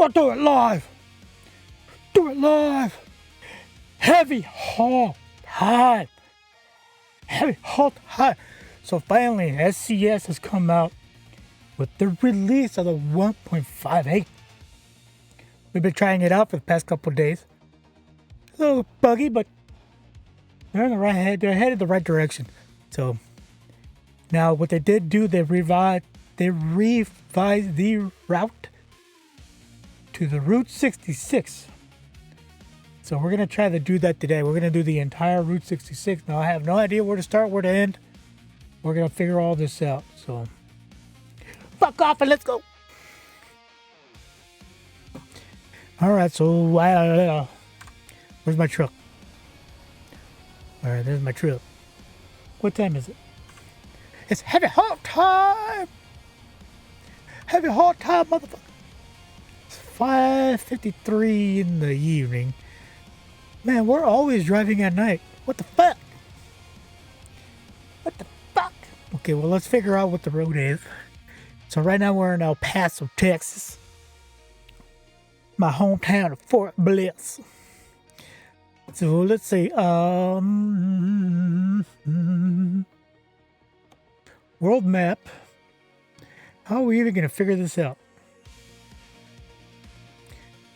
Or do it live. Do it live. Heavy haul time. Heavy haul time. So finally, SCS has come out with the release of the 1.58. We've been trying it out for the past couple of days. A little buggy, but they're in the right head. They're headed the right direction. So now, what they did do, they revised the route to the Route 66. So we're gonna try to do that today. We're gonna do the entire Route 66. Now I have no idea where to start, where to end. We're gonna figure all this out. So fuck off and let's go. All right. So where's my truck? All right, there's my truck. What time is it? It's heavy haul time. Heavy haul time, motherfucker. It's 5:53 in the evening. Man, we're always driving at night. What the fuck? What the fuck? Okay, well, let's figure out what the road is. So right now we're in El Paso, Texas. My hometown of Fort Bliss. So let's see. World map. How are we even going to figure this out?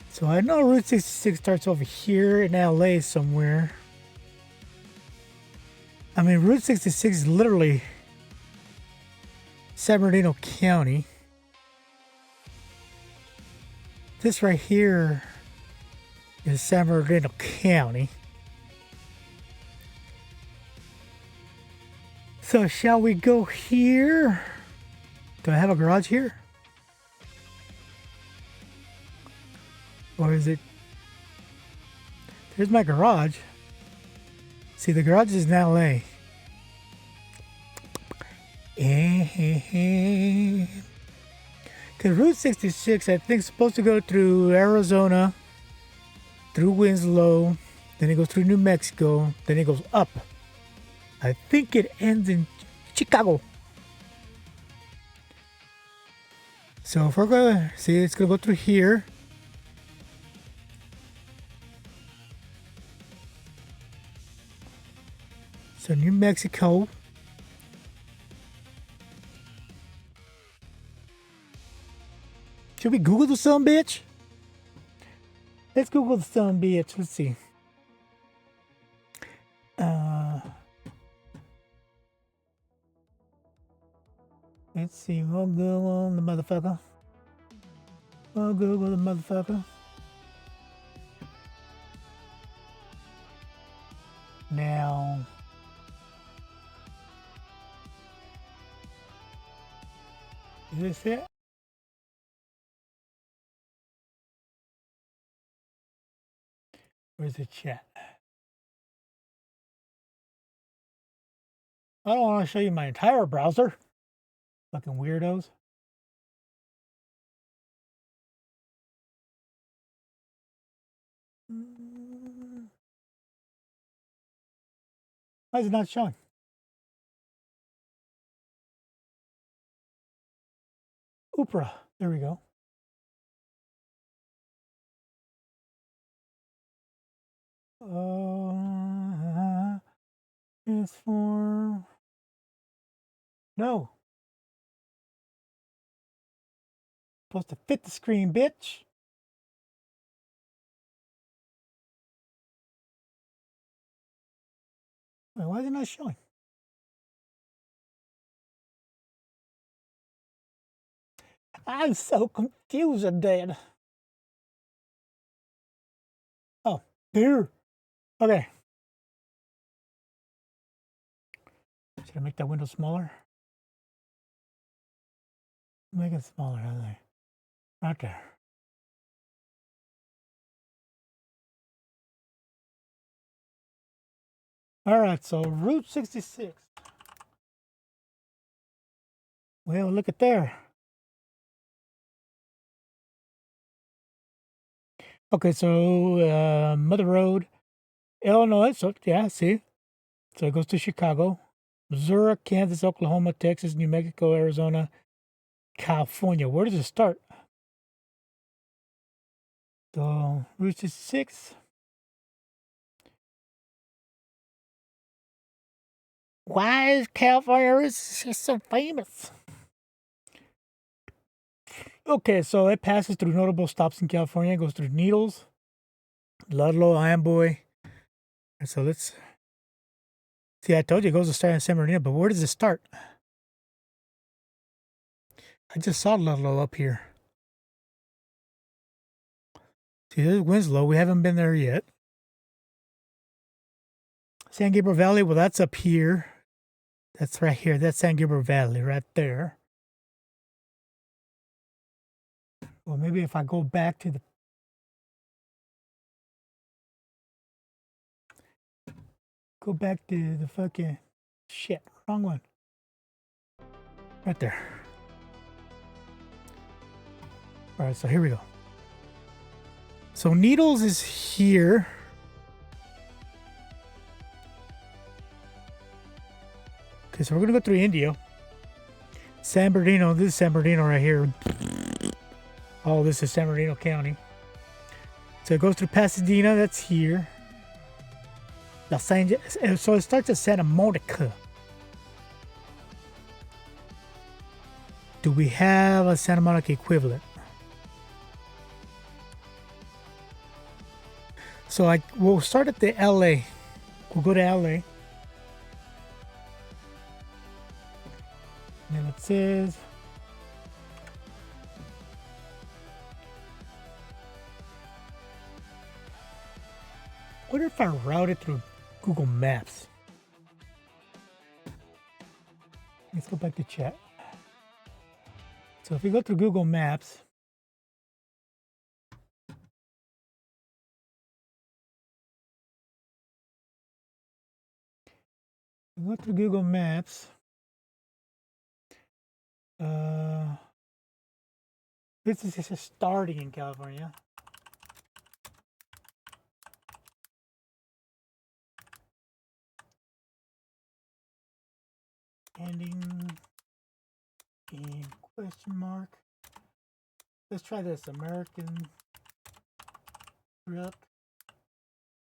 So I know Route 66 starts over here in LA somewhere. I mean, Route 66 is literally San Bernardino County. This right here is San Bernardino County. So shall we go here? Do I have a garage here? Or is it? There's my garage. See, the garage is in LA. Because Route 66, I think, is supposed to go through Arizona, through Winslow, then it goes through New Mexico, then it goes up. I think it ends in Chicago. So if we're going to see, it's going to go through here. So New Mexico. Should we Google the son bitch? Let's Google the son bitch. Let's see. Let's see. We'll Google the motherfucker. We'll Google the motherfucker. Now. Is this it? Where's the chat? I don't want to show you my entire browser. Fucking weirdos. Why is it not showing? Oprah. There we go. Transform. No. Supposed to fit the screen, bitch. Wait, why is it not showing? I'm so confused, Dad. Oh, there. Okay. Should I make that window smaller? Make it smaller, right there. All right, so Route 66. Well, look at there. Okay, so Mother Road, Illinois. So yeah, see. So it goes to Chicago, Missouri, Kansas, Oklahoma, Texas, New Mexico, Arizona, California. Where does it start? So Route 66. Why is California Route 66 so famous? Okay, so it passes through notable stops in California. It goes through Needles, Ludlow, Amboy. And so let's see. I told you it goes to start in San Bernardino, but where does it start? I just saw Ludlow up here. See, there's Winslow. We haven't been there yet. San Gabriel Valley, well, that's up here. That's right here. That's San Gabriel Valley right there. Well, maybe if I go back to the... Go back to the fucking... Shit, wrong one. Right there. All right, so here we go. So Needles is here. Okay, so we're going to go through Indio. San Bernardino. This is San Bernardino right here. Oh, this is San Bernardino County. So it goes through Pasadena. That's here. Los Angeles. So it starts at Santa Monica. Do we have a Santa Monica equivalent? So we'll start at the LA. We'll go to LA. And then it says... What if I route it through Google Maps? Let's go back to chat. So if we go through Google Maps, we go through Google Maps. This is just starting in California. Ending in question mark. Let's try this. American Truck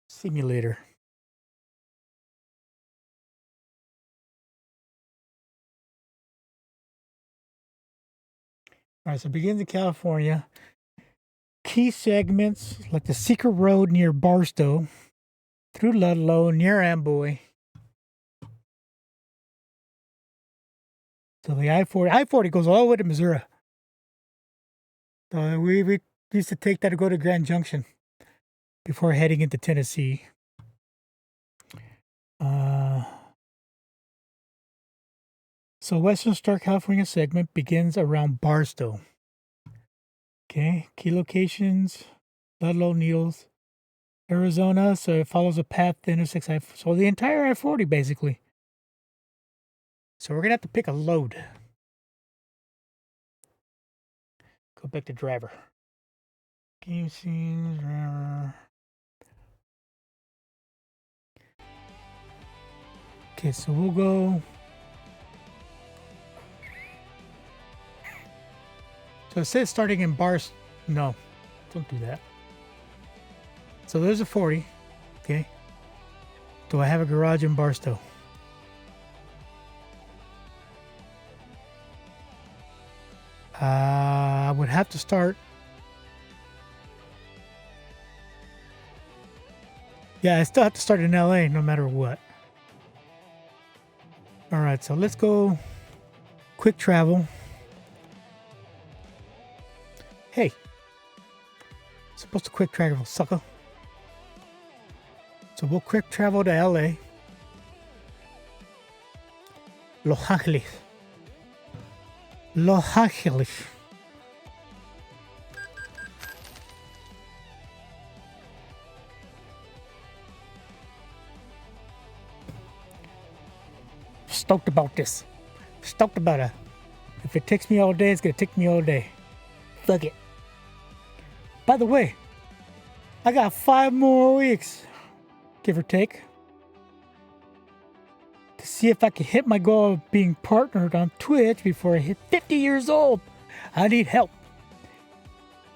Simulator. All right, so it begins in California. Key segments like the Secret Road near Barstow, through Ludlow, near Amboy. So the I-40 goes all the way to Missouri. So we used to take that to go to Grand Junction before heading into Tennessee. So Western Star California segment begins around Barstow. Okay, key locations, Ludlow, Needles, Arizona. So it follows a path that intersects so the entire I-40 basically. So we're gonna have to pick a load. Go back to driver. Game scenes, driver. Okay, so we'll go. So it says starting in bars. No, don't do that. So there's a 40. Okay. Do I have a garage in Barstow? I would have to start. Yeah, I still have to start in LA no matter what. All right, so let's go quick travel. Hey, supposed to quick travel, sucker. So we'll quick travel to LA. Los Angeles. Los Angeles. Stoked about this. Stoked about it. If it takes me all day, it's gonna take me all day. Fuck it. By the way, I got 5 more weeks, give or take, to see if I can hit my goal of being partnered on Twitch before I hit 50 years old. I need help.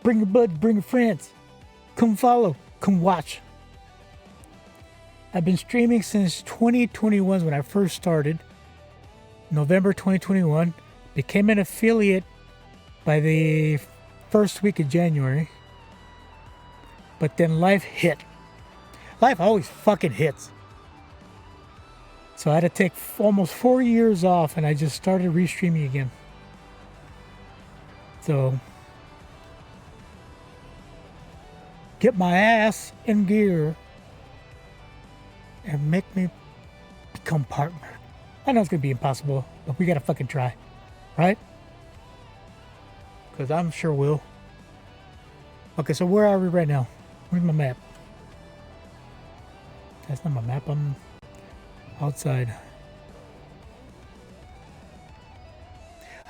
Bring your buds, bring your friends. come follow, come watch. I've been streaming since 2021 when I first started. November 2021. Became an affiliate by the first week of January. But then life hit. Life always fucking hits. So I had to take almost 4 years off, and I just started restreaming again. So get my ass in gear and make me become partner. I know it's gonna be impossible, but we gotta fucking try, right? Because I'm sure will. Okay, so where are we right now? Where's my map? That's not my map. I'm outside.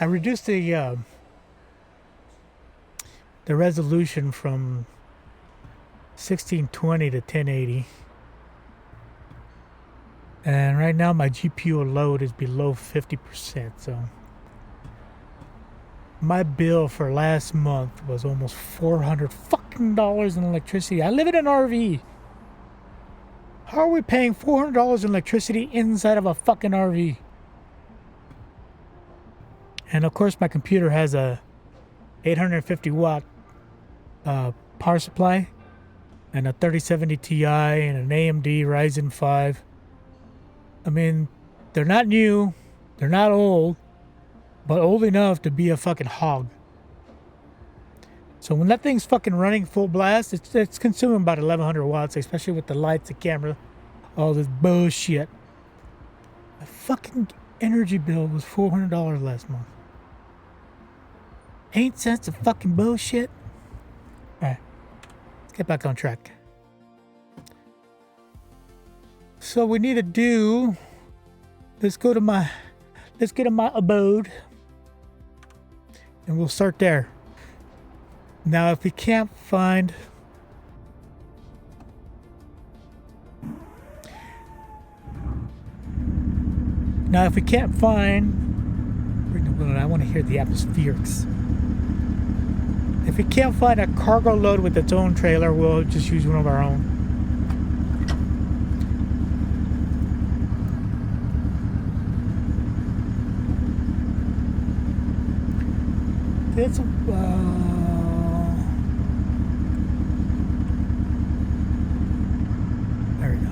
I reduced the resolution from 1620 to 1080. And right now my GPU load is below 50%, so my bill for last month was almost $400 fucking in electricity. I live in an RV. How are we paying $400 in electricity inside of a fucking RV? And of course my computer has a 850 watt power supply and a 3070 Ti and an AMD Ryzen 5. I mean, they're not new, they're not old, but old enough to be a fucking hog. So when that thing's fucking running full blast, it's consuming about 1100 watts, especially with the lights, the camera, all this bullshit. My fucking energy bill was $400 last month. 8 cents of fucking bullshit. Alright, let's get back on track. So we need to do, let's get to my abode, and we'll start there. Now if we can't find, I want to hear the atmospherics. If we can't find a cargo load with its own trailer, we'll just use one of our own. It's there we go.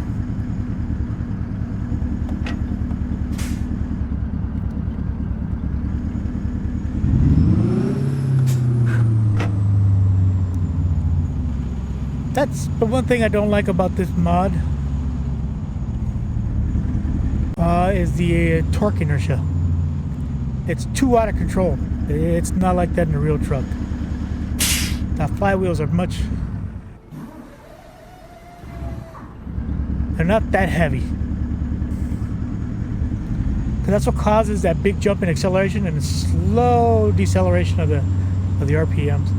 That's the one thing I don't like about this mod, is the torque inertia. It's too out of control. It's not like that in a real truck. The flywheels are they're not that heavy. Because that's what causes that big jump in acceleration and the slow deceleration of the RPMs.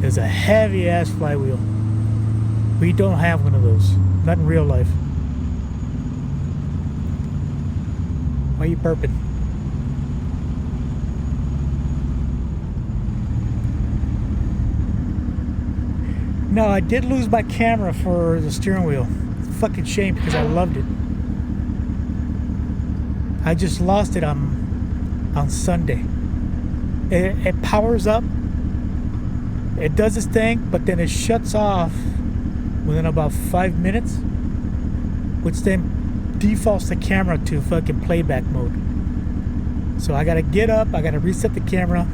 Is a heavy ass flywheel. We don't have one of those. Not in real life. Why are you burping? No, I did lose my camera for the steering wheel. It's a fucking shame because I loved it. I just lost it on Sunday. It powers up. It does its thing, but then it shuts off within about 5 minutes, which then defaults the camera to fucking playback mode. So I gotta get up, I gotta reset the camera,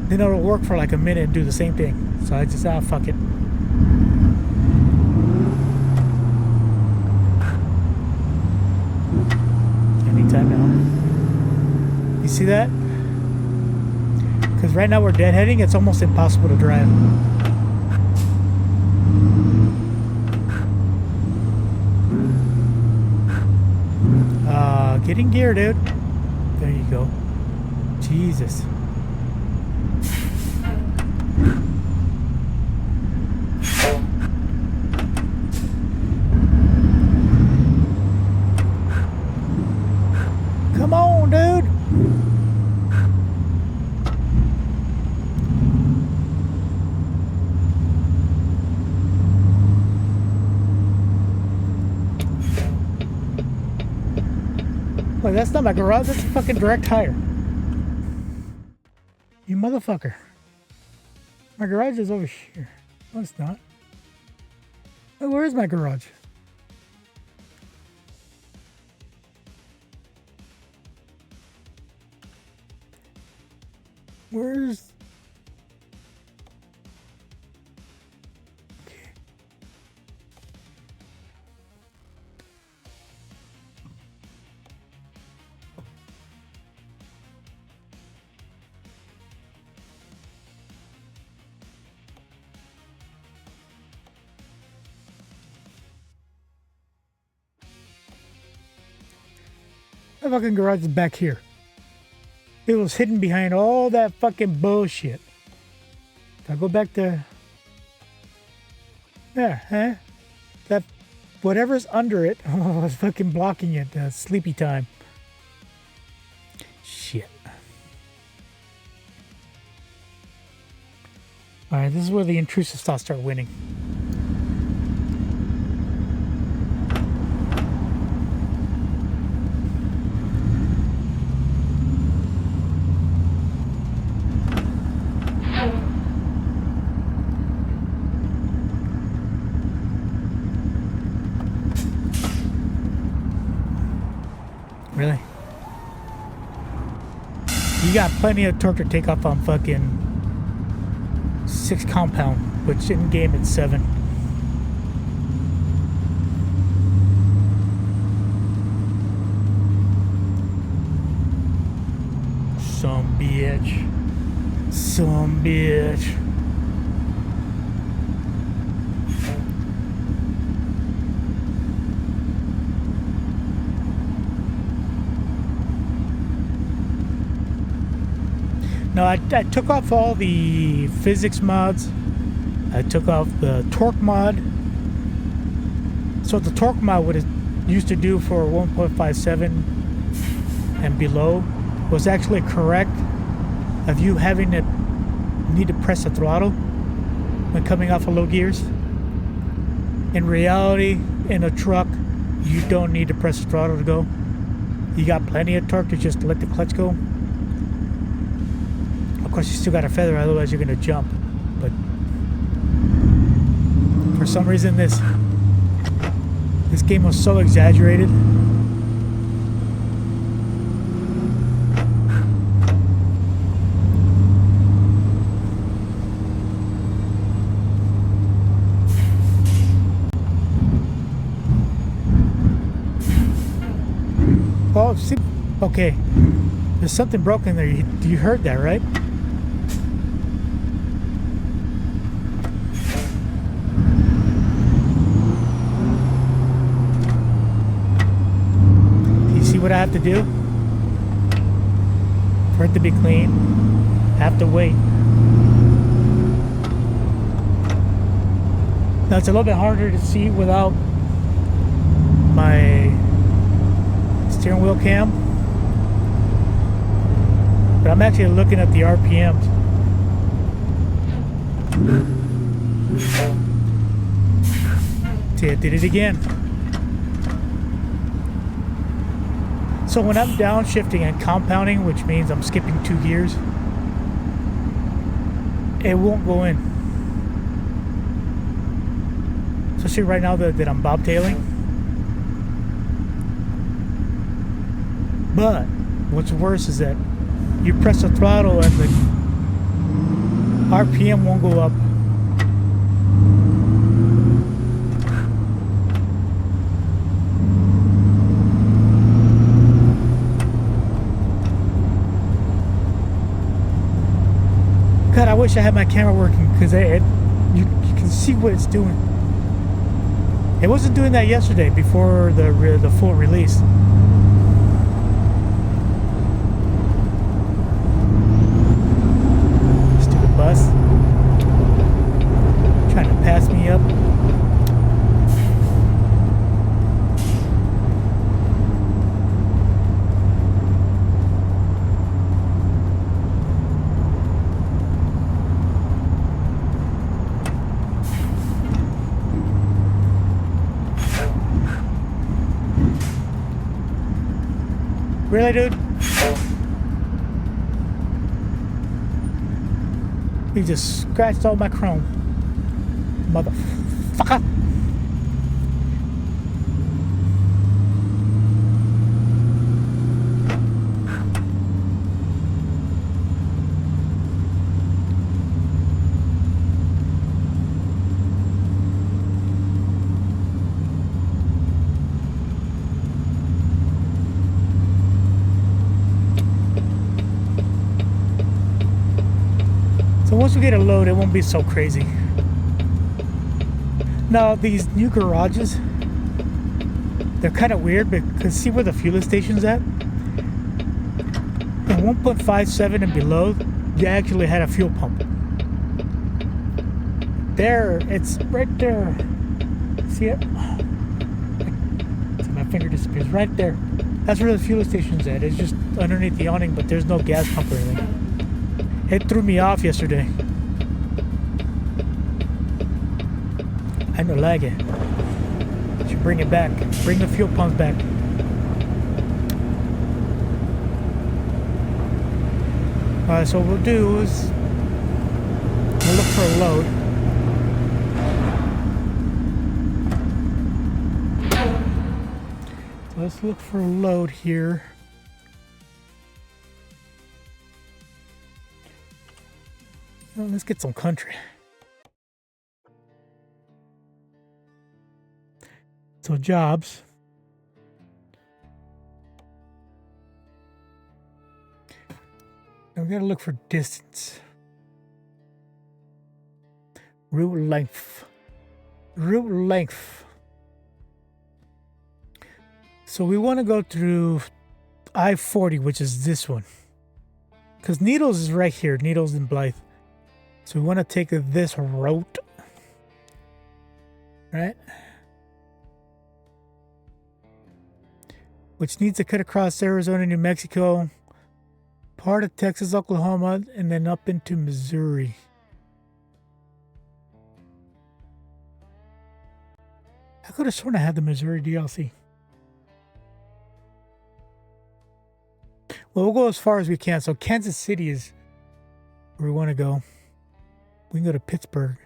then it'll work for like a minute and do the same thing. So I just, fuck it. Anytime now. You see that? Because right now we're deadheading, it's almost impossible to drive. Get in gear, dude. There you go. Jesus. Come on, dude. that's not my garage. That's a fucking direct hire. You motherfucker. My garage is over here. No, it's not. Oh, where is my garage? Where's... Okay. My fucking garage is back here. It was hidden behind all that fucking bullshit. If I go back to... Yeah, huh? That... Whatever's under it was fucking blocking it. Sleepy time. Shit. Alright, this is where the intrusive thoughts start winning. Really? You got plenty of torque to take off on fucking 6 compound, which in game it's 7. Some bitch. Some bitch. No, I took off all the physics mods. I took off the torque mod. So what the torque mod would have used to do for 1.57 and below was actually correct of you having to need to press the throttle when coming off of low gears. In reality, in a truck, you don't need to press the throttle to go. You got plenty of torque to just let the clutch go. Of course, you still got a feather, otherwise you're going to jump. But for some reason, this game was so exaggerated. Oh, see, okay. There's something broken there. You heard that, right? What I have to do for it to be clean. I have to wait. Now it's a little bit harder to see without my steering wheel cam, but I'm actually looking at the RPMs. See, I did it again. So when I'm downshifting and compounding, which means I'm skipping 2 gears, it won't go in. Especially right now that I'm bobtailing. But what's worse is that you press the throttle and the RPM won't go up. God, I wish I had my camera working because you can see what it's doing. It wasn't doing that yesterday before the full release. Stupid bus. Trying to pass me up. Really, dude? He just scratched all my chrome. Motherfucker. So once we get a load, it won't be so crazy. Now, these new garages, they're kind of weird because see where the fueling station's at? At 1.57 and below, you actually had a fuel pump. There, it's right there. See it? See, my finger disappears right there. That's where the fueling station's at. It's just underneath the awning, but there's no gas pump or anything. It threw me off yesterday. I don't like it. Should bring it back. Bring the fuel pumps back. Alright, so what we'll do is we'll look for a load. So let's look for a load here. Well, let's get some country. So jobs. Now we gotta look for distance. Route length. Route length. So we want to go through I-40, which is this one. Because Needles is right here. Needles and Blythe. So we want to take this route. Right? Which needs to cut across Arizona, New Mexico, part of Texas, Oklahoma, and then up into Missouri. I could have sworn I had the Missouri DLC. Well, we'll go as far as we can. So Kansas City is where we want to go. We can go to Pittsburgh.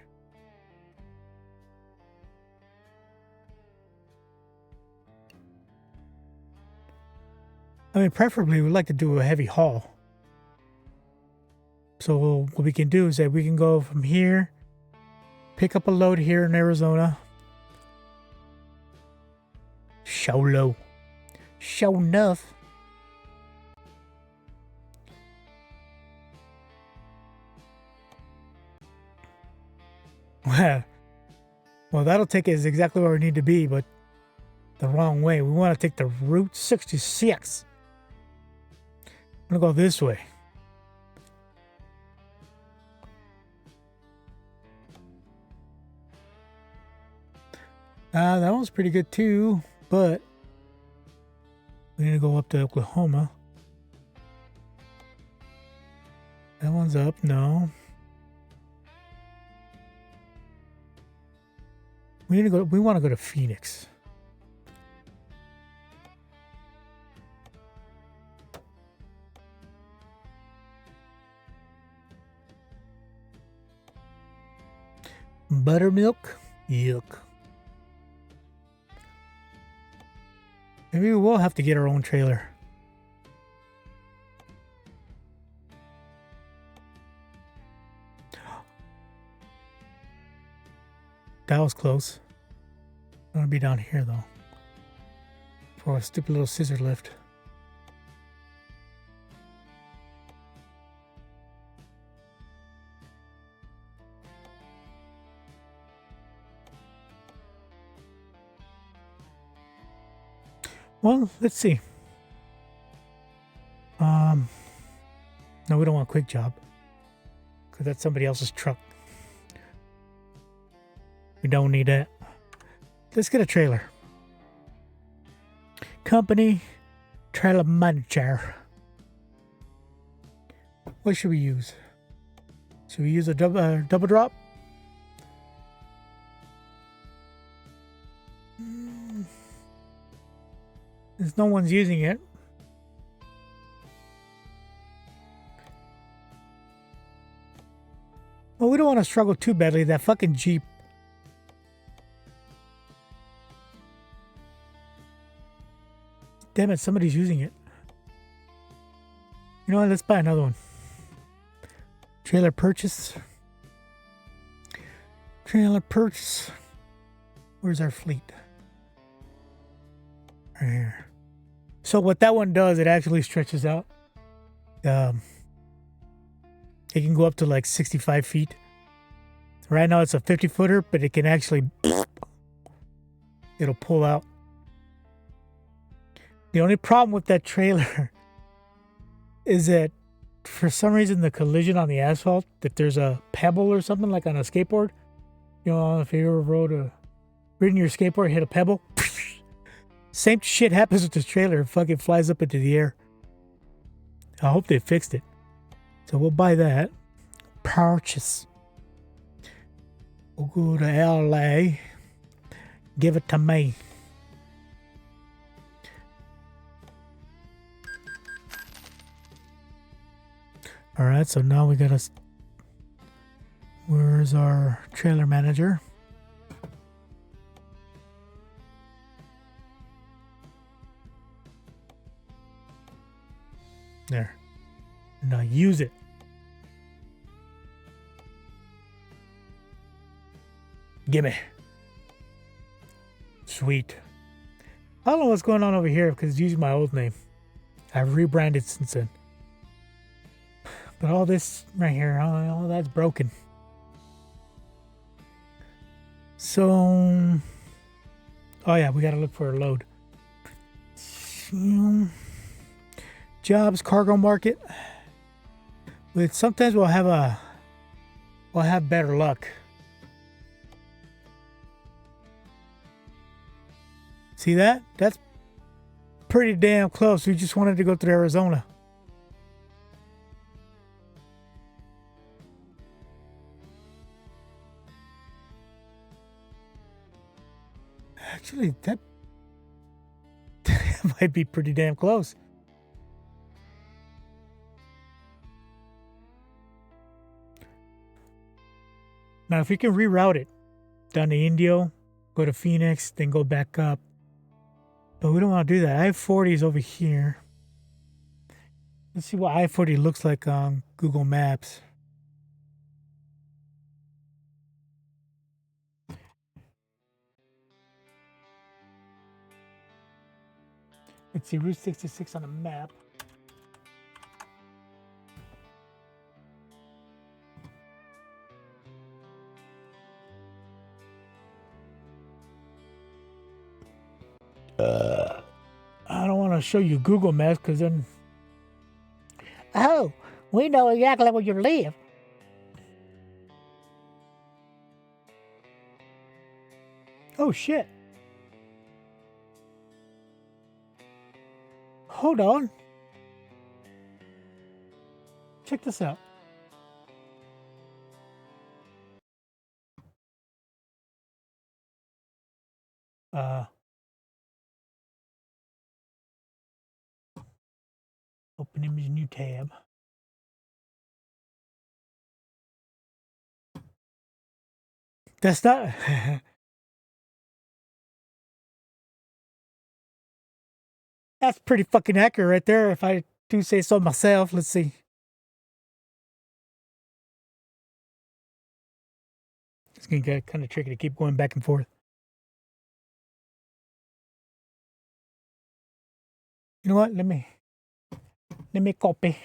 I mean, preferably we'd like to do a heavy haul. So what we can do is that we can go from here, pick up a load here in Arizona. Show low. Show enough. Well, that'll take us exactly where we need to be, but the wrong way. We want to take the Route 66. I'm going to go this way. That one's pretty good too, but we need to go up to Oklahoma. That one's up, no. We need to go. We want to go to Phoenix. Buttermilk? Yuck. Maybe we will have to get our own trailer. That was close. I'm gonna be down here though. For a stupid little scissor lift. Well, let's see. No, we don't want a quick job. Because that's somebody else's truck. We don't need that. Let's get a trailer. Company trailer manager. What should we use? Should we use a double drop? Since no one's using it. Well, we don't want to struggle too badly. That fucking Jeep. Damn it, somebody's using it. You know what? Let's buy another one. Trailer purchase. Trailer purchase. Where's our fleet? Right here. So what that one does, it actually stretches out. It can go up to like 65 feet. Right now it's a 50-footer, but it can actually... It'll pull out. The only problem with that trailer is that for some reason the collision on the asphalt, if there's a pebble or something like on a skateboard, you know, if you ever ridden your skateboard, hit a pebble, same shit happens with this trailer. It fucking flies up into the air. I hope they fixed it. So we'll buy that. Purchase. We'll go to LA. Give it to me. All right, so now we gotta... Where's our trailer manager? There. Now use it. Gimme. Sweet. I don't know what's going on over here because it's using my old name. I've rebranded since then. But all this right here, all that's broken. So, oh yeah, we gotta look for a load. Jobs, cargo market. Sometimes we'll have better luck. See that? That's pretty damn close. We just wanted to go through Arizona. Actually, that might be pretty damn close. Now, if we can reroute it down to Indio, go to Phoenix, then go back up. But we don't want to do that. I-40 is over here. Let's see what I-40 looks like on Google Maps. Let's see, Route 66 on the map. I don't want to show you Google Maps because then... Oh, we know exactly where you live. Oh, shit. Hold on. Check this out. Open image, new tab. That's not... That's pretty fucking accurate right there, if I do say so myself. Let's see. It's going to get kind of tricky to keep going back and forth. You know what? Let me copy.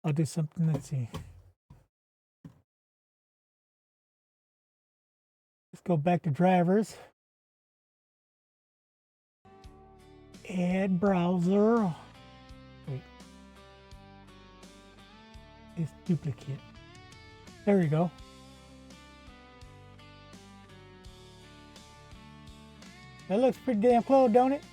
I'll do something. Let's see. Let's go back to drivers. Add browser. Wait. It's duplicate. There we go. That looks pretty damn close, don't it?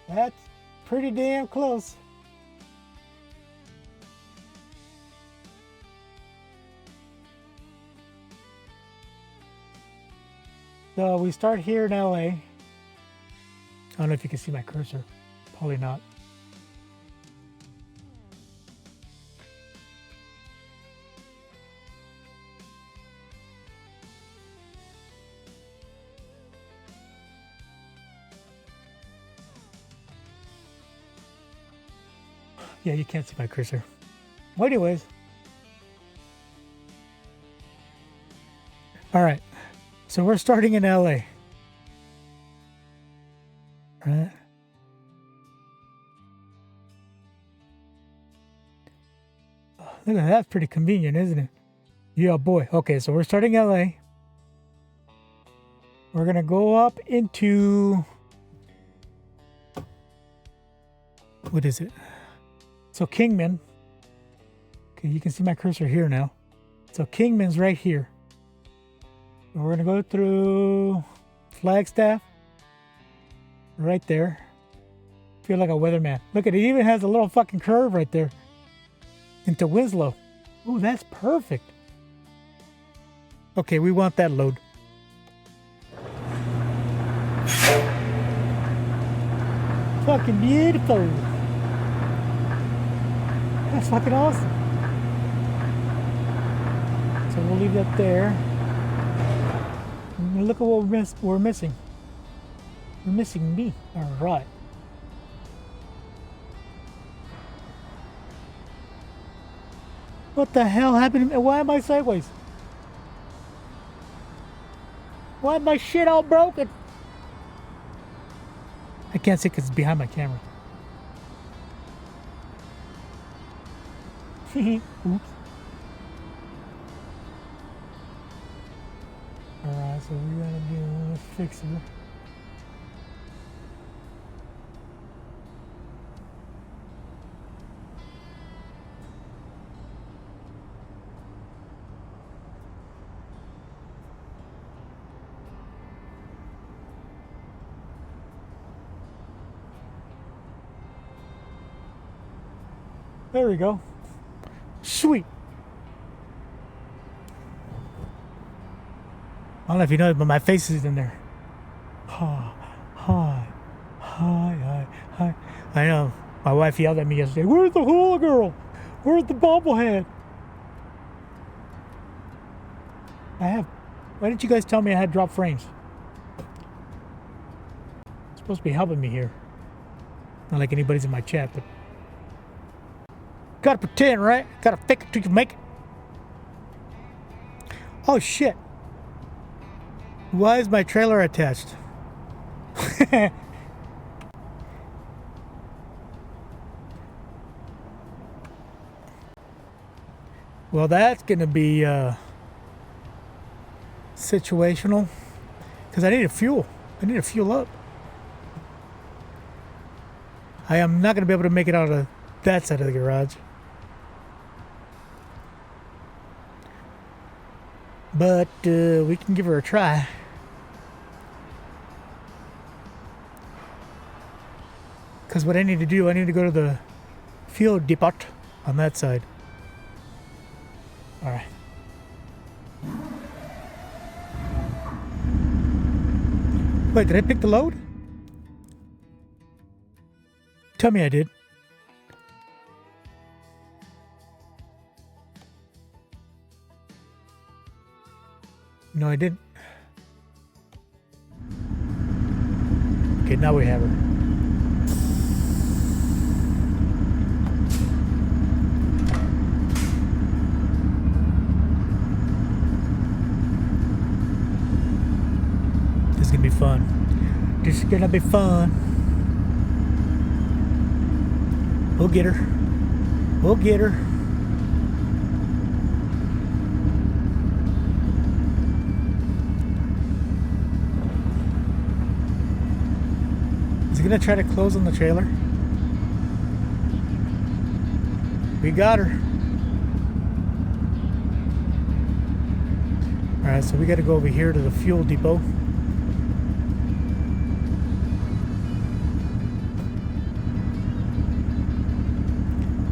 That's pretty damn close. So we start here in LA. I don't know if you can see my cursor. Probably not. Yeah, you can't see my cursor. Well, anyways. All right. So we're starting in LA. Right? Look at that. That's pretty convenient, isn't it? Yeah, boy. Okay, so we're starting LA. We're going to go up into... What is it? So Kingman. Okay, you can see my cursor here now. So Kingman's right here. And we're going to go through Flagstaff. Right there. Feel like a weatherman. Look at it. It even has a little fucking curve right there. Into Winslow. Ooh, that's perfect. Okay, we want that load. Fucking beautiful. That's fucking awesome. So we'll leave that there. And look at what we're missing. We're missing me. All right. What the hell happened to me? Why am I sideways? Why is my shit all broken? I can't see because it's behind my camera. Oops. Alright, so we gotta do a fixer. There we go. Sweet. I don't know if you know, but my face is in there. Hi, hi, hi, hi, hi. I know. My wife yelled at me yesterday. Where's the hula girl? Where's the bobblehead? Why didn't you guys tell me I had drop frames? It's supposed to be helping me here. Not like anybody's in my chat, but gotta pretend, right? Gotta fake it till you make it. Oh shit. Why is my trailer attached? Well, that's gonna be situational. Because I need a fuel. I need to fuel up. I am not gonna be able to make it out of that side of the garage. But we can give her a try. Because what I need to do, I need to go to the fuel depot on that side. Alright. Wait, did I pick the load? Tell me I did. No, I didn't. Okay, now we have her. This is gonna be fun. This is gonna be fun. We'll get her. We'll get her. Is he gonna try to close on the trailer? We got her. Alright, so we gotta go over here to the fuel depot.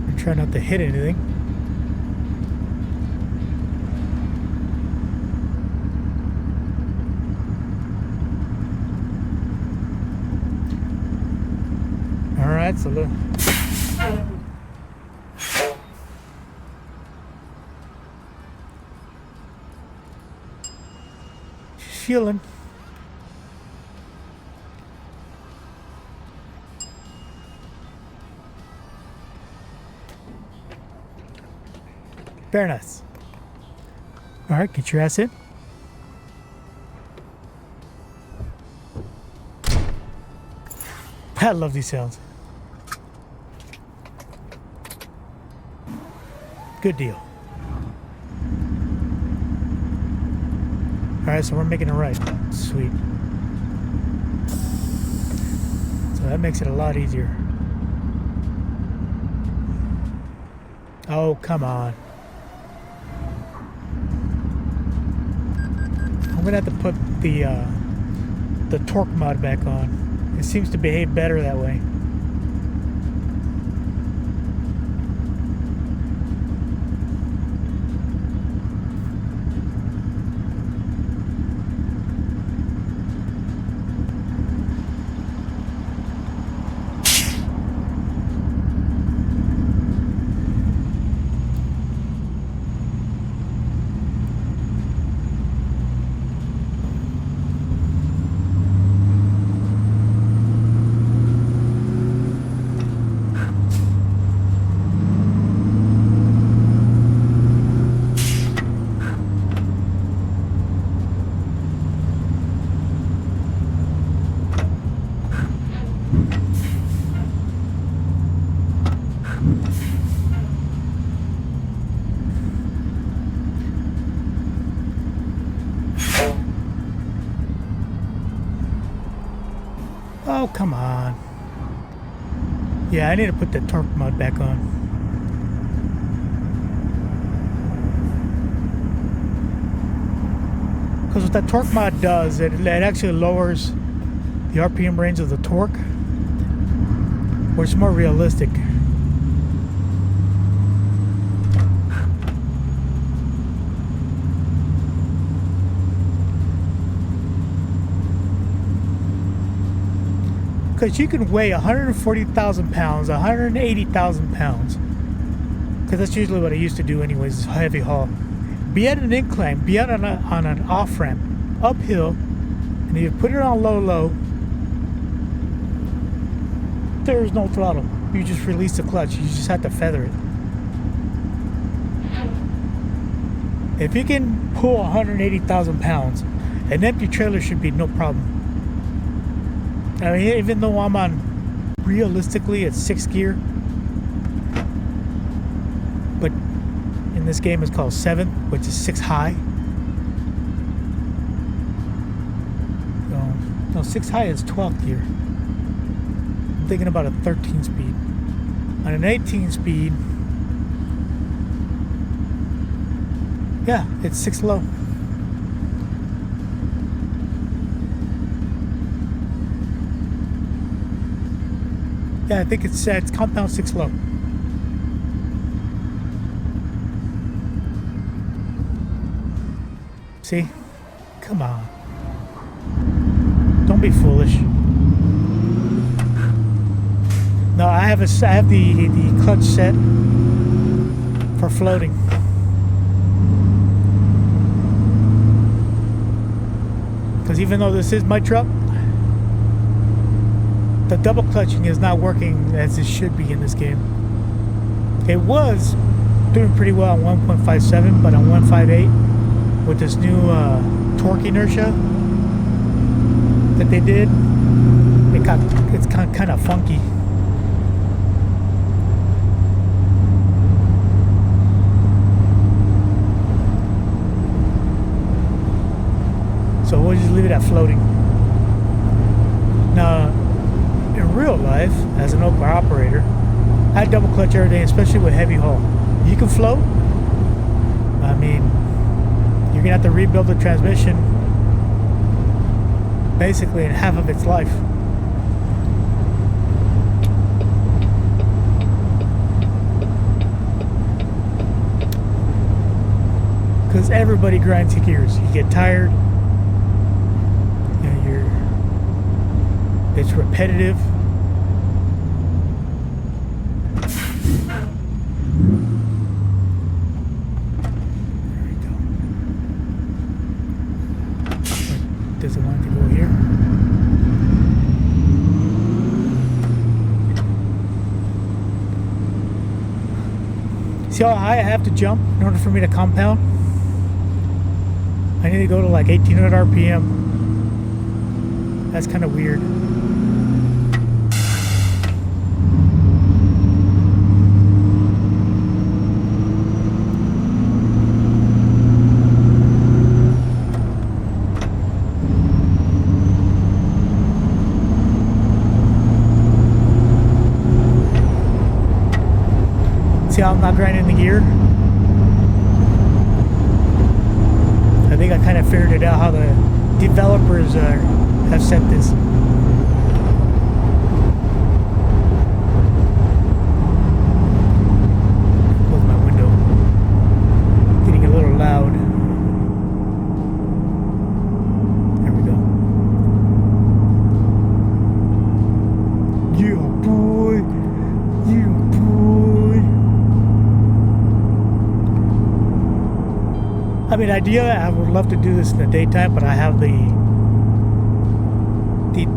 And try not to hit anything. that's a little. She's feeling. Very nice. All right, get your ass in. I love these sounds. Good deal. All right, so we're making it right. Sweet. So that makes it a lot easier. Oh, come on. I'm gonna have to put the torque mod back on. It seems to behave better that way. Oh, come on. Yeah, I need to put the torque mod back on. Because what that torque mod does, it actually lowers the RPM range of the torque, where it's more realistic. Because you can weigh 140,000 pounds, 180,000 pounds. Because that's usually what I used to do anyways, is heavy haul. Be at an incline, be out on an off-ramp, uphill, and you put it on low, there's no throttle. You just release the clutch, you just have to feather it. If you can pull 180,000 pounds, an empty trailer should be no problem. I mean, even though I'm on, realistically, it's 6th gear, but in this game it's called 7th, which is 6 high. No, 6 high is 12th gear. I'm thinking about a 13 speed. On an 18 speed, yeah, it's 6 low. Yeah, I think it's compound 6 low. See? Come on. Don't be foolish. No, I have the clutch set for floating. Because even though this is my truck, the double clutching is not working as it should be in this game. It was doing pretty well on 1.57, but on 1.58 with this new torque inertia that they did, it's kind of funky. So we'll just leave it at floating. Now, in real life, as an Oakland operator, I double clutch every day, especially with heavy haul. You can float. I mean, you're gonna have to rebuild the transmission basically in half of its life. Because everybody grinds your gears. You get tired. It's repetitive. See how high I have to jump in order for me to compound? I need to go to like 1800 RPM. That's kind of weird. See how I'm not grinding the gear? I think I kind of figured it out how the developers have set this. Close my window. Getting a little loud. There we go. Yeah, boy. Yeah, boy. I mean, ideally, I would love to do this in the daytime, but I have the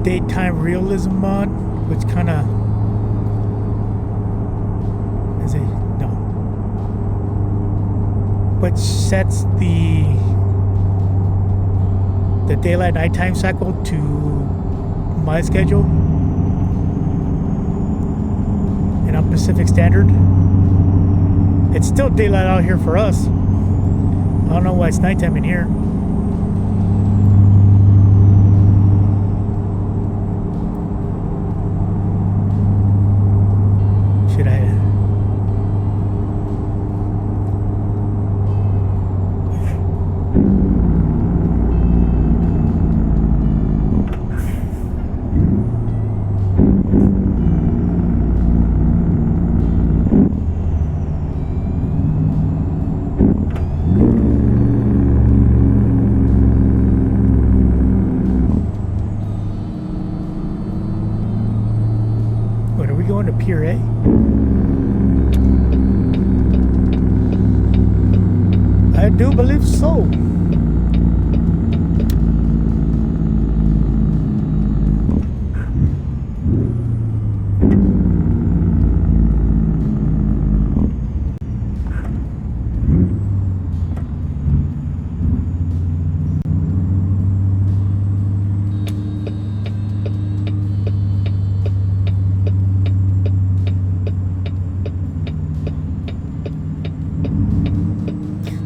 daytime realism mod, which kind of is which sets the daylight nighttime cycle to my schedule, and I'm Pacific Standard. It's still daylight out here for us. I don't know why it's nighttime in here. Should I? Going to Pier A? I do believe so.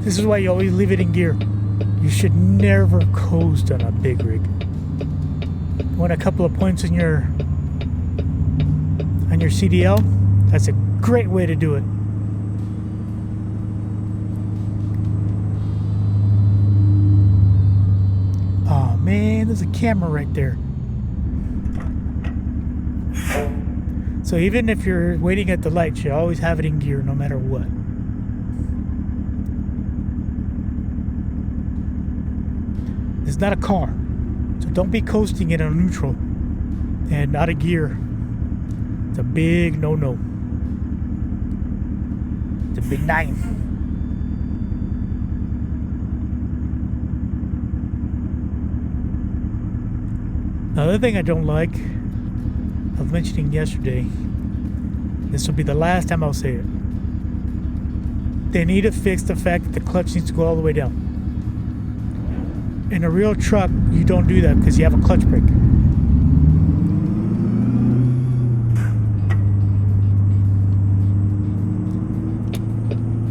This is why you always leave it in gear. You should never coast on a big rig. You want a couple of points on your CDL? That's a great way to do it. Oh man, there's a camera right there. So even if you're waiting at the light, you always have it in gear no matter what. It's not a car, so don't be coasting it on neutral and out of gear. It's a big no-no. It's a big nine. Another thing I don't like, I was mentioning yesterday, this will be the last time I'll say it. They need to fix the fact that the clutch needs to go all the way down. In a real truck, you don't do that because you have a clutch brake.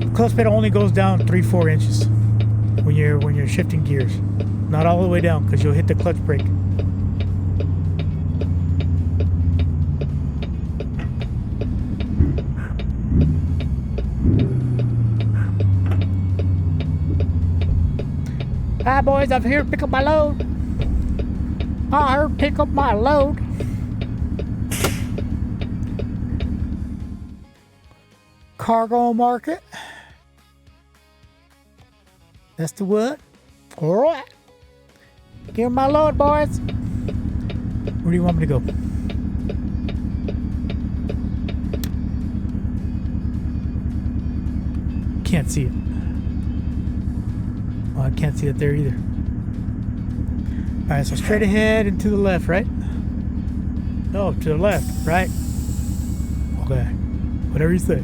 The clutch pedal only goes down 3-4 inches when you're shifting gears, not all the way down because you'll hit the clutch brake. Hi boys, I'm here to pick up my load. I'm here to pick up my load. Cargo market. That's the what? Alright. Give me my load, boys. Where do you want me to go? Can't see it. Well, I can't see it there either. Alright, so straight ahead and to the left, right? No, to the left, right? Okay. Whatever you say.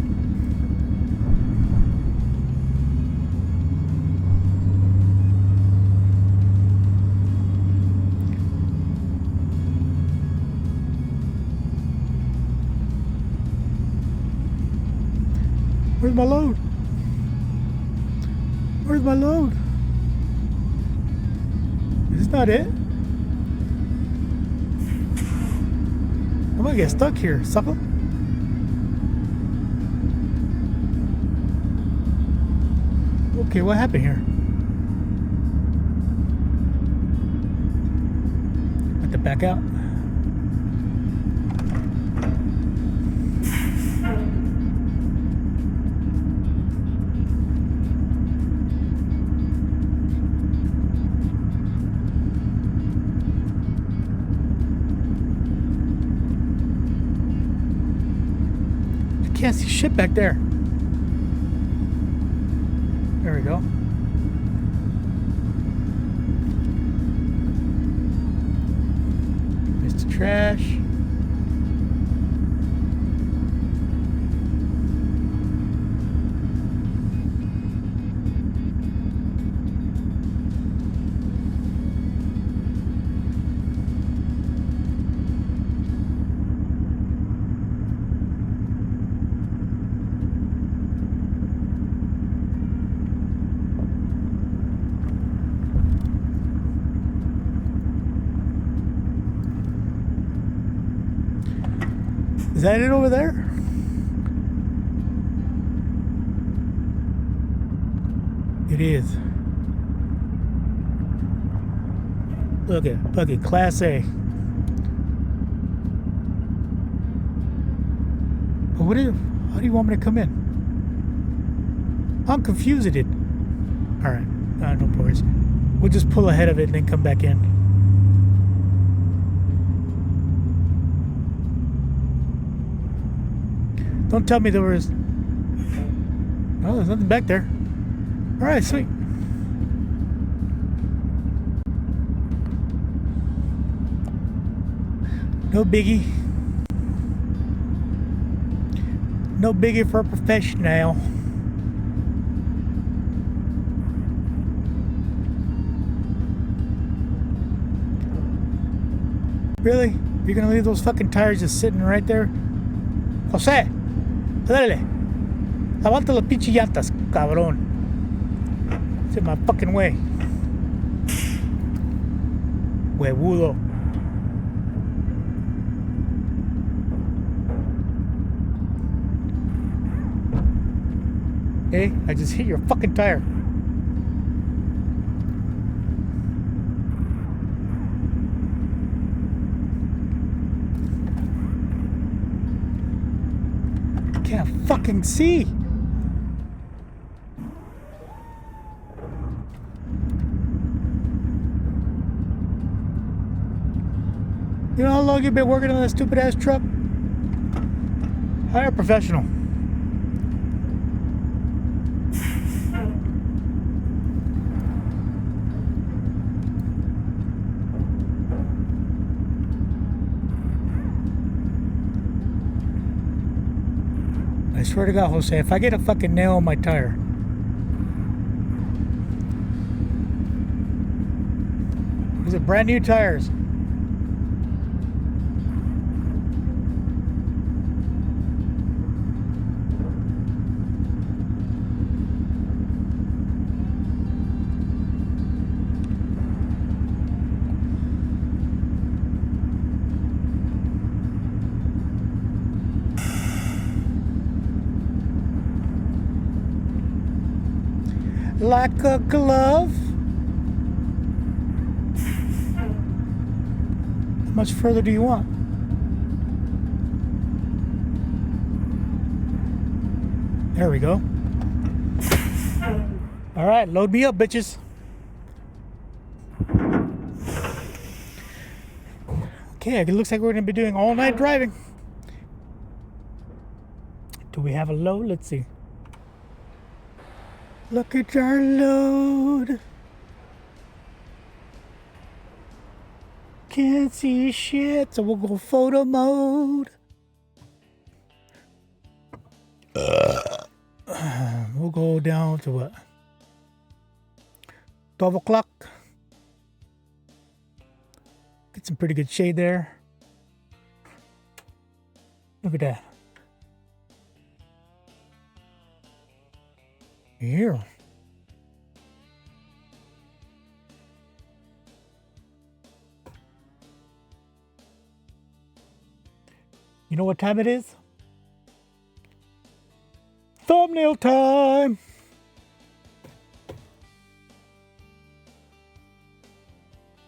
Where's my load? Where's my load? Is this not it? I'm gonna get stuck here, sucker. Okay, what happened here? Have to back out. Can't see shit back there. There we go. Mr. Trash. Is that it over there? It is. Look at Class A. But how do you want me to come in? I'm confused at it. Alright, no worries. We'll just pull ahead of it and then come back in. Don't tell me there was... Oh, there's nothing back there. Alright, sweet. No biggie. No biggie for a professional. Really? You're gonna leave those fucking tires just sitting right there? Jose! Dale. Levanta las pinches llantas, cabrón. It's in my fucking way. Huevudo. Hey, I just hit your fucking tire. Can't fucking see. You know how long you've been working on that stupid ass truck? Hire a professional. I swear to God, Jose, if I get a fucking nail on my tire. These are brand new tires. Like a glove. How much further do you want? There we go. All right, load me up, bitches. Okay, it looks like we're gonna be doing all night driving. Do we have a load? Let's see. Look at our load. Can't see shit, so we'll go photo mode. We'll go down to what? 12 o'clock. Get some pretty good shade there. Look at that. Here. You know what time it is? Thumbnail time!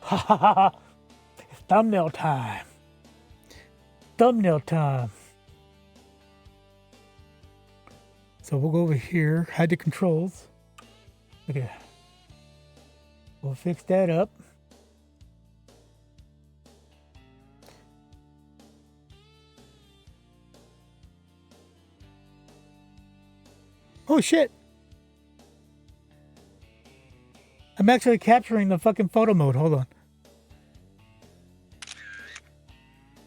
Ha ha ha! Thumbnail time. Thumbnail time. So we'll go over here, hide the controls. Look at that. We'll fix that up. Oh shit! I'm actually capturing the fucking photo mode. Hold on.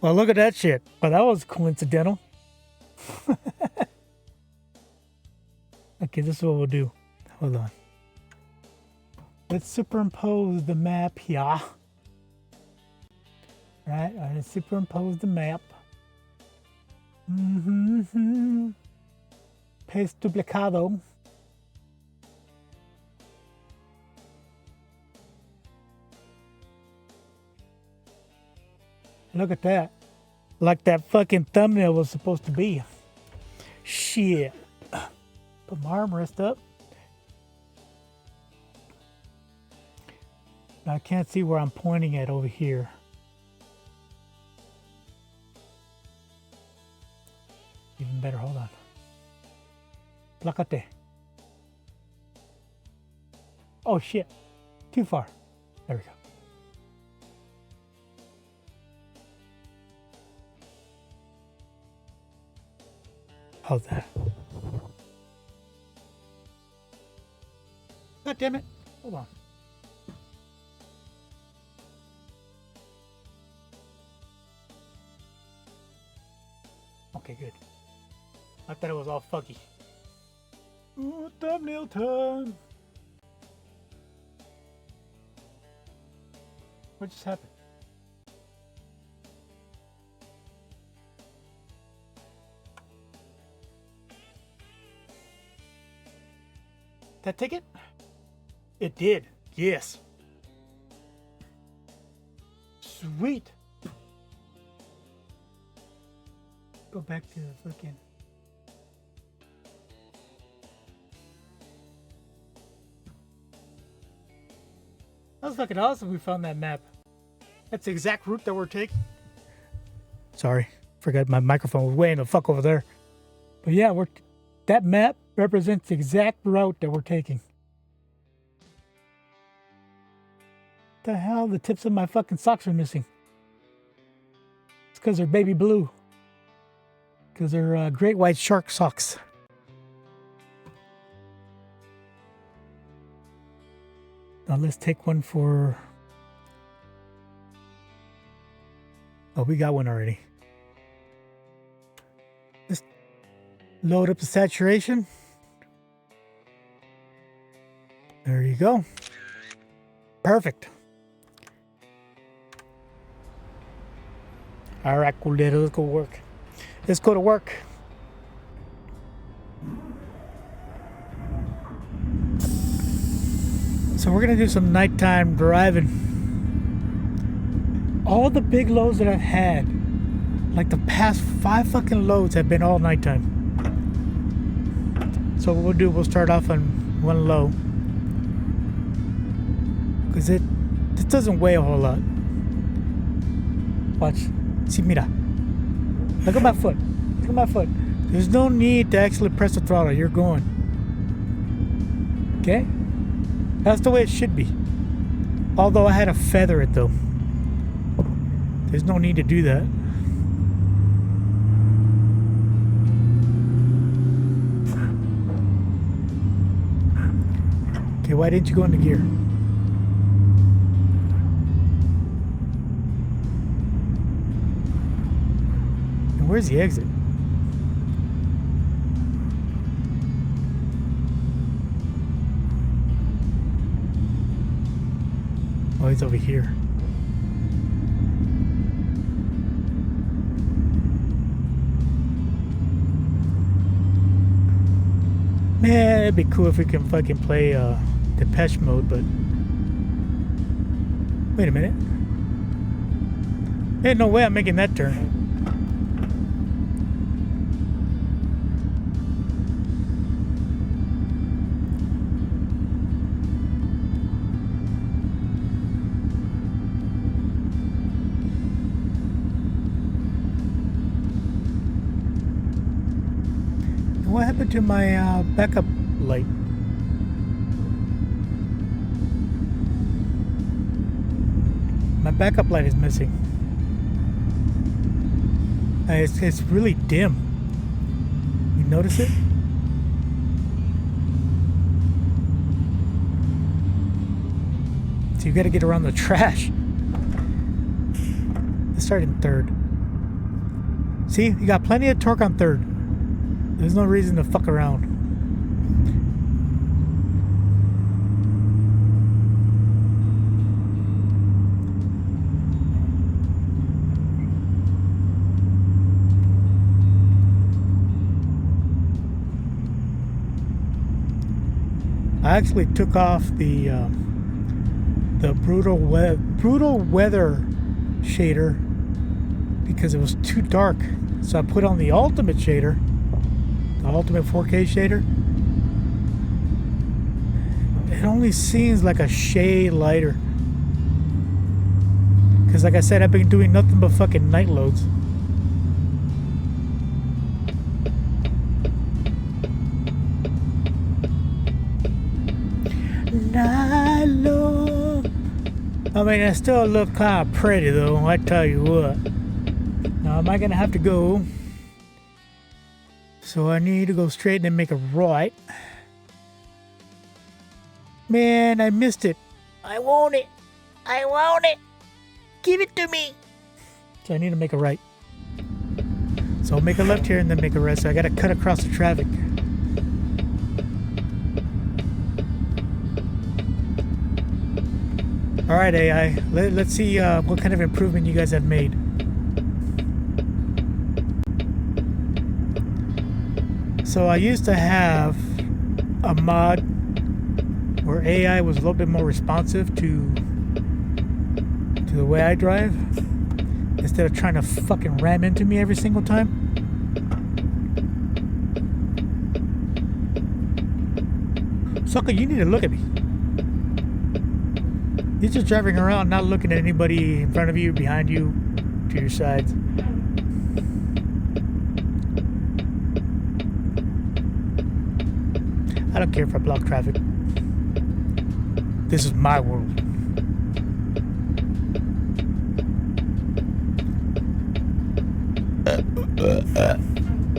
Well, look at that shit. Well, that was coincidental. Okay, this is what we'll do. Hold on. Let's superimpose the map here. Right, I'm gonna superimpose the map. Paste duplicado. Look at that. Like that fucking thumbnail was supposed to be. Shit. Put my armrest up. Now I can't see where I'm pointing at over here. Even better, hold on. Placate. Oh shit. Too far. There we go. How's that? God damn it. Hold on. Okay, good. I thought it was all fuggy. Ooh, thumbnail time. What just happened? That ticket? It did. Yes. Sweet. Go back to the fucking. That was fucking awesome. We found that map. That's the exact route that we're taking. Sorry, forgot my microphone was way in the fuck over there. But yeah, that map represents the exact route that we're taking. What the hell? The tips of my fucking socks are missing. It's because they're baby blue. Because they're great white shark socks. Now let's take one for... Oh, we got one already. Just load up the saturation. There you go. Perfect. All right, cool. Let's go work. Let's go to work. So we're gonna do some nighttime driving. All the big loads that I've had, like the past 5 fucking loads, have been all nighttime. So what we'll do, we'll start off on one low, because it doesn't weigh a whole lot. Watch. See, mira. Look at my foot. Look at my foot. There's no need to actually press the throttle. You're going. Okay? That's the way it should be. Although I had to feather it though. There's no need to do that. Okay, why didn't you go into gear? And where's the exit? Oh, he's over here. Man, it'd be cool if we can fucking play Depeche Mode, but wait a minute. Ain't no way I'm making that turn. What happened to my backup light? My backup light is missing. It's really dim. You notice it? So you gotta get around the trash. Let's start in third. See, you got plenty of torque on third. There's no reason to fuck around. I actually took off the brutal weather shader because it was too dark. So I put on the ultimate shader, the ultimate 4K shader. It only seems like a shade lighter. Because like I said, I've been doing nothing but fucking night loads. Night load. I mean, I still look kind of pretty though, I tell you what. Now, am I going to have to go? So I need to go straight and make a right. Man, I missed it. I want it. I want it. Give it to me. So I need to make a right. So I'll make a left here and then make a right. So I got to cut across the traffic. Alright, AI. Let's see what kind of improvement you guys have made. So I used to have a mod where AI was a little bit more responsive to the way I drive, instead of trying to fucking ram into me every single time. Sucker, you need to look at me. You're just driving around, not looking at anybody in front of you, behind you, to your sides. I don't care if I block traffic. This is my world.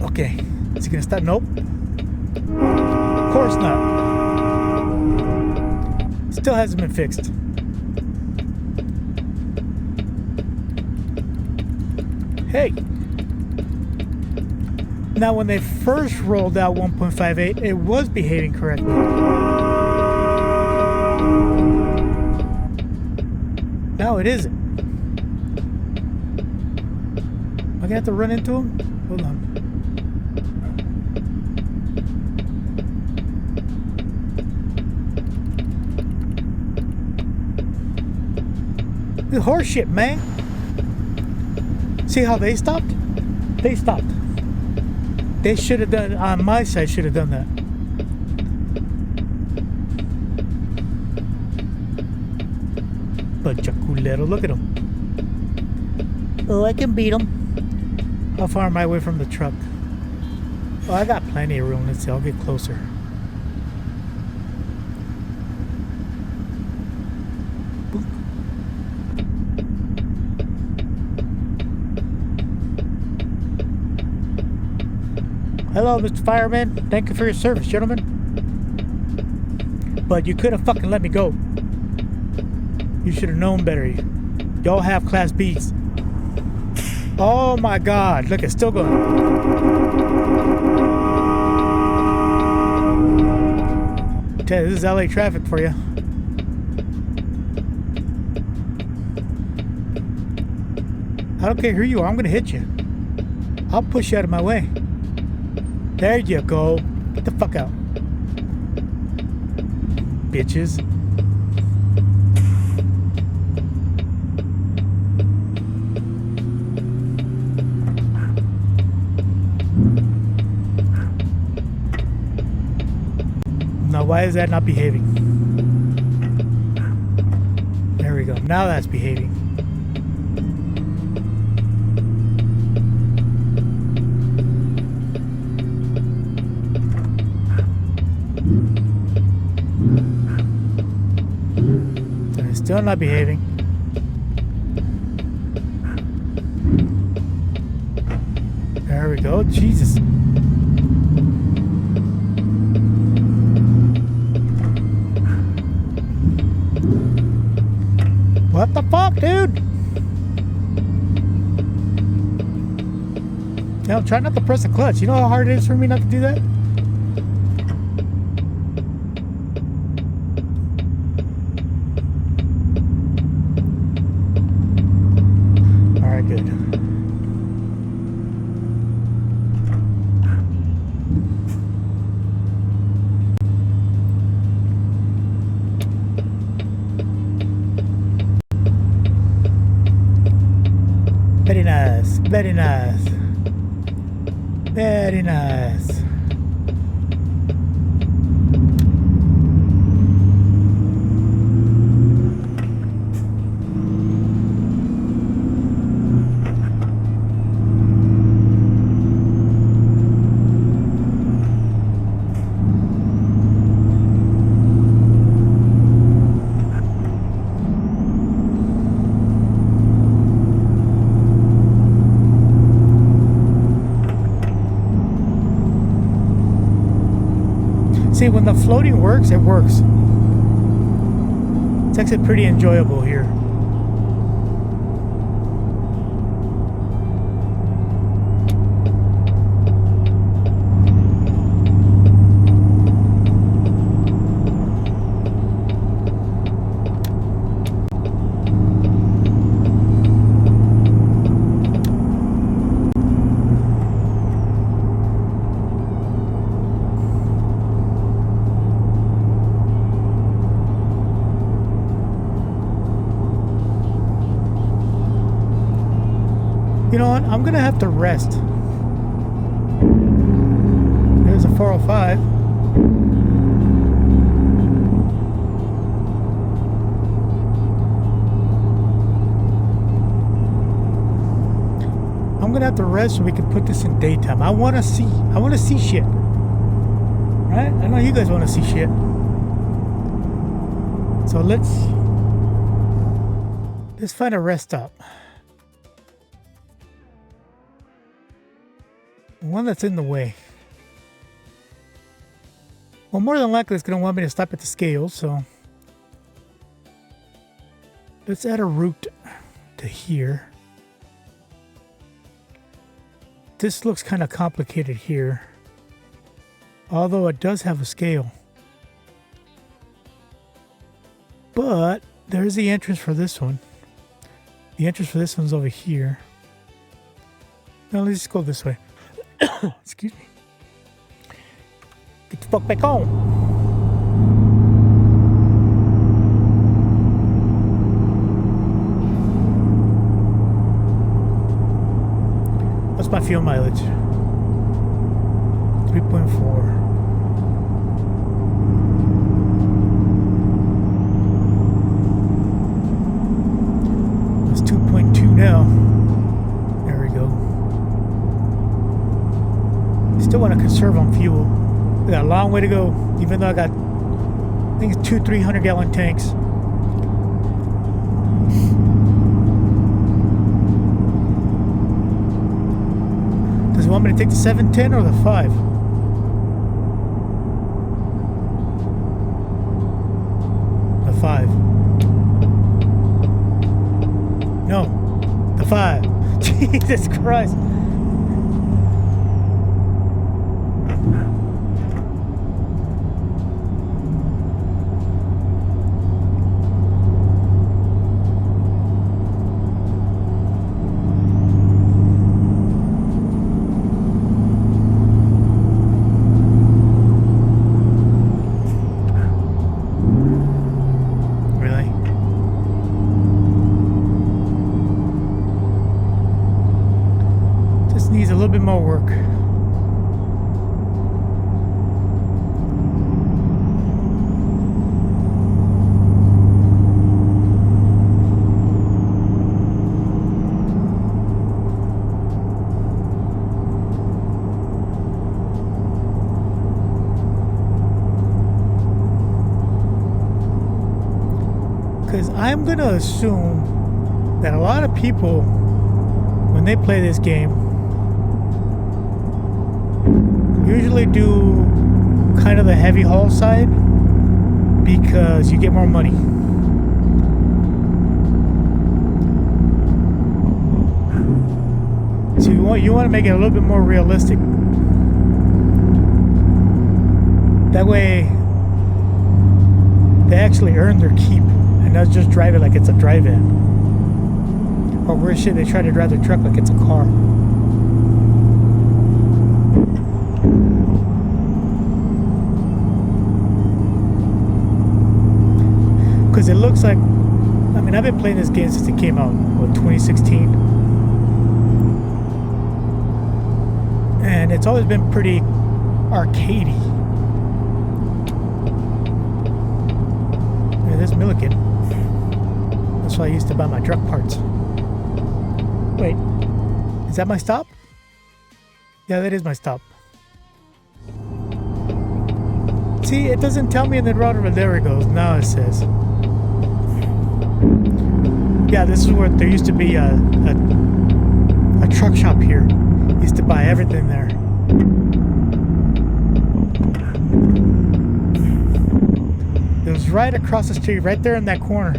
Okay. Is he gonna stop? Nope. Of course not. Still hasn't been fixed. Hey. Now, when they first rolled out 1.58, it was behaving correctly. Now it isn't. Am I gonna have to run into him? Hold on. This horse shit, man. See how they stopped? They stopped. They should have done, on my side, should have done that. Bunch of culero, look at them. Oh, I can beat them. How far am I away from the truck? Oh, I got plenty of room. Let's see, I'll get closer. Hello, Mr. Fireman. Thank you for your service, gentlemen. But you could have fucking let me go. You should have known better. Y'all have Class Bs. Oh my God. Look, it's still going. Ted, this is LA traffic for you. I don't care who you are. I'm going to hit you. I'll push you out of my way. There you go. Get the fuck out. bitches. Now, why is that not behaving? There we go. Now that's behaving. It's still not behaving. There we go. Jesus. What the fuck, dude? Now, try not to press the clutch. You know how hard it is for me not to do that? Alright, good. Very nice, very nice, very nice. See, when the floating works, it works. It's actually pretty enjoyable here. You know what? I'm gonna have to rest. There's a 405. I'm gonna have to rest so we can put this in daytime. I wanna see shit. Right? I know you guys wanna see shit. So let's find a rest stop. One that's in the way. Well, more than likely it's going to want me to stop at the scales, so let's add a route to here. This looks kind of complicated here, although it does have a scale. But there's the entrance for this one. The entrance for this one's over here. Now let's just go this way. Excuse me. Get the fuck back on. What's my fuel mileage? 3.4. It's 2.2 now. There we go. Still want to conserve on fuel. We got a long way to go, even though I got, I think it's 2 300-gallon tanks. Does it want me to take the 710 or the 5? The 5. No, the 5. Jesus Christ. more work. Because I'm going to assume that a lot of people, when they play this game, usually do kind of the heavy haul side because you get more money. So you want to make it a little bit more realistic. That way, they actually earn their keep and not just drive it like it's a drive-in. Or worse shit, they try to drive their truck like it's a car. Because it looks like, I mean, I've been playing this game since it came out, what, 2016? And it's always been pretty arcadey. Look at this Milliken. That's why I used to buy my truck parts. Wait, is that my stop? Yeah, that is my stop. See, it doesn't tell me in the router, but there it goes. Now it says. Yeah, this is where there used to be a truck shop here. Used to buy everything there. It was right across the street, right there in that corner.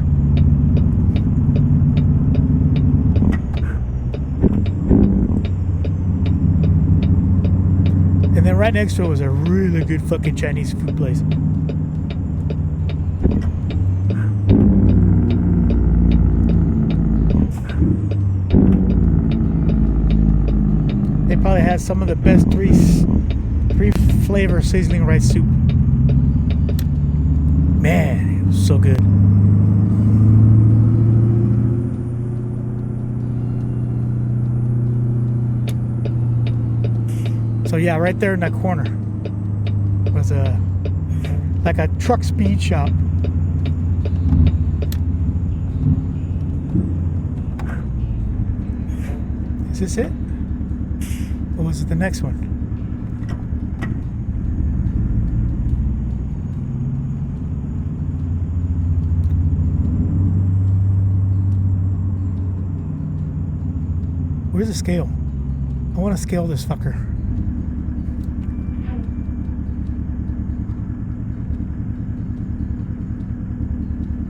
And then right next to it was a really good fucking Chinese food place. They probably had some of the best three flavor seasoning rice soup. Man, it was so good. So yeah, right there in that corner was like a truck speed shop. Is this it? Or was it the next one? Where's the scale? I want to scale this fucker.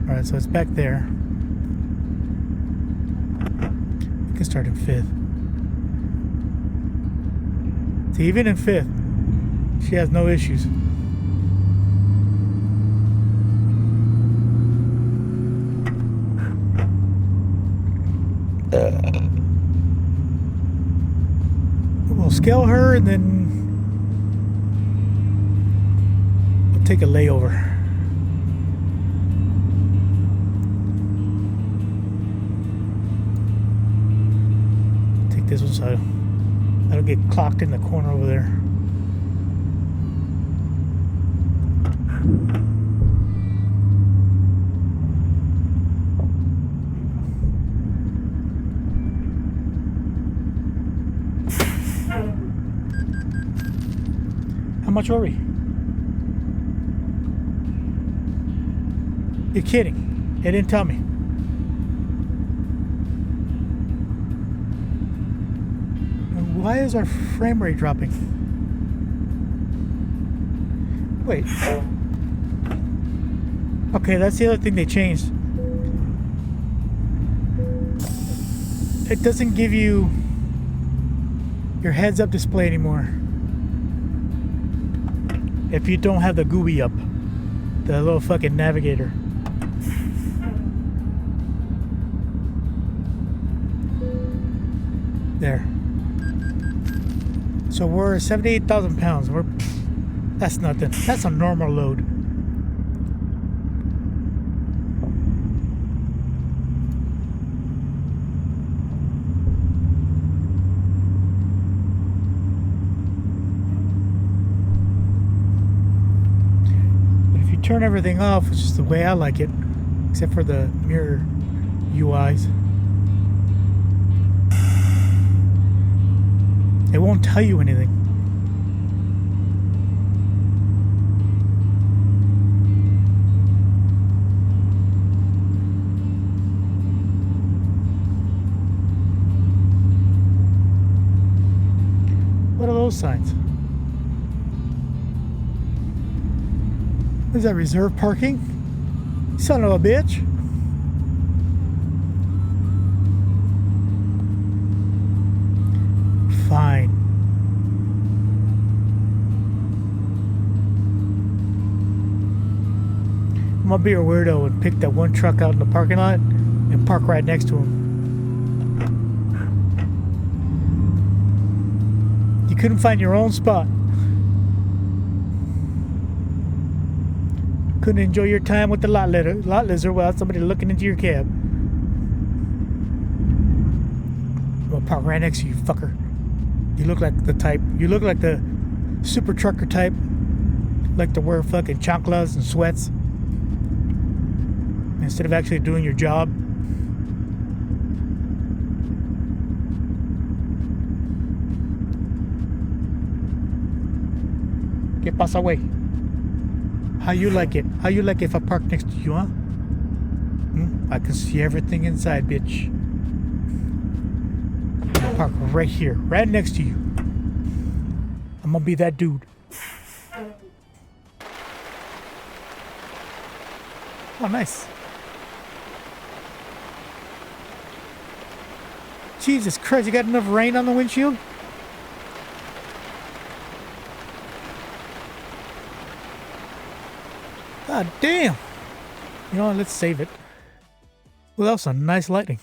Alright, so it's back there. We can start in 5th. See, even in 5th, she has no issues. We'll scale her and then we'll take a layover. Take this one so I don't get clocked in the corner over there. How much were we? You're kidding. They didn't tell me. Why is our frame rate dropping? Wait. Okay, that's the other thing they changed. It doesn't give you your heads-up display anymore if you don't have the GUI up, the little fucking navigator. There. So we're 78,000 pounds. That's nothing. That's a normal load. turn everything off, which is the way I like it, except for the mirror UIs. It won't tell you anything. What are those signs? Is that reserve parking? Son of a bitch. Fine. I'm gonna be a weirdo and pick that one truck out in the parking lot and park right next to him. You couldn't find your own spot. Couldn't enjoy your time with the lot lizard without somebody looking into your cab. I'm gonna park right next to you, fucker. You look like the type. You look like the super trucker type. Like to wear fucking chanclas and sweats instead of actually doing your job. ¿Qué pasa, güey? How you like it? How you like it if I park next to you, huh? I can see everything inside, bitch. I'll park right here, right next to you. I'm gonna be that dude. Oh, nice. Jesus Christ, you got enough rain on the windshield? God damn. You know what, let's save it. Well, that was some nice lighting.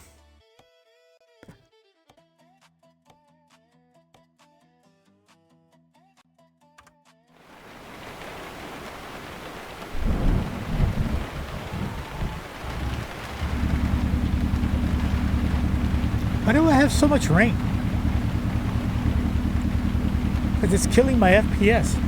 Why do I have so much rain? Because it's killing my FPS.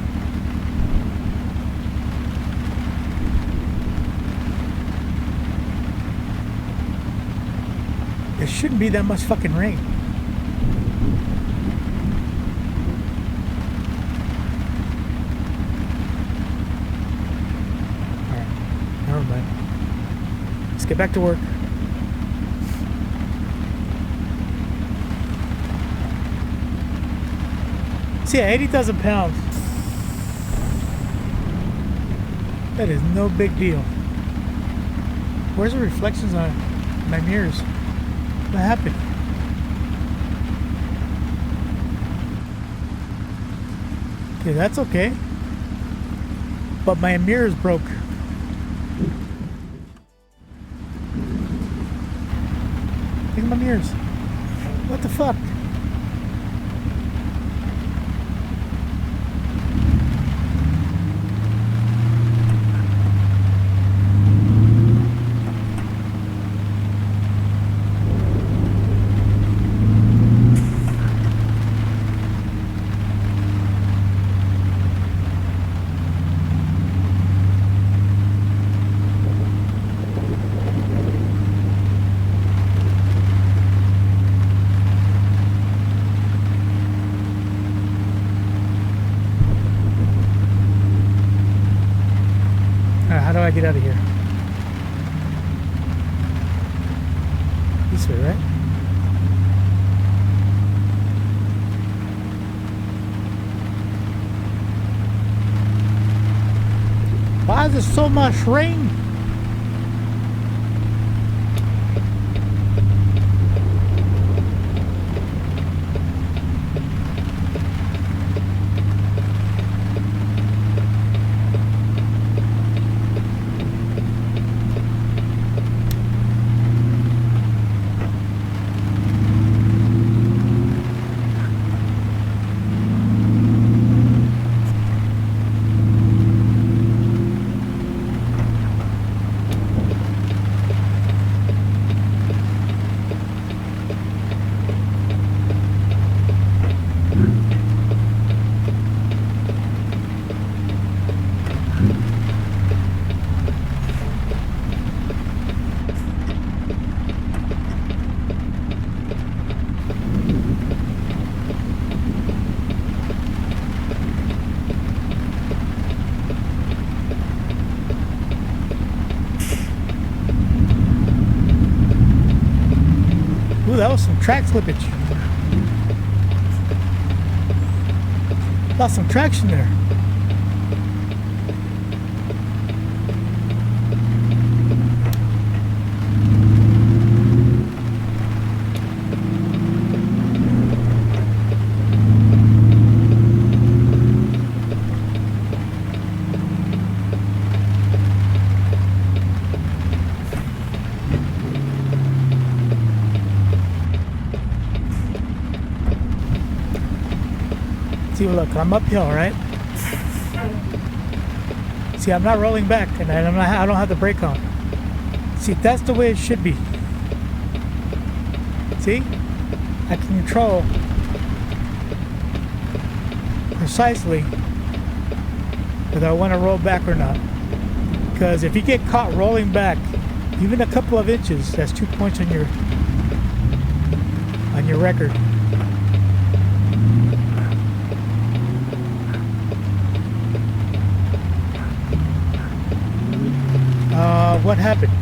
There shouldn't be that much fucking rain. Alright, never mind. Let's get back to work. See, yeah, 80,000 pounds. That is no big deal. Where's the reflections on my mirrors? What happened? Okay, that's okay. But my mirror's broke. Look at my mirrors. What the fuck? How do I get out of here? This way, right? Why is there so much rain? that was some track slippage. Lost some traction there. See, look, I'm uphill, right? See, I'm not rolling back, and I don't have the brake on. See, that's the way it should be. See? I can control precisely whether I want to roll back or not. Because if you get caught rolling back, even a couple of inches, that's 2 points on your record. What happened?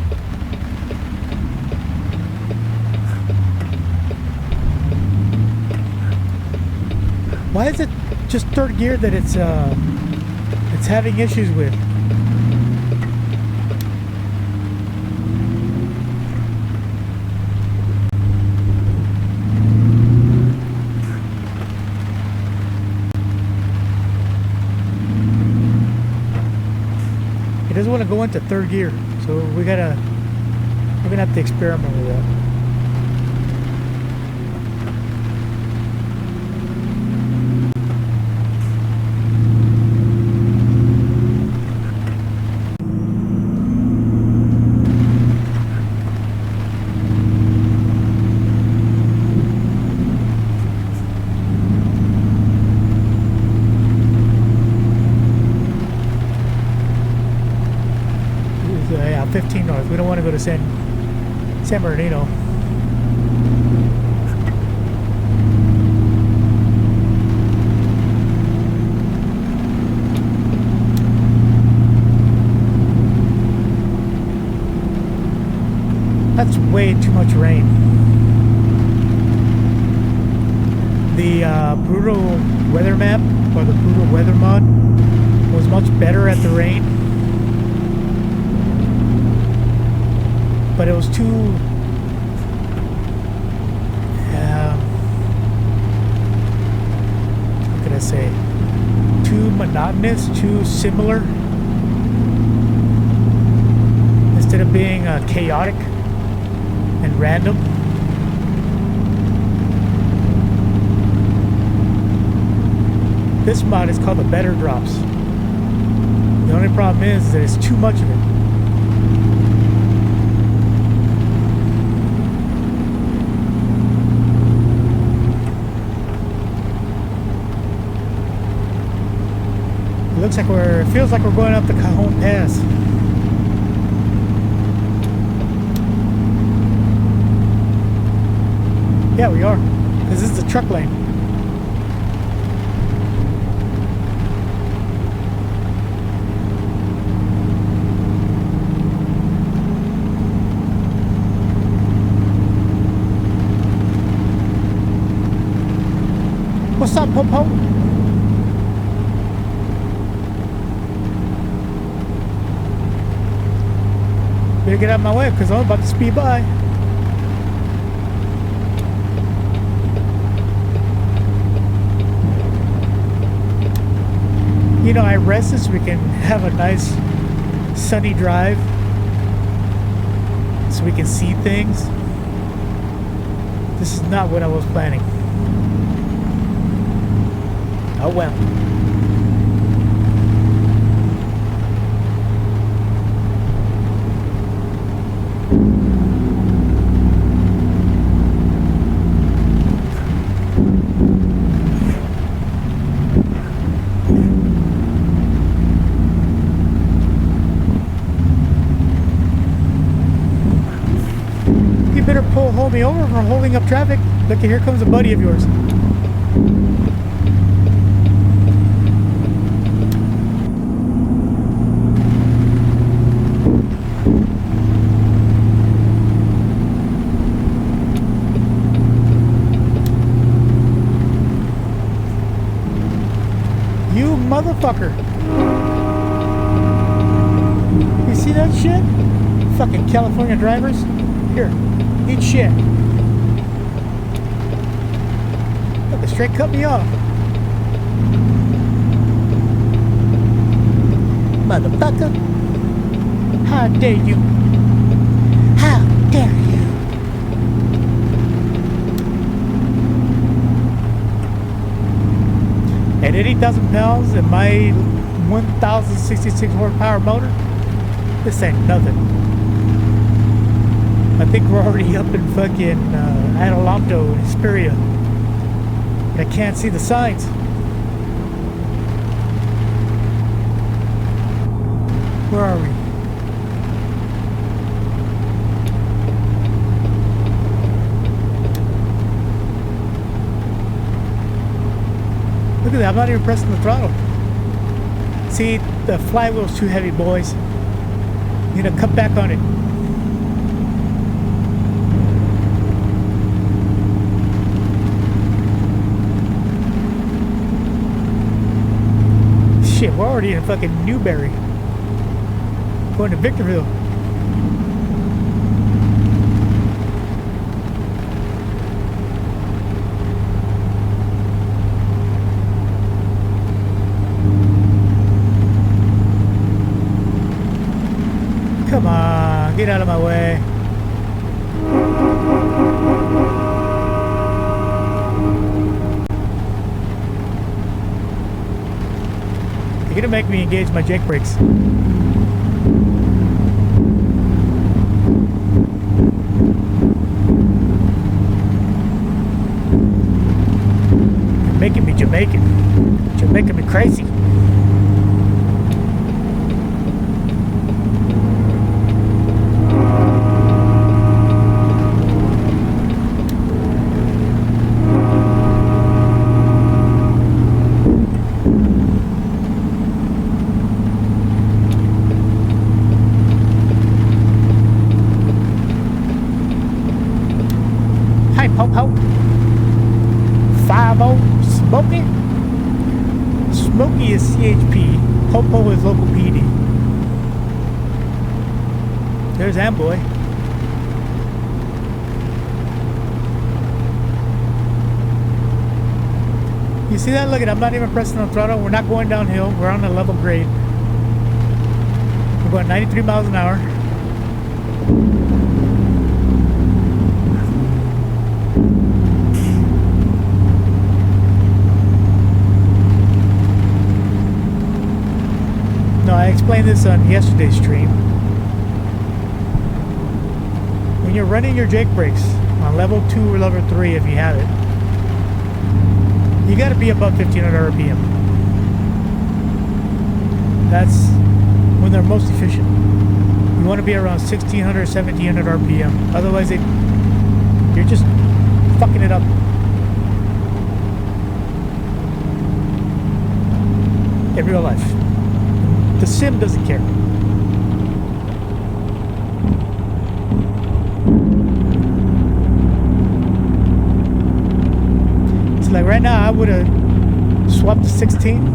Why is it just third gear that it's having issues with? It doesn't want to go into third gear. So we're gonna have to experiment with that. Yeah, 15 north. We don't want to go to San Bernardino. That's way too much rain. The brutal weather map, or the brutal weather mod, was much better at the rain. But it was too, what can I say, too monotonous, too similar, instead of being chaotic and random. This mod is called the Better Drops. The only problem is that it's too much of it. It feels like we're going up the Cajon Pass. Yeah, we are. Because this is the truck lane. What's up, Popo? Better get out of my way because I'm about to speed by. You know, I rest this so we can have a nice sunny drive so we can see things. This is not what I was planning. Oh well. Hold me over for holding up traffic. Look, here comes a buddy of yours. motherfucker. You see that shit? Fucking California drivers. Here, eat shit. Look, they straight cut me off. Motherfucker. How dare you? How dare you? At 80,000 pounds and my 1,066 horsepower motor, this ain't nothing. I think we're already up in fucking Adelanto and Hesperia. But I can't see the signs. Where are we? Look at that, I'm not even pressing the throttle. See, the flywheel's too heavy, boys. Need to cut back on it. Shit, we're already in fucking Newberry. Going to Victorville. Come on, get out of my way. You're gonna make me engage my Jake brakes. You're making me Jamaican. You're making me crazy. Ho-ho. 5-0 Smokey. Smokey is CHP. Popo is local PD. There's Amboy. You see that? Look at it. I'm not even pressing the throttle. We're not going downhill. We're on a level grade. We're going 93 miles an hour. No, I explained this on yesterday's stream. When you're running your Jake brakes on level 2 or level 3, if you have it, you got to be above 1500 RPM. That's when they're most efficient. You want to be around 1600, 1700 RPM. Otherwise, you're just fucking it up. In real life. The sim doesn't care. So like right now I would have swapped to 16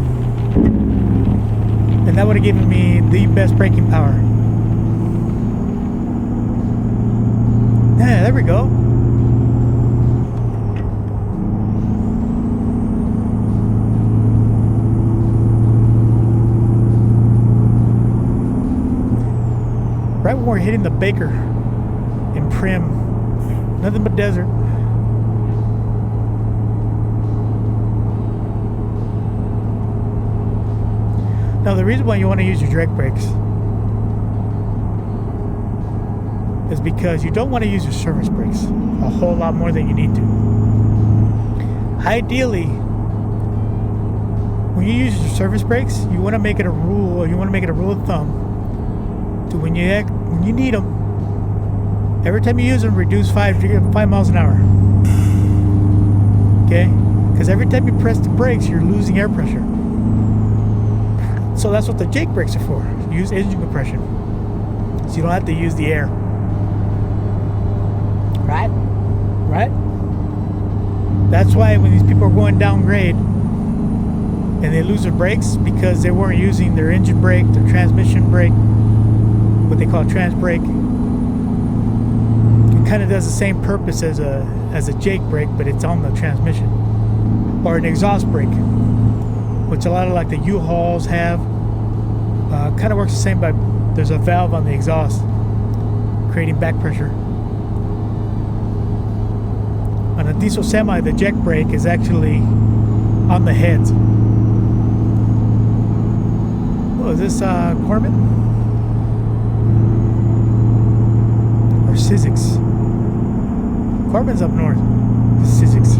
and that would have given me the best braking power. Yeah, there we go. Right when we're hitting the Baker in Prim, nothing but desert. Now the reason why you want to use your drag brakes is because you don't want to use your service brakes a whole lot more than you need to. Ideally, when you use your service brakes, you want to make it a rule, or you want to make it a rule of thumb to when you need them, every time you use them, reduce 5 miles an hour. Okay? Because every time you press the brakes, you're losing air pressure. So that's what the Jake brakes are for. Use engine compression. So you don't have to use the air. Right? Right? That's why when these people are going downgrade and they lose their brakes because they weren't using their engine brake, their transmission brake, what they call trans brake. It kind of does the same purpose as a Jake brake, but it's on the transmission, or an exhaust brake, which a lot of like the U-Hauls have. Kind of works the same, but there's a valve on the exhaust creating back pressure. On a diesel semi, the eject brake is actually on the heads. Oh, is this Corbin? Or Sizzix? Corbin's up north. Sizzix.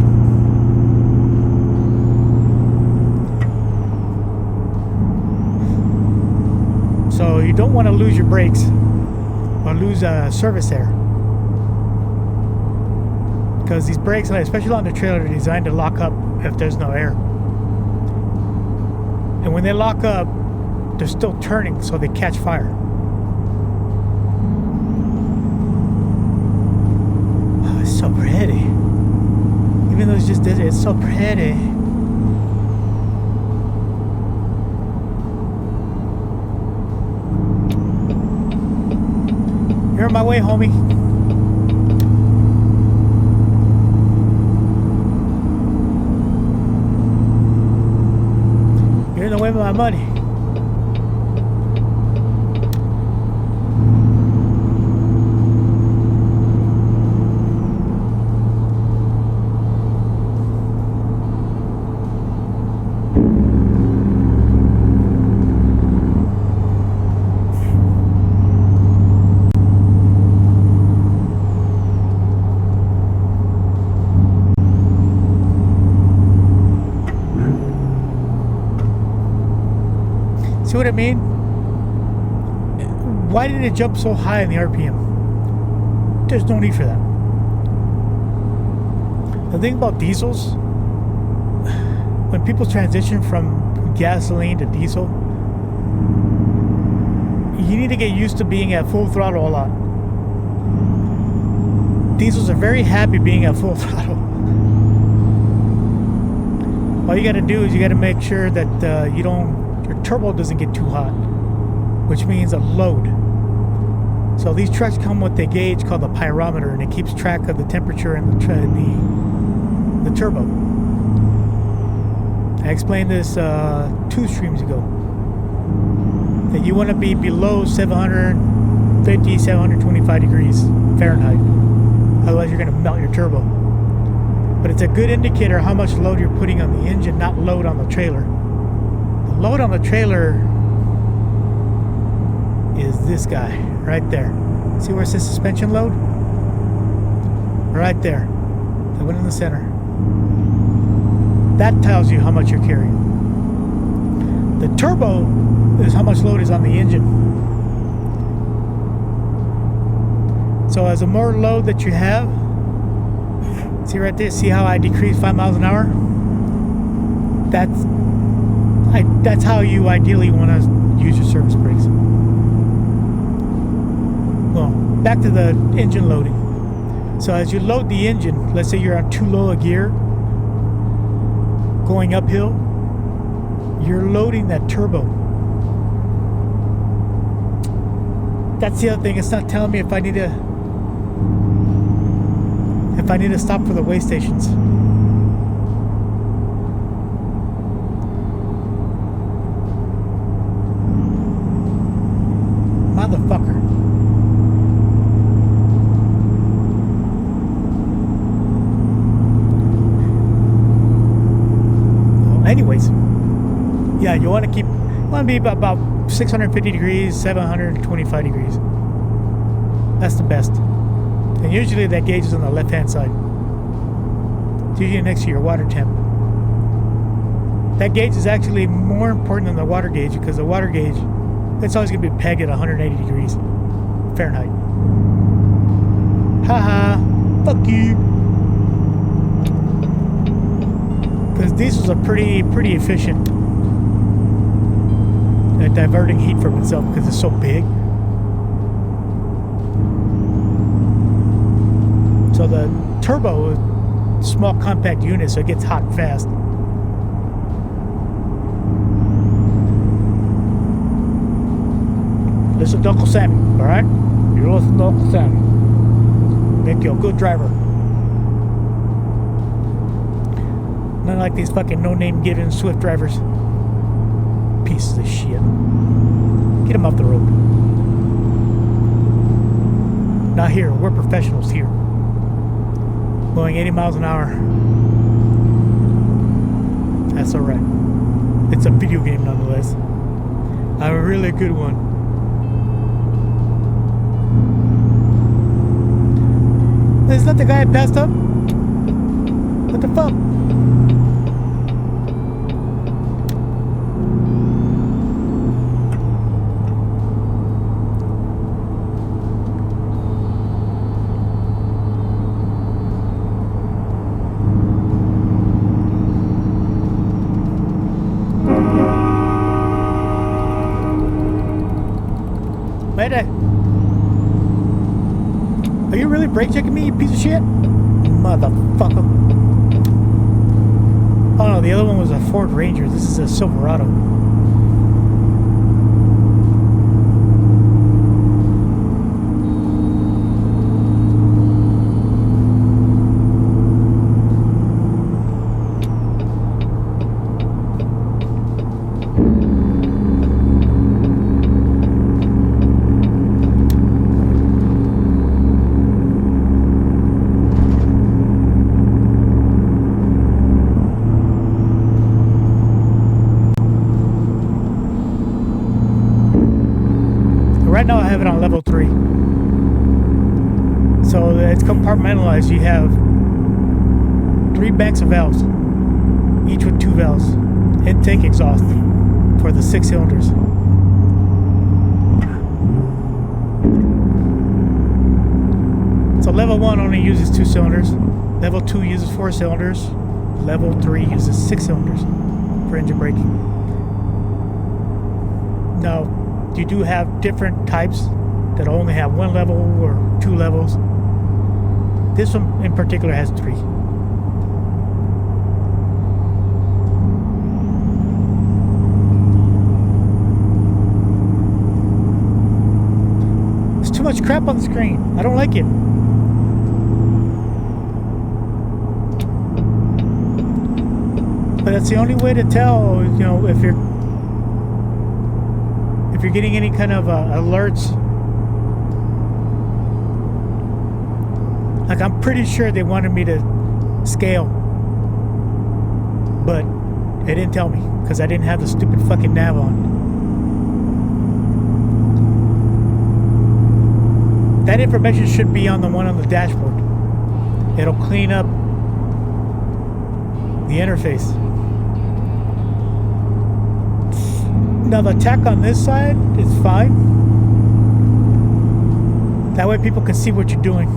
So you don't want to lose your brakes or lose service air, because these brakes, especially on the trailer, are designed to lock up if there's no air. And when they lock up, they're still turning, so they catch fire. Oh, it's so pretty. Even though it's just desert, it's so pretty. You're on my way, homie. You're in the way of my money. See what I mean? Why did it jump so high in the RPM? There's no need for that. The thing about diesels, when people transition from gasoline to diesel, you need to get used to being at full throttle a lot. Diesels are very happy being at full throttle. All you got to do is you got to make sure that your turbo doesn't get too hot, which means a load. So these trucks come with a gauge called the pyrometer, and it keeps track of the temperature and the turbo. I explained this 2 streams ago, that you want to be below 750, 725 degrees Fahrenheit. Otherwise you're going to melt your turbo. But it's a good indicator how much load you're putting on the engine, not load on the trailer. The load on the trailer is this guy right there. See where it says suspension load? Right there. The one in the center. That tells you how much you're carrying. The turbo is how much load is on the engine. So as the more load that you have, see right there, see how I decrease 5 miles an hour? That's how you ideally want to use your service brakes. Well, back to the engine loading. So as you load the engine, let's say you're on too low a gear, going uphill, you're loading that turbo. That's the other thing. It's not telling me if I need to stop for the way stations. Motherfucker. Well, anyways, yeah, you want to be about 650 degrees, 725 degrees. That's the best. And usually that gauge is on the left-hand side. It's usually next to your water temp. That gauge is actually more important than the water gauge, because the water gauge, it's always going to be pegged at 180 degrees Fahrenheit. Haha, fuck you. Because diesels are pretty efficient at diverting heat from itself because it's so big. So the turbo is a small compact unit, so it gets hot fast. Listen to Uncle Sammy, alright? You listen to Uncle Sammy. Make you a good driver. Not like these fucking no-name given Swift drivers. Pieces of shit. Get them off the road. Not here. We're professionals here. Going 80 miles an hour. That's alright. It's a video game nonetheless. A really good one. Is that the guy I passed up? What the fuck? Mayday. Are you really brake checking me, you piece of shit? Motherfucker. Oh no, the other one was a Ford Ranger. This is a Silverado. Right now I have it on level 3. So it's compartmentalized. You have 3 banks of valves, each with 2 valves. Intake, exhaust for the 6 cylinders. So level 1 only uses 2 cylinders. Level 2 uses 4 cylinders. Level 3 uses 6 cylinders for engine braking. Now, you do have different types that only have 1 level or 2 levels. This one in particular has 3. There's too much crap on the screen. I don't like it. But that's the only way to tell, you know, if you're getting any kind of alerts. Like, I'm pretty sure they wanted me to scale, but they didn't tell me because I didn't have the stupid fucking nav on. That information should be on the one on the dashboard. It'll clean up the interface. Now the tech on this side is fine. That way people can see what you're doing.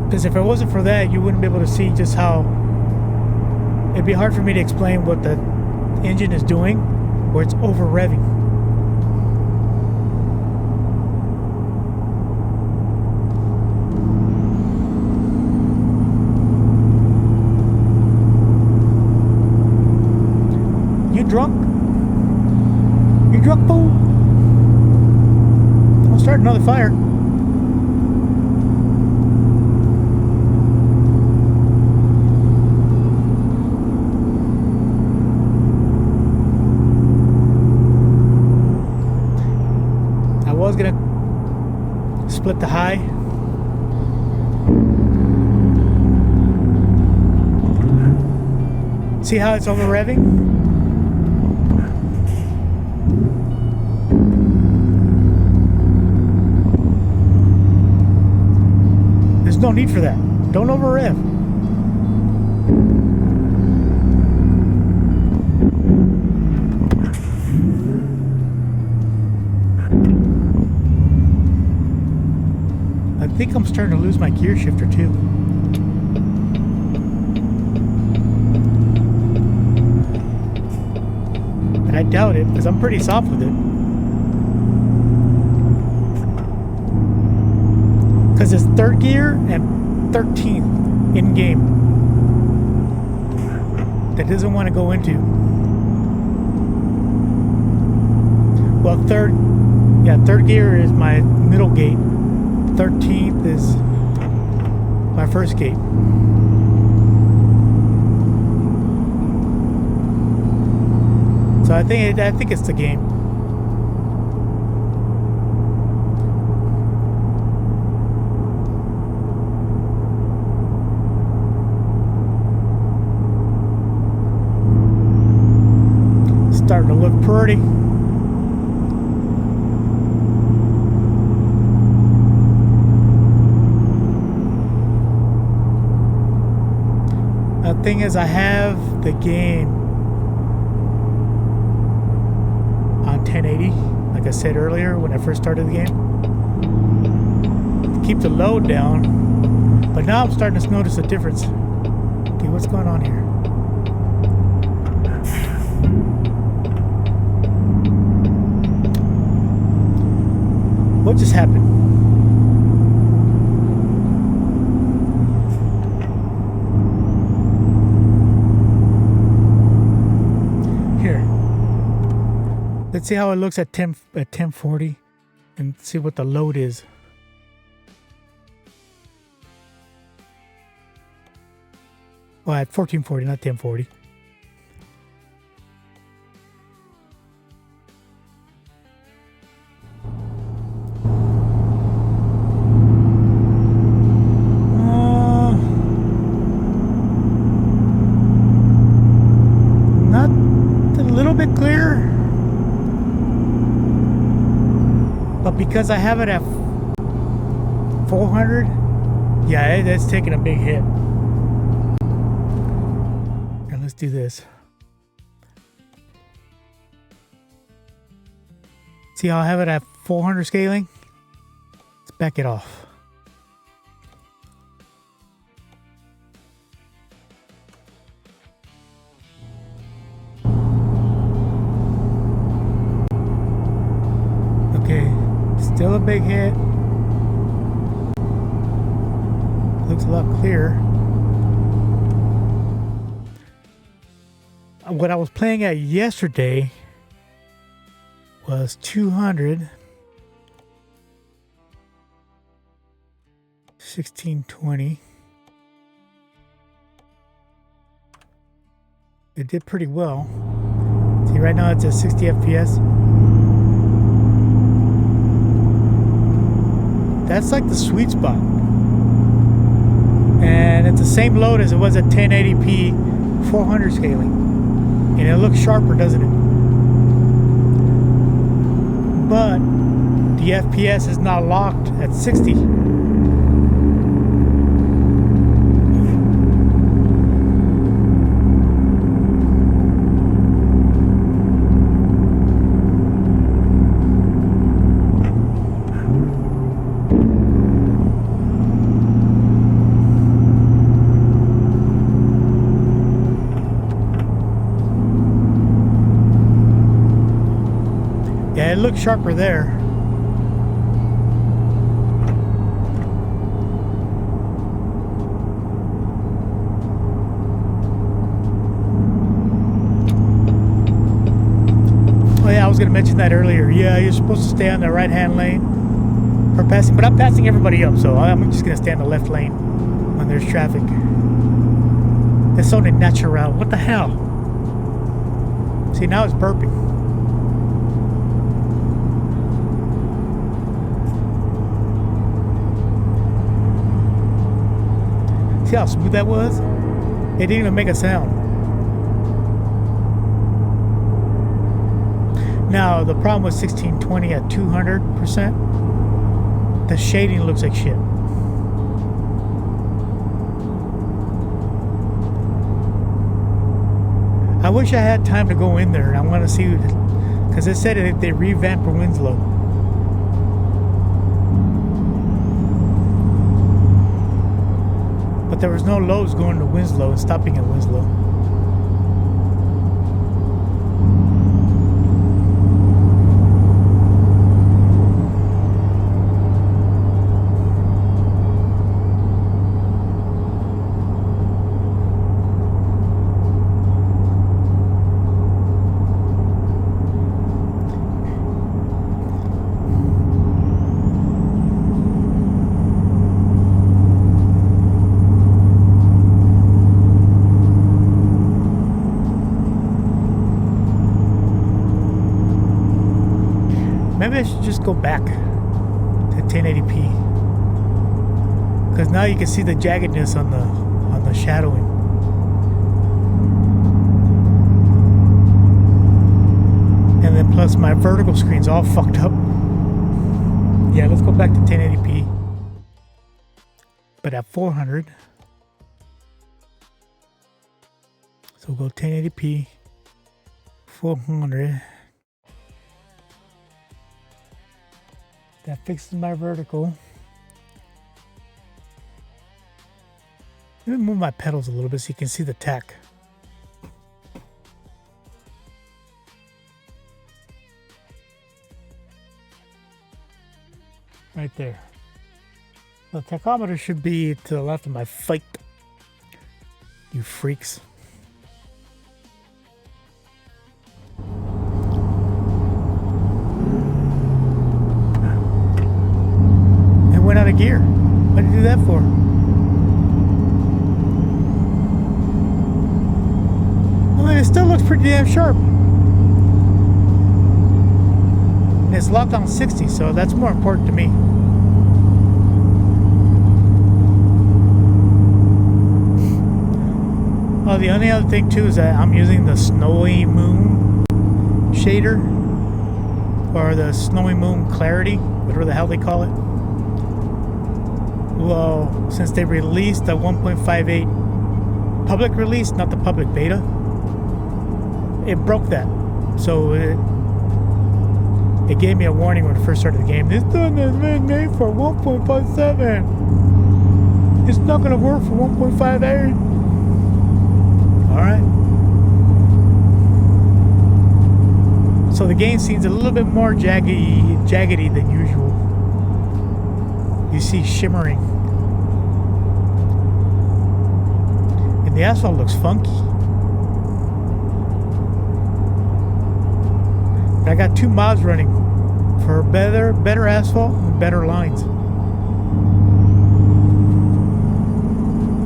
Because if it wasn't for that, you wouldn't be able to see just how... It'd be hard for me to explain what the engine is doing, where it's over revving. Drunk? You drunk, fool? I'll start another fire. I was gonna split the high. See how it's over revving? No need for that. Don't over rev. I think I'm starting to lose my gear shifter too. And I doubt it because I'm pretty soft with it. Because it's 3rd gear and 13th in game. That doesn't want to go into. Well, third gear is my middle gate. 13th is my first gate. So I think it's the game. Starting to look pretty. The thing is, I have the game on 1080, like I said earlier when I first started the game, to keep the load down. But now I'm starting to notice a difference. Okay, what's going on here? What just happened? Let's see how it looks at 1040 and see what the load is. Well, at 1440, not 1040. Not a little bit clearer. But because I have it at 400, yeah, it's taking a big hit. Here, let's do this. See how I have it at 400 scaling? Let's back it off. Still a big hit. Looks a lot clearer. What I was playing at yesterday was 200. 1620. It did pretty well. See, right now it's at 60 FPS. That's like the sweet spot. And it's the same load as it was at 1080p 400 scaling. And it looks sharper, doesn't it? But the FPS is not locked at 60. It looks sharper there. Oh yeah, I was going to mention that earlier. Yeah, you're supposed to stay on the right-hand lane for passing, but I'm passing everybody up, so I'm just going to stay on the left lane when there's traffic. It's so natural. What the hell? See, now it's burping. See how smooth that was? It didn't even make a sound. Now, the problem with 1620 at 200%, the shading looks like shit. I wish I had time to go in there, and I want to see, because it said that they revamped Winslow. But there was no loads going to Winslow and stopping at Winslow. Maybe I should just go back to 1080p. Because now you can see the jaggedness on the shadowing. And then plus my vertical screen's all fucked up. Yeah, let's go back to 1080p. But at 400. So we'll go 1080p. 400. That fixes my vertical. Let me move my pedals a little bit so you can see the tack. Right there. The tachometer should be to the left of my feet. You freaks. It went out of gear. What did you do that for? Well, it still looks pretty damn sharp. And it's locked on 60, so that's more important to me. Oh, the only other thing too is that I'm using the Snowy Moon shader, or the Snowy Moon Clarity, whatever the hell they call it. Well, since they released the 1.58 public release, not the public beta, it broke that. So it gave me a warning when I first started the game. This thing is made for 1.57. It's not going to work for 1.58. Alright. So the game seems a little bit more jaggedy than usual. You see shimmering. And the asphalt looks funky. I got 2 mods running for better asphalt and better lines.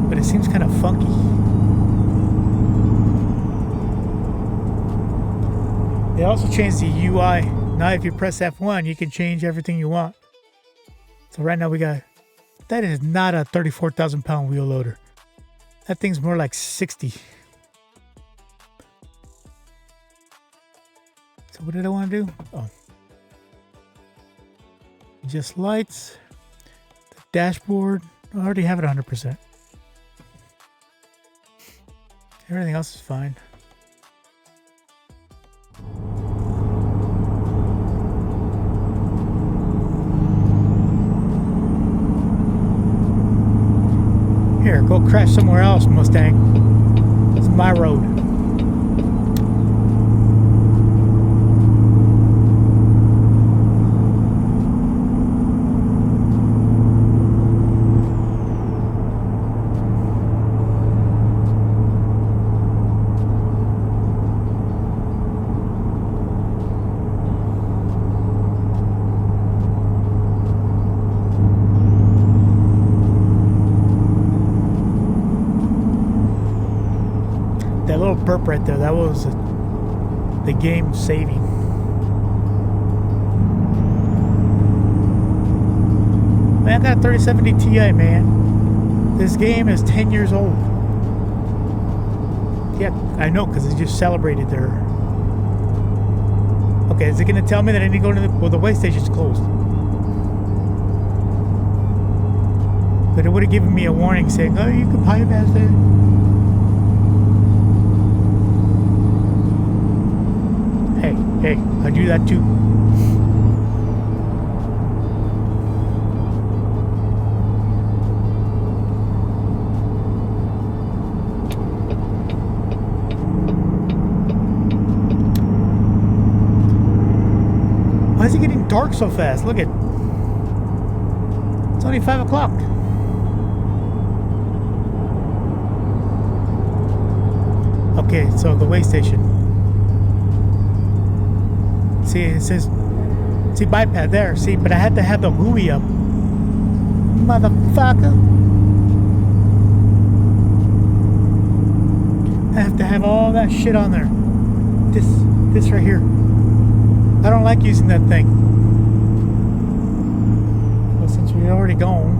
But it seems kind of funky. They also changed the UI. Now if you press F1, you can change everything you want. So right now we got... That is not a 34,000 pound wheel loader. That thing's more like 60. So what did I want to do? Oh. Just lights. The dashboard. I already have it 100%. Everything else is fine. Here, go crash somewhere else, Mustang. It's my road. That little burp right there, that was the game saving. Man, I got a 3070 Ti, man. This game is 10 years old. Yeah, I know, because it just celebrated their... Okay, is it going to tell me that I need to go to the... Well, the way station's closed. But it would have given me a warning saying, oh, you can bypass it. Hey, I do that too. Why is it getting dark so fast? Look at... It's only 5 o'clock. Okay, so the way station. See, it says, see, bypass there. See, but I had to have the GUI up. Motherfucker. I have to have all that shit on there. This right here. I don't like using that thing. But since we're already gone.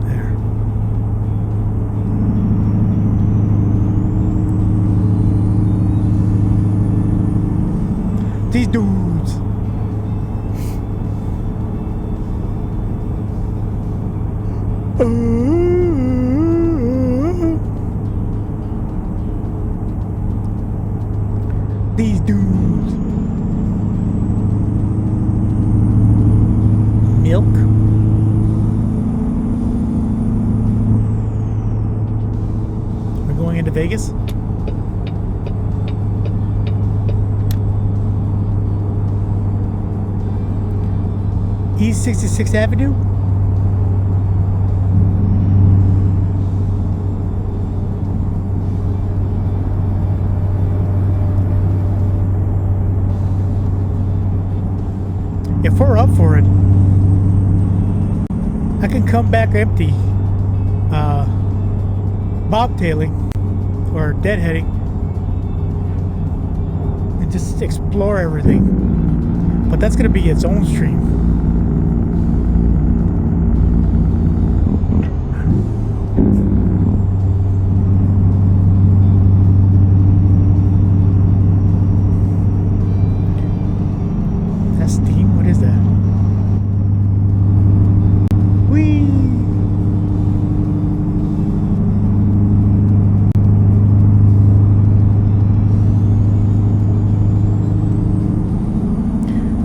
There. These dudes. These dudes. Milk. We're going into Vegas. East 66th Avenue. If we're up for it, I can come back empty, bobtailing or deadheading, and just explore everything. But that's gonna be its own stream.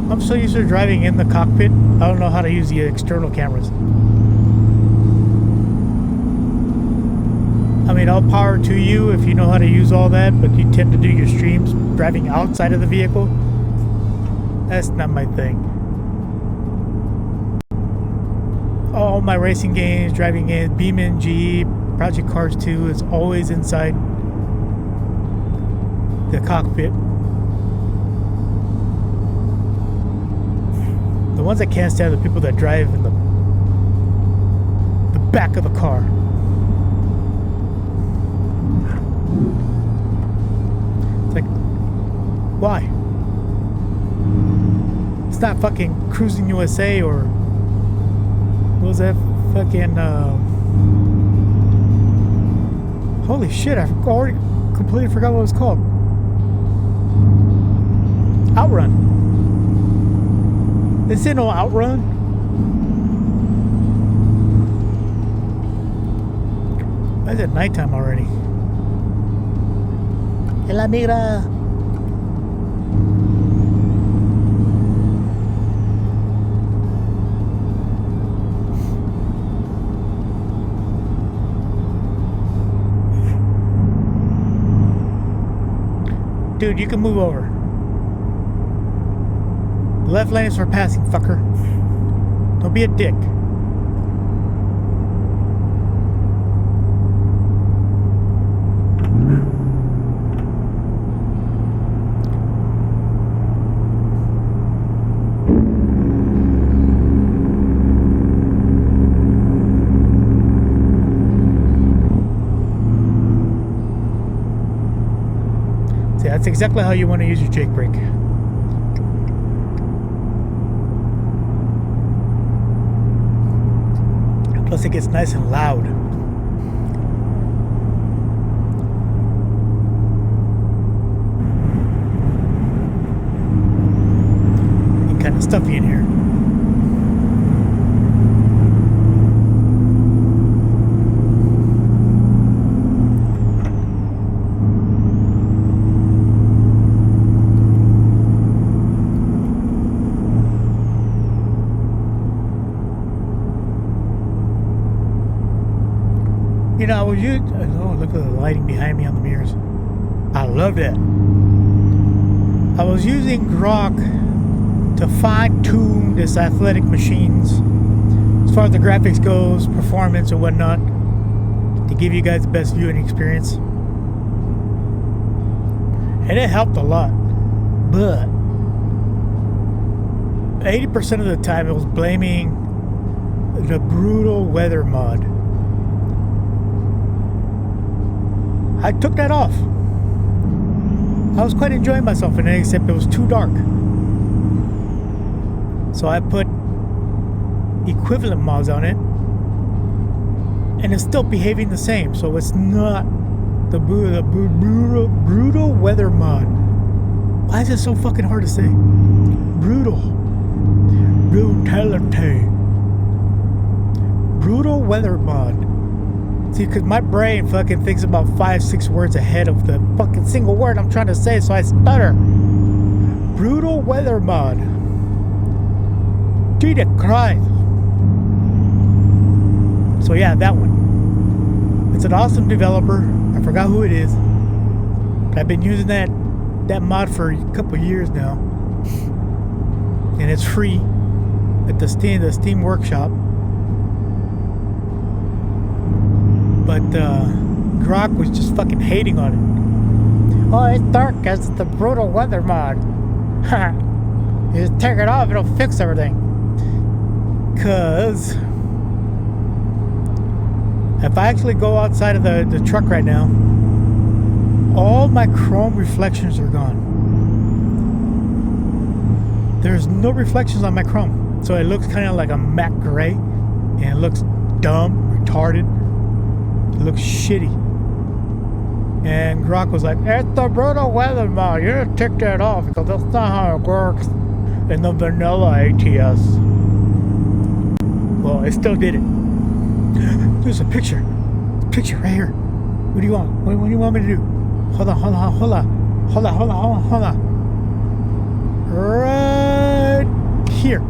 I'm so used to driving in the cockpit, I don't know how to use the external cameras. I mean, all power to you if you know how to use all that, but you tend to do your streams driving outside of the vehicle. That's not my thing. All my racing games, driving in, BeamNG, Project Cars 2 is always inside the cockpit. The ones I can't stand are the people that drive in the back of the car. It's like, why? It's not fucking Cruising USA or what was that fucking holy shit, I already completely forgot what it was called. Outrun. Is it no Outrun? Why is it nighttime already? Hola, migra. Dude, you can move over. The left lane is for passing, fucker. Don't be a dick. See, that's exactly how you want to use your Jake brake. Plus it gets nice and loud. And kind of stuffy in here. You know, I was using, oh, look at the lighting behind me on the mirrors. I love that. I was using Grok to fine-tune this athletic machines as far as the graphics goes, performance and whatnot, to give you guys the best viewing experience. And it helped a lot. But 80% of the time it was blaming the brutal weather mod. I took that off. I was quite enjoying myself in it, except it was too dark. So I put equivalent mods on it, and it's still behaving the same. So it's not the brutal weather mod. Why is it so fucking hard to say? Brutality. Brutal weather mod. See, because my brain fucking thinks about 5-6 words ahead of the fucking single word I'm trying to say, so I stutter. Brutal weather mod. Jesus Christ. So yeah, that one. It's an awesome developer. I forgot who it is, but I've been using that mod for a couple years now, and it's free at the Steam Workshop. But Grok was just fucking hating on it. Oh, it's dark because it's the brutal weather mod. Ha! You just take it off, it'll fix everything. Cause if I actually go outside of the truck right now, all my chrome reflections are gone. There's no reflections on my chrome, so it looks kind of like a matte gray, and it looks dumb, retarded. It looks shitty. And Grok was like, it's the brutal weather mod. You need to take that off because that's not how it works in the vanilla ATS. Well, it still did it. There's a picture. A picture right here. What do you want? What do you want me to do? Hold on. Right here.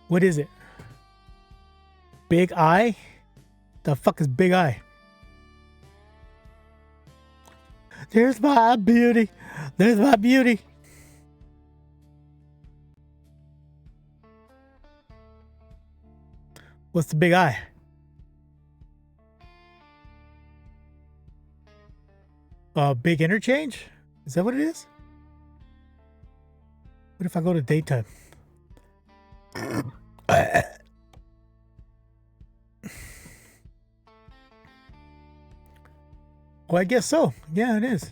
What is it? Big Eye? The fuck is Big Eye? There's my beauty. There's my beauty. What's the Big Eye? Big interchange? Is that what it is? What if I go to daytime? Well, I guess so. Yeah, it is.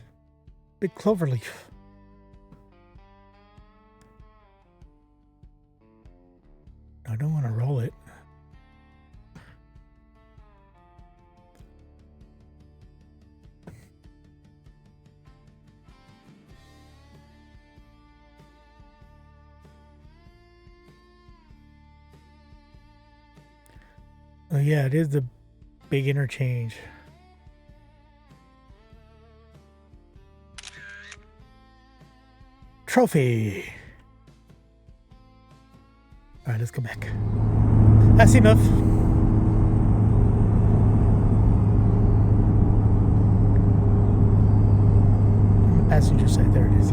Big cloverleaf. I don't want to roll it. Oh yeah, it is the big interchange. Trophy. All right, let's go back. That's enough. On the passenger side, there it is.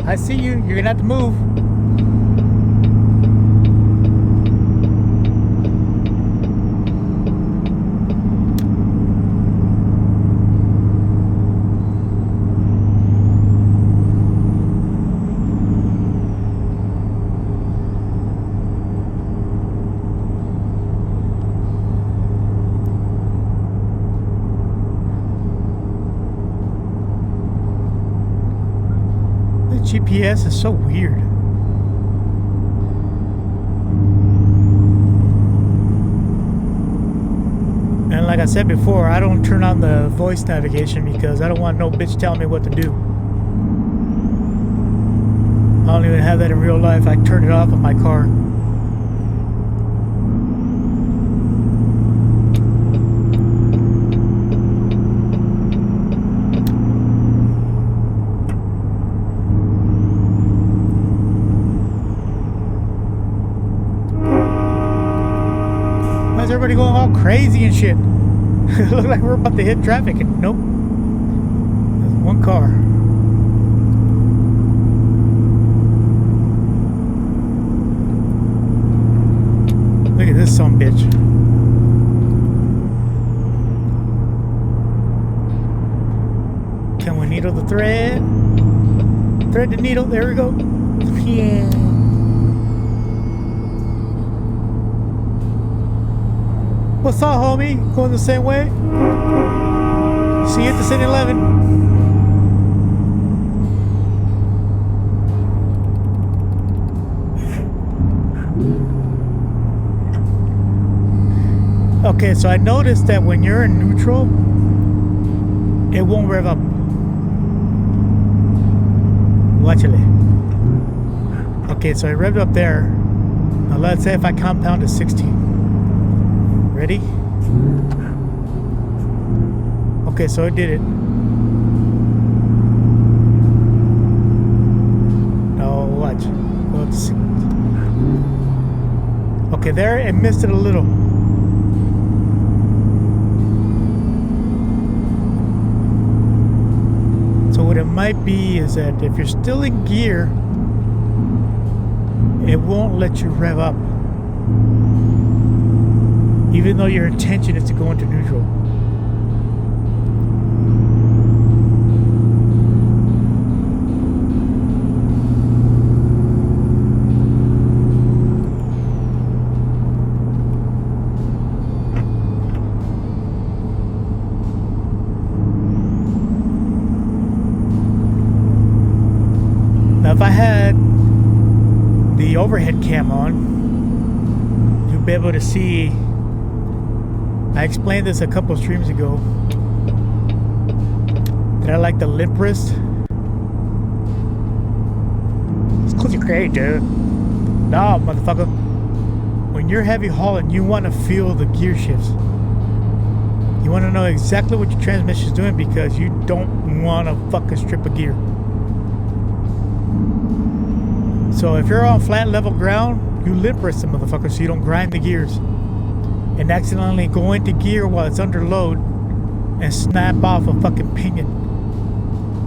I see you. You're gonna have to move. GPS is so weird. And like I said before, I don't turn on the voice navigation because I don't want no bitch telling me what to do. I don't even have that in real life. I turn it off in my car. Everybody going all crazy and shit. It looked like we're about to hit traffic, and nope. There's one car. Look at this son of a bitch. Can we needle the thread? Thread the needle. There we go. Yeah. What's up, homie? Going the same way? See you at the 7-Eleven. Okay, so I noticed that when you're in neutral, it won't rev up. Watch it. Okay, so I revved up there. Now let's say if I compound to 16. Ready? Okay, so it did it. Now watch. Go to 6. Okay, there it missed it a little. So what it might be is that if you're still in gear, it won't let you rev up, even though your intention is to go into neutral. Now, if I had the overhead cam on, you'll be able to see. I explained this a couple streams ago that I like the limp wrist. It's cause you're great, dude. No, motherfucker. When you're heavy hauling, you want to feel the gear shifts. You want to know exactly what your transmission is doing because you don't want to fucking strip a gear. So if you're on flat level ground, you limp wrist the motherfucker so you don't grind the gears and accidentally go into gear while it's under load and snap off a fucking pinion.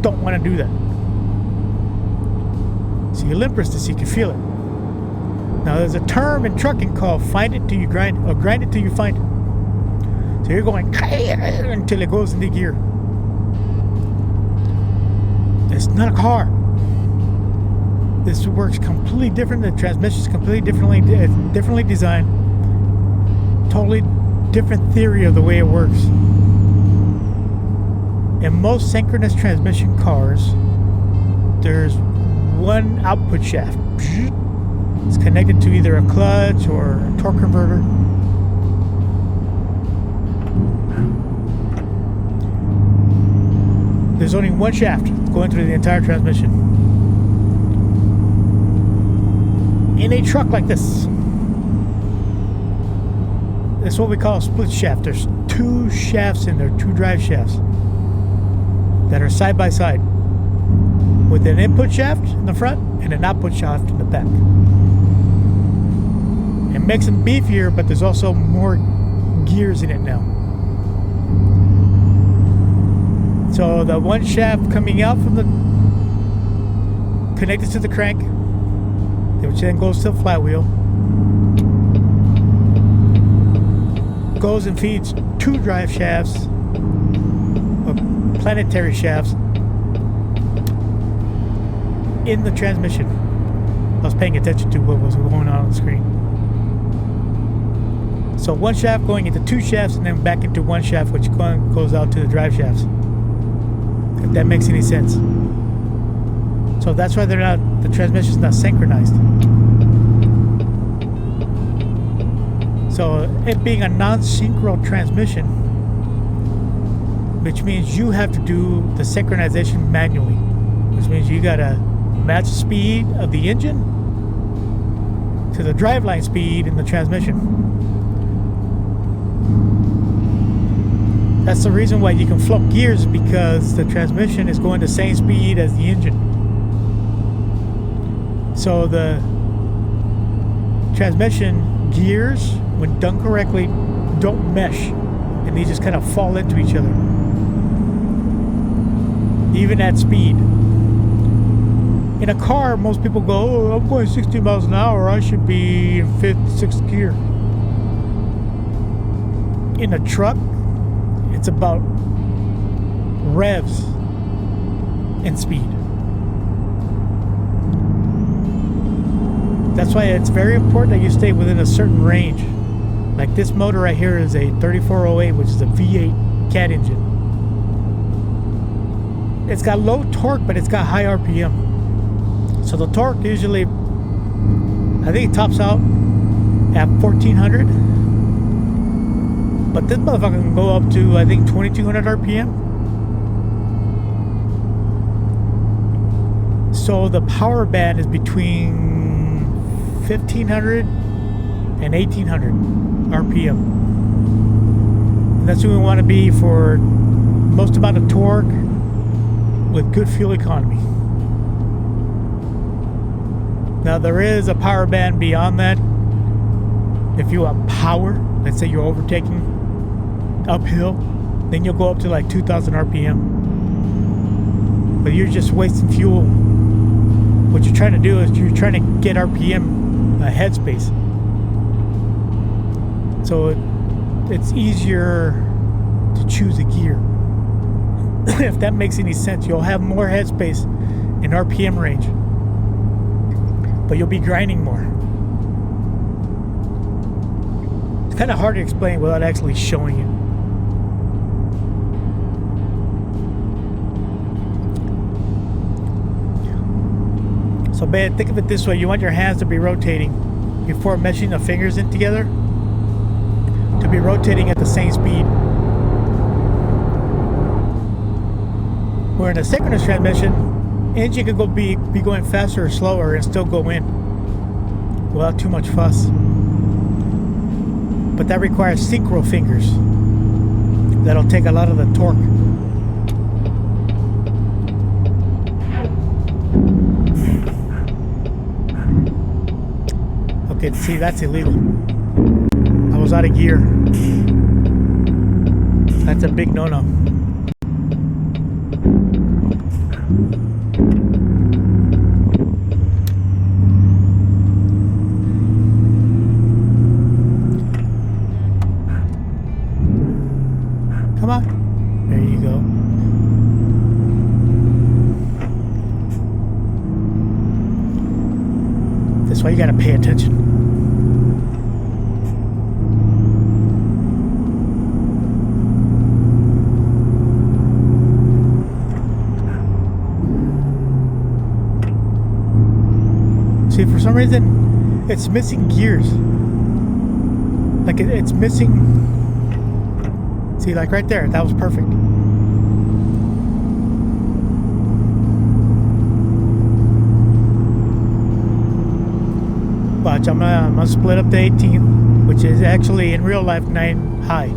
Don't want to do that. So you limp wrist it so you can feel it. Now there's a term in trucking called find it till you grind, or grind it till you find it. So you're going until it goes into gear. It's not a car. This works completely different. The transmission is completely differently designed. Totally different theory of the way it works. In most synchronous transmission cars, there's one output shaft. It's connected to either a clutch or a torque converter. There's only one shaft going through the entire transmission. In a truck like this, that's what we call a split shaft. There's two shafts in there, two drive shafts that are side by side with an input shaft in the front and an output shaft in the back. It makes them beefier, but there's also more gears in it now. So the one shaft coming out from the connected to the crank, which then goes to the flywheel, goes and feeds two drive shafts, or planetary shafts, in the transmission. I was paying attention to what was going on the screen. So one shaft going into two shafts and then back into one shaft, which goes out to the drive shafts. If that makes any sense. So that's why the transmission's not synchronized. So it being a non-synchro transmission, which means you have to do the synchronization manually, which means you gotta match the speed of the engine to the driveline speed in the transmission. That's the reason why you can float gears, because the transmission is going the same speed as the engine. So the transmission gears, when done correctly, don't mesh and they just kind of fall into each other, even at speed. In a car, most people go, oh, I'm going 60 miles an hour, I should be in 5th, 6th gear. In a truck, it's about revs and speed. That's why it's very important that you stay within a certain range. Like this motor right here is a 3408, which is a V8 cat engine. It's got low torque, but it's got high RPM. So the torque usually, I think it tops out at 1400. But this motherfucker can go up to, I think, 2200 RPM. So the power band is between 1500 and 1800 RPM. And that's where we want to be for most amount of torque with good fuel economy. Now there is a power band beyond that. If you want power, let's say you're overtaking uphill, then you'll go up to like 2000 RPM. But you're just wasting fuel. What you're trying to do is you're trying to get RPM headspace. So it's easier to choose a gear. If that makes any sense, you'll have more headspace in RPM range, but you'll be grinding more. It's kind of hard to explain without actually showing it. So man, think of it this way. You want your hands to be rotating before meshing the fingers in together, to be rotating at the same speed. Where in a synchronous transmission, engine could be going faster or slower and still go in without too much fuss. But that requires synchro fingers. That'll take a lot of the torque. Okay, see, that's illegal. I was out of gear. That's a big no-no. Come on. There you go. That's why you gotta pay attention. See, for some reason, it's missing gears. Like it's missing. See, like right there, that was perfect. Watch, I'm gonna split up the 18, which is actually in real life 9 high.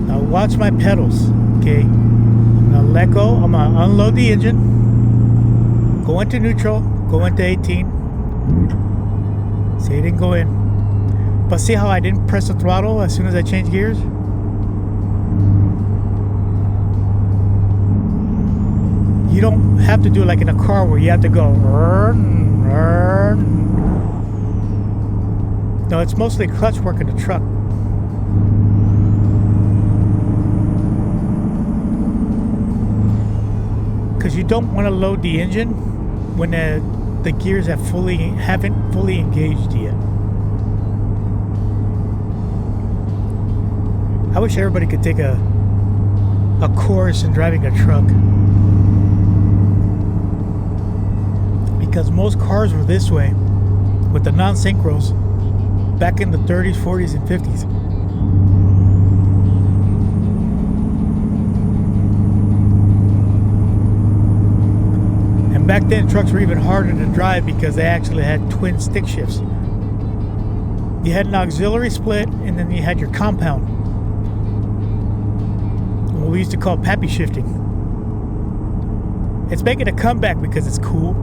Now watch my pedals, okay? I'm gonna let go. I'm gonna unload the engine. Go into neutral. Go into 18. See, it didn't go in. But see how I didn't press the throttle as soon as I changed gears? You don't have to do it like in a car where you have to go. No, it's mostly clutch work in the truck. Because you don't want to load the engine when the gears haven't fully engaged yet. I wish everybody could take a course in driving a truck, because most cars were this way with the non-synchros back in the 30s, 40s, and 50s. Back then, trucks were even harder to drive because they actually had twin stick shifts. You had an auxiliary split, and then you had your compound, what we used to call pappy shifting. It's making a comeback because it's cool,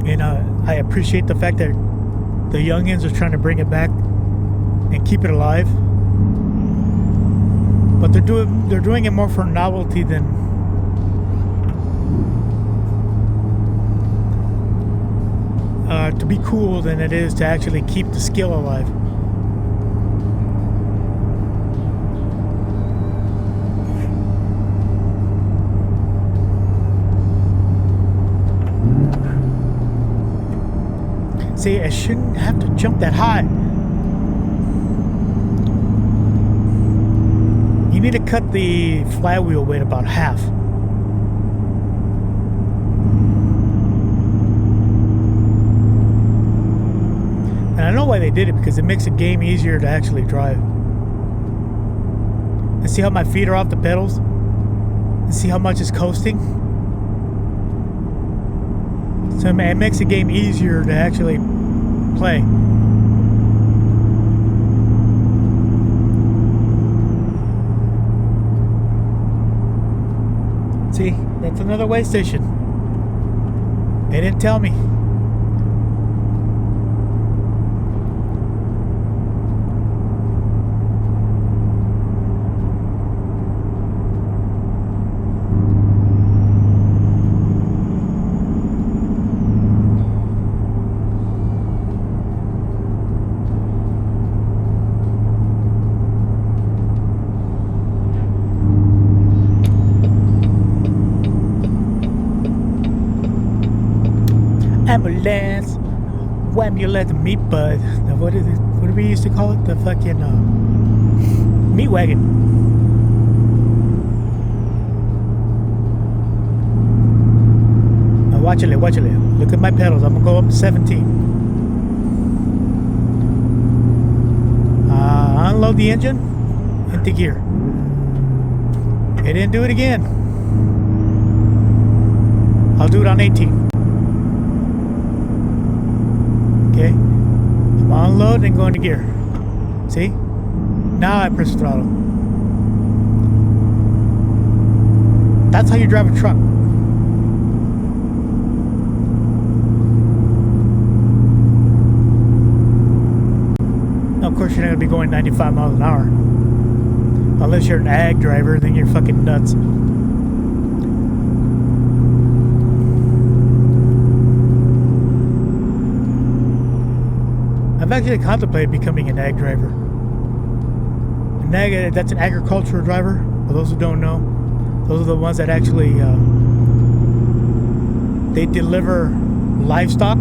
and I appreciate the fact that the youngins are trying to bring it back and keep it alive. But they're doing it more for novelty than to be cool than it is to actually keep the skill alive. See, I shouldn't have to jump that high. need to cut the flywheel weight about half. And I know why they did it, because it makes the game easier to actually drive. And see how my feet are off the pedals? And see how much it's coasting? So it makes the game easier to actually play. See, that's another way station. They didn't tell me. Ambulance, wambulance, meat bud. What is it? What do we used to call it? The fucking meat wagon. Now watch it. Look at my pedals. I'm gonna go up to 17. Unload the engine into gear. It didn't do it again. I'll do it on 18. Okay, I'm unloading and going to gear. See? Now I press the throttle. That's how you drive a truck. Now, of course, you're not going to be going 95 miles an hour. Unless you're an ag driver, then you're fucking nuts. I've actually contemplated becoming an ag driver. That's an agricultural driver. For those who don't know, those are the ones that actually they deliver livestock.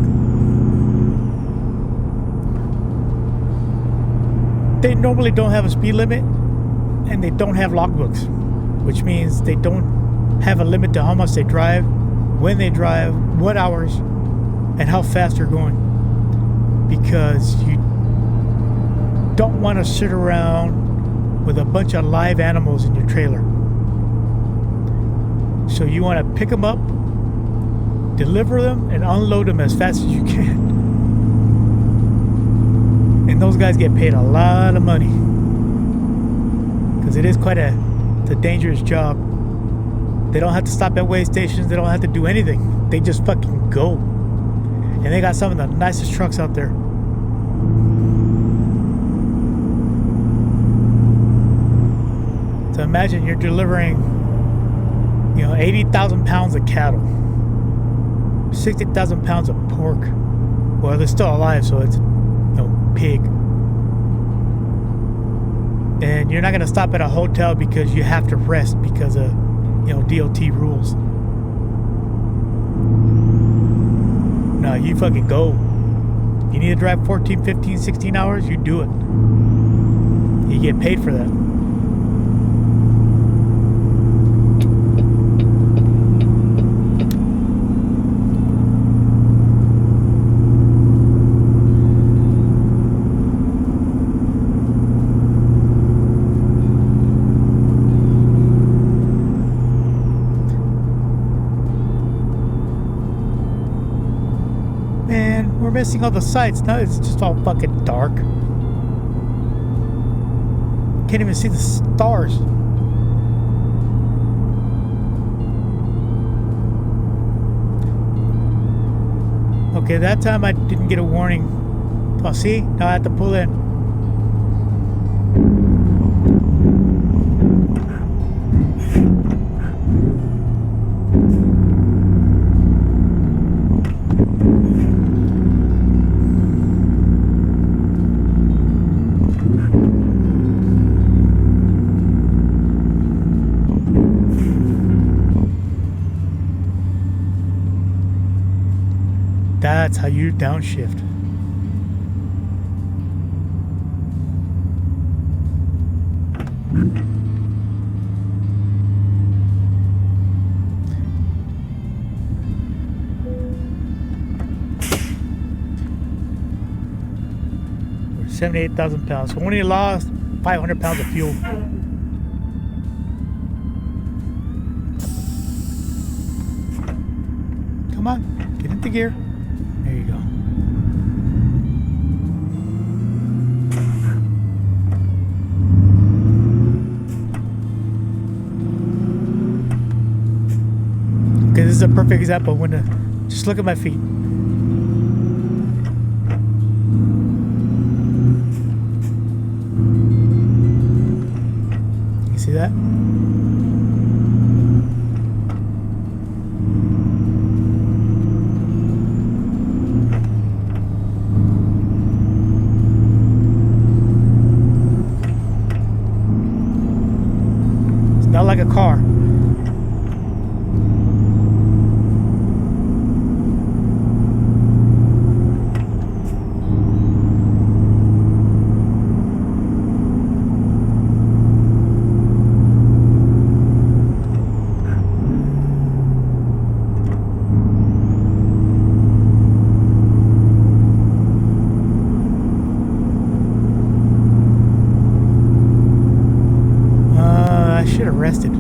They normally don't have a speed limit, and they don't have logbooks, which means they don't have a limit to how much they drive, when they drive, what hours, and how fast they're going. Because you don't want to sit around with a bunch of live animals in your trailer. So you want to pick them up, deliver them, and unload them as fast as you can. And those guys get paid a lot of money, because it is quite a dangerous job. They don't have to stop at weigh stations. They don't have to do anything. They just fucking go. And they got some of the nicest trucks out there. So imagine you're delivering, 80,000 pounds of cattle, 60,000 pounds of pork. Well, they're still alive, so it's, pig. And you're not going to stop at a hotel because you have to rest because of, DOT rules. No, you fucking go. You need to drive 14, 15, 16 hours, you do it. You get paid for that. We're missing all the sights. Now it's just all fucking dark. Can't even see the stars. Okay, that time I didn't get a warning. Oh, see? Now I have to pull in. That's how you downshift. 78,000 pounds. So only lost 500 pounds of fuel. Come on, get into gear. There you go. Okay, this is a perfect example when just look at my feet. You see that? It's not like a car. Rested.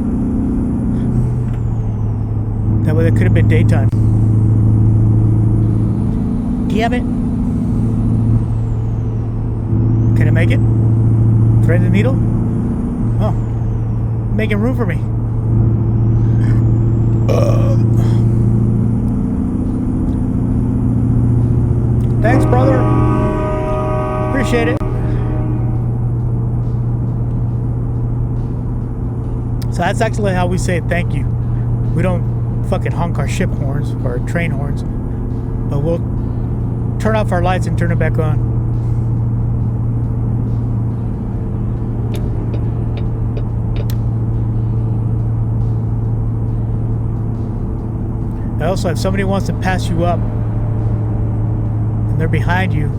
That way, it could have been daytime. Damn it! Can I make it? Thread the needle? Oh, making room for me. Thanks, brother. Appreciate it. So that's actually how we say thank you. We don't fucking honk our ship horns or our train horns, but we'll turn off our lights and turn it back on. Also, if somebody wants to pass you up and they're behind you,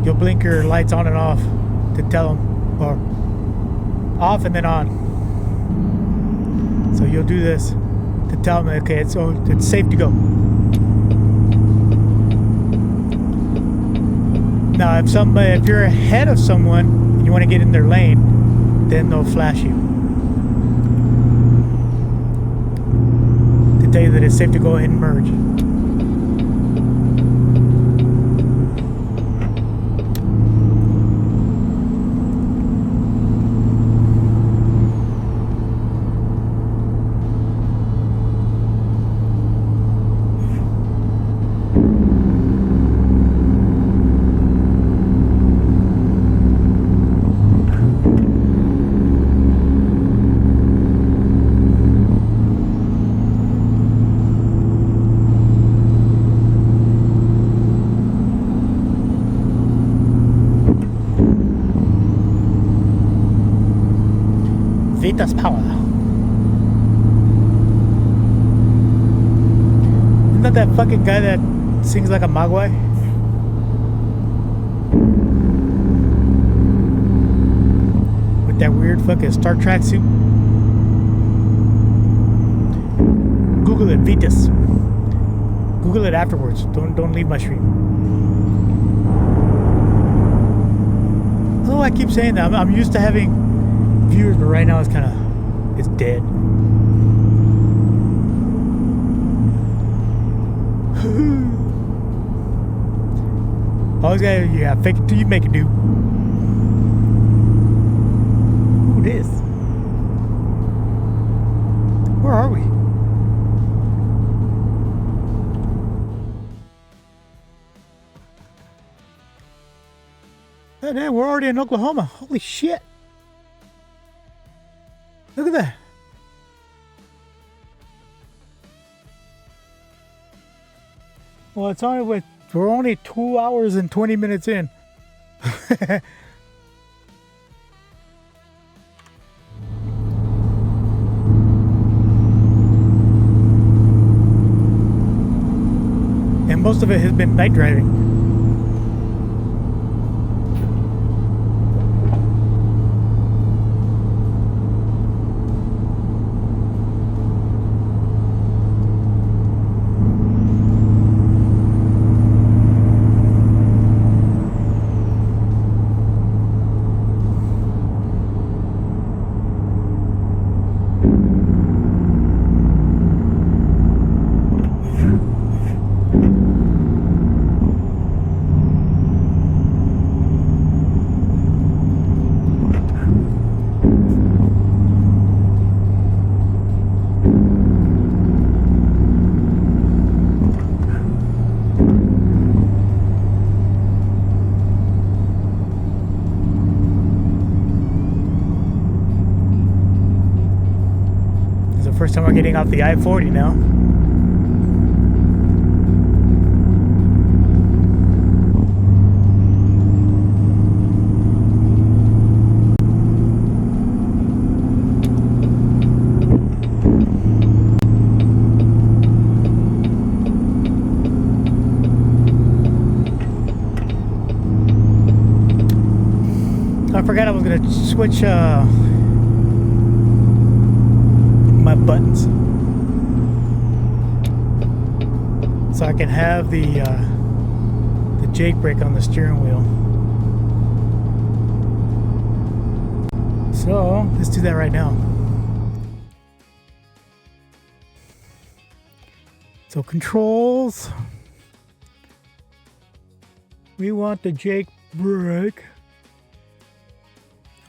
you'll blink your lights on and off to tell them, or off and then on. So you'll do this to tell them, okay, it's safe to go. Now, if you're ahead of someone and you want to get in their lane, then they'll flash you to tell you that it's safe to go ahead and merge. Vita's power. Isn't that fucking guy that sings like a magwai? With that weird fucking Star Trek suit? Google it, Vitas. Google it afterwards. Don't leave my stream. Oh, I keep saying that. I'm used to having viewers, but right now it's dead. Always gotta, fake it till you make it do. Who this? Where are we? Oh, damn, we're already in Oklahoma. Holy shit. Look at that. Well, we're only 2 hours and 20 minutes in. And most of it has been night driving. first time we're getting off the I-40 now. I forgot I was gonna switch my buttons so I can have the Jake brake on the steering wheel. So let's do that right now. So controls. We want the Jake brake.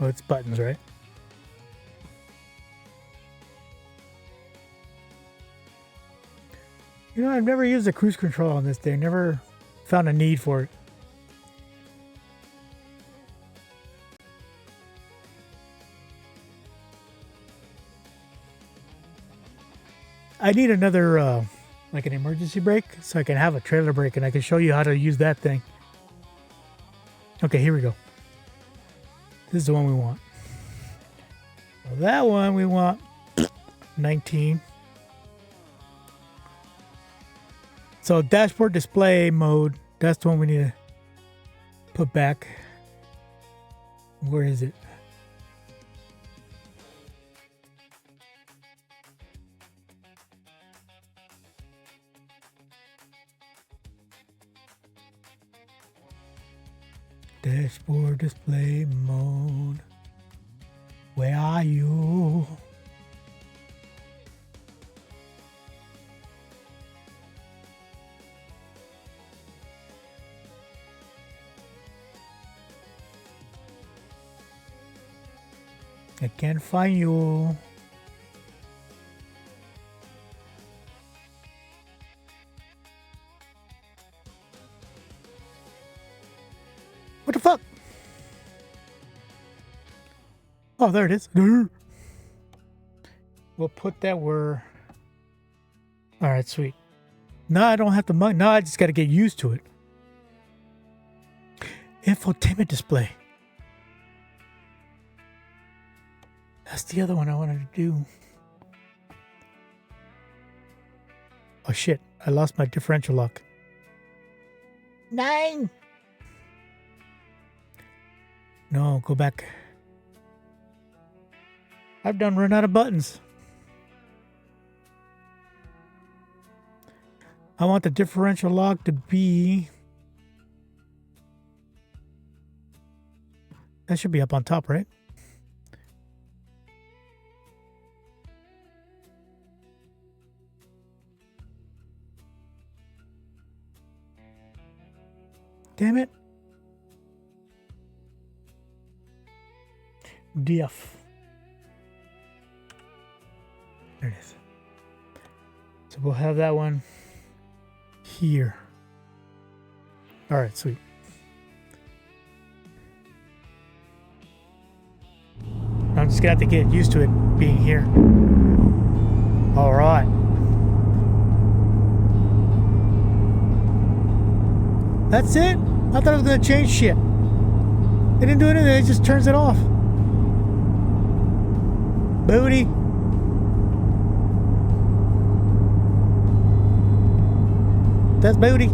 Oh, it's buttons, right? You know, I've never used a cruise control on this thing. Never found a need for it. I need another, like an emergency brake, so I can have a trailer brake, and I can show you how to use that thing. Okay, here we go. This is the one we want. So that one we want 19. So dashboard display mode, that's the one we need to put back. Where is it? Dashboard display mode. Where are you? I can't find you. What the fuck? Oh, there it is. We'll put that where... Alright, sweet. No, I don't have to... No, I just got to get used to it. Infotainment display. That's the other one I wanted to do. Oh shit, I lost my differential lock. 9! No, go back. I've done run out of buttons. I want the differential lock to be... That should be up on top, right? Damn it. Diff. There it is. So we'll have that one here. All right, sweet. I'm just gonna have to get used to it being here. All right. That's it? I thought it was gonna change shit. It didn't do anything, it just turns it off. Booty. That's booty.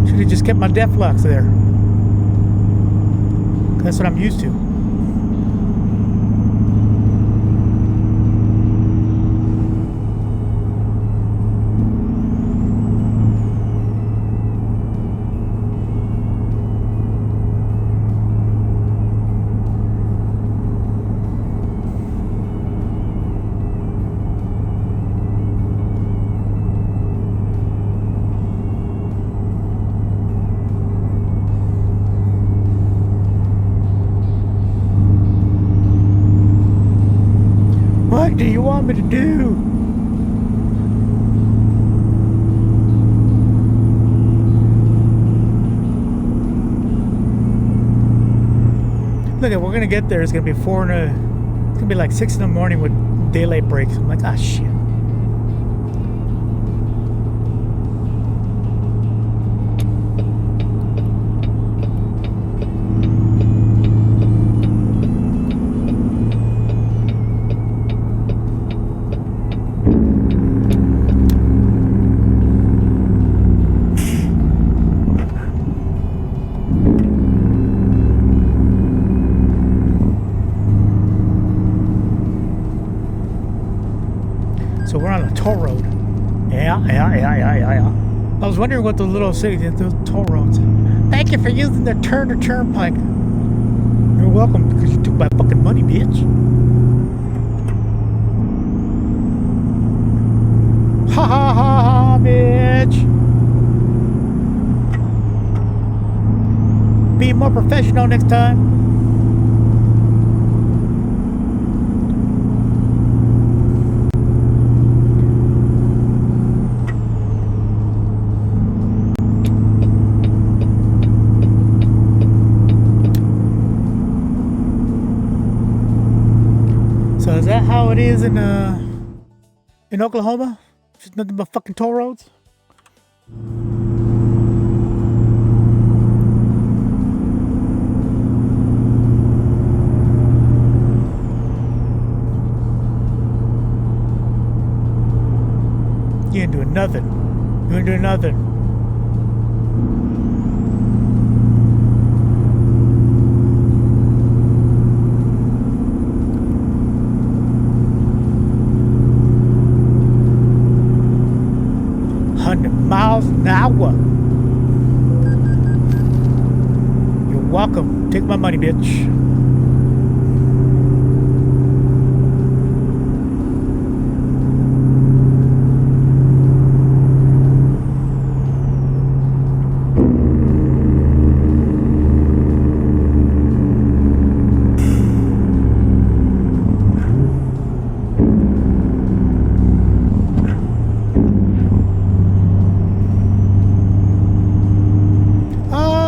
Should have just kept my def locks there. That's what I'm used to. What do you want me to do? Look at, we're gonna get there. It's gonna be it's gonna be like 6 in the morning with daylight breaks. I'm like, ah, shit. So we're on a toll road. Yeah. I was wondering what the little cities, those toll roads. Thank you for using the Turner Turnpike. You're welcome, because you took my fucking money, bitch. Ha ha ha ha, bitch. Be more professional next time. So is that how it is in Oklahoma? Just nothing but fucking toll roads? You ain't doing nothing. You ain't doing nothing. Miles an hour. You're welcome. Take my money, bitch.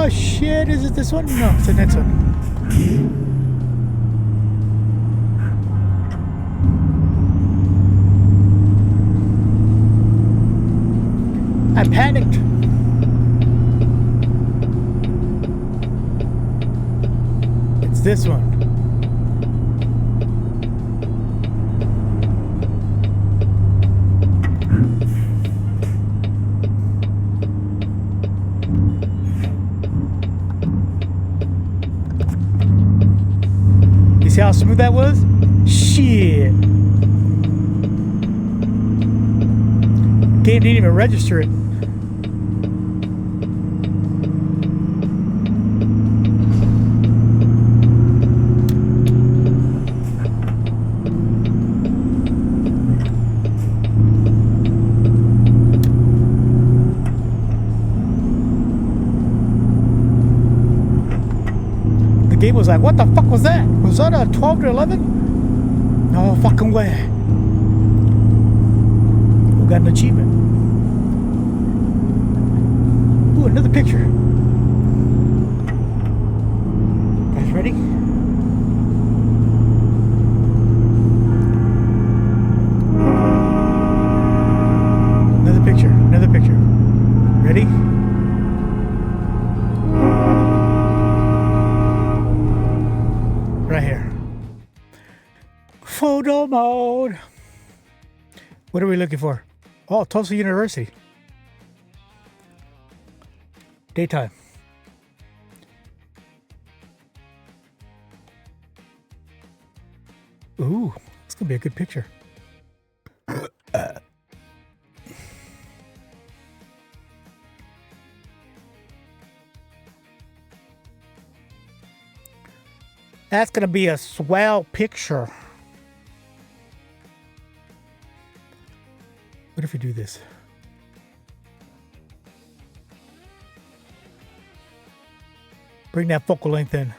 Shit, is it this one? No, it's the next one. I panicked. It's this one. See how smooth that was? Shit. Game didn't even register it. The game was like, what the fuck was that? Was that a 12 to 11? No fucking way. We got an achievement. Ooh, another picture. Guys ready? Another picture. Another picture. Ready? Right here. Photo mode. What are we looking for? Oh, Tulsa University. Daytime. Ooh, it's gonna be a good picture. That's gonna be a swell picture. What if we do this? Bring that focal length in.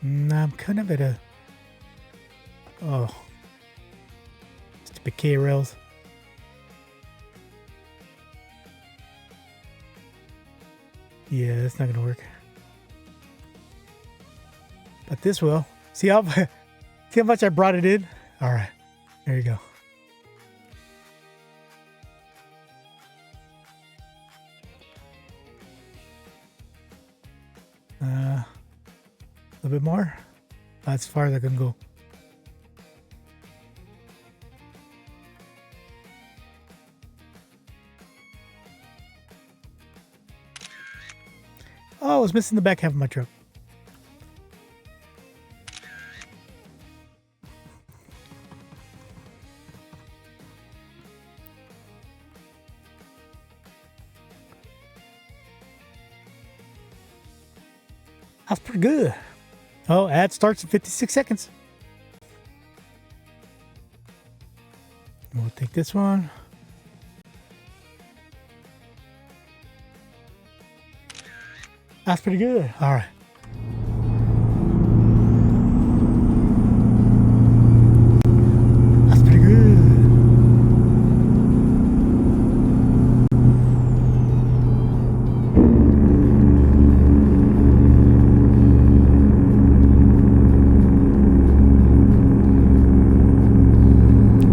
I'm kind of at a... Oh. Stupid K rails. Yeah, that's not gonna work. But this will. See how much I brought it in? All right. There you go. A little bit more. That's as far as I can go. Oh, I was missing the back half of my truck. That's pretty good. Oh, ad starts in 56 seconds. We'll take this one. That's pretty good. All right. That's pretty good.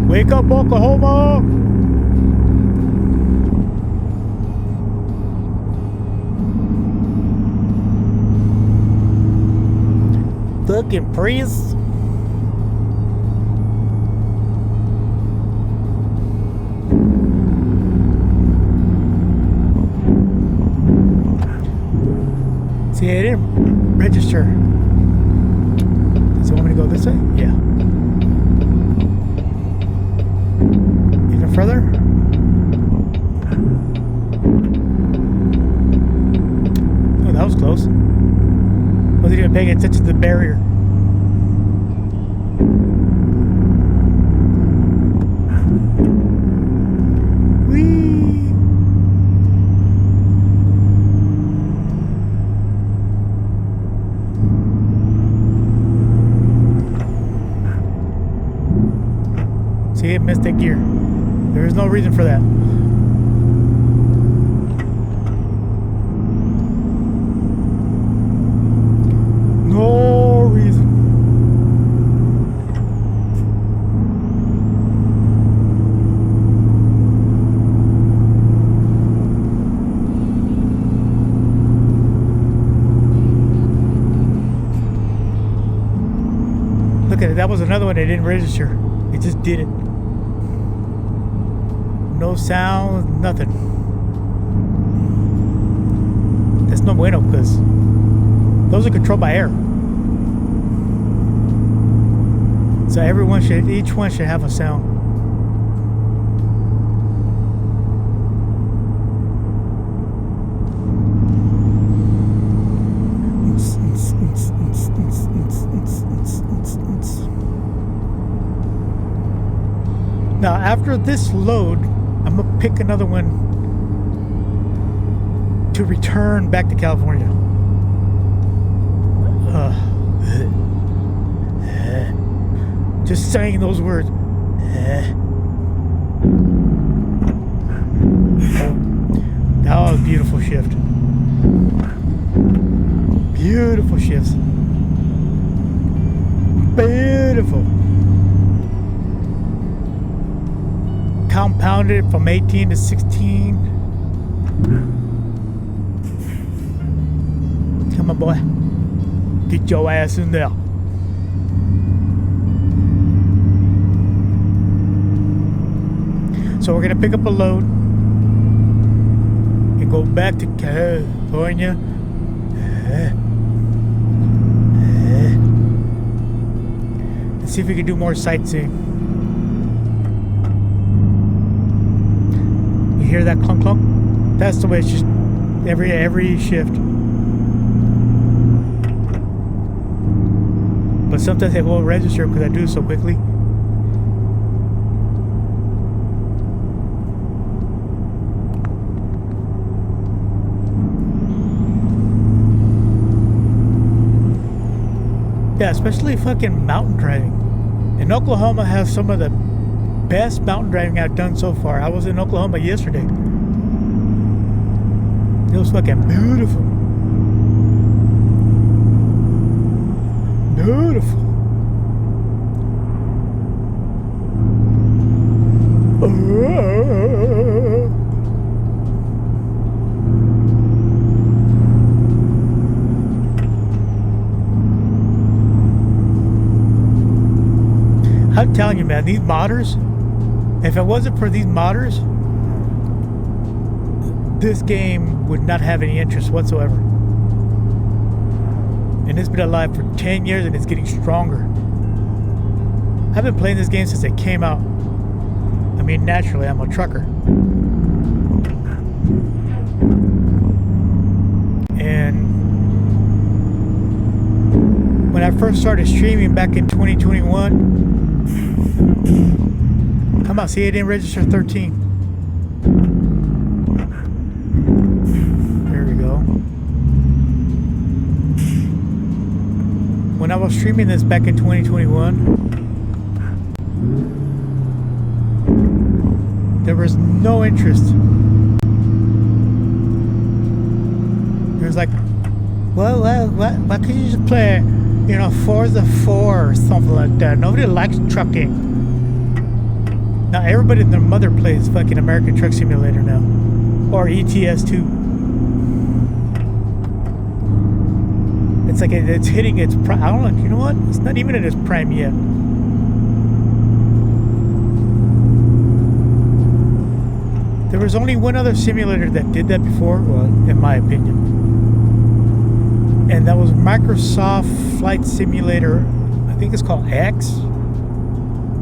Wake up, Oklahoma! Fucking priest. See, I didn't register. Does it want me to go this way? Yeah. Even further? Oh, that was close. Wasn't even paying attention to the barrier. Whee! See, it missed that gear. There is no reason for that. No reason. Look at it. That was another one that didn't register. It just did it. No sound, nothing. That's no bueno because those are controlled by air. So each one should have a sound. Now after this load, I'm gonna pick another one to return back to California. Just saying those words. That was a beautiful shift. Beautiful shifts. Beautiful. Compounded from 18 to 16. Come on, boy. Get your ass in there. So we're gonna pick up a load and go back to California. Let's see if we can do more sightseeing. You hear that clunk clunk? That's the way it's just every shift. But sometimes it won't register because I do so quickly. Yeah, especially fucking mountain driving. And Oklahoma has some of the best mountain driving I've done so far. I was in Oklahoma yesterday. It was fucking beautiful. Beautiful. I'm telling you, man, these modders, if it wasn't for these modders, this game would not have any interest whatsoever. And it's been alive for 10 years and it's getting stronger. I've been playing this game since it came out. I mean, naturally, I'm a trucker. And when I first started streaming back in 2021, come on, see, it didn't register 13. There we go. When I was streaming this back in 2021, there was no interest. It was like, well, why can't you just play, you know, Forza 4 or something like that? Nobody likes trucking. Now everybody and their mother plays fucking American Truck Simulator now, or ATS 2. It's like it's hitting its prime. I don't know. You know what? It's not even at its prime yet. There was only one other simulator that did that before, well, in my opinion. And that was Microsoft Flight Simulator. I think it's called X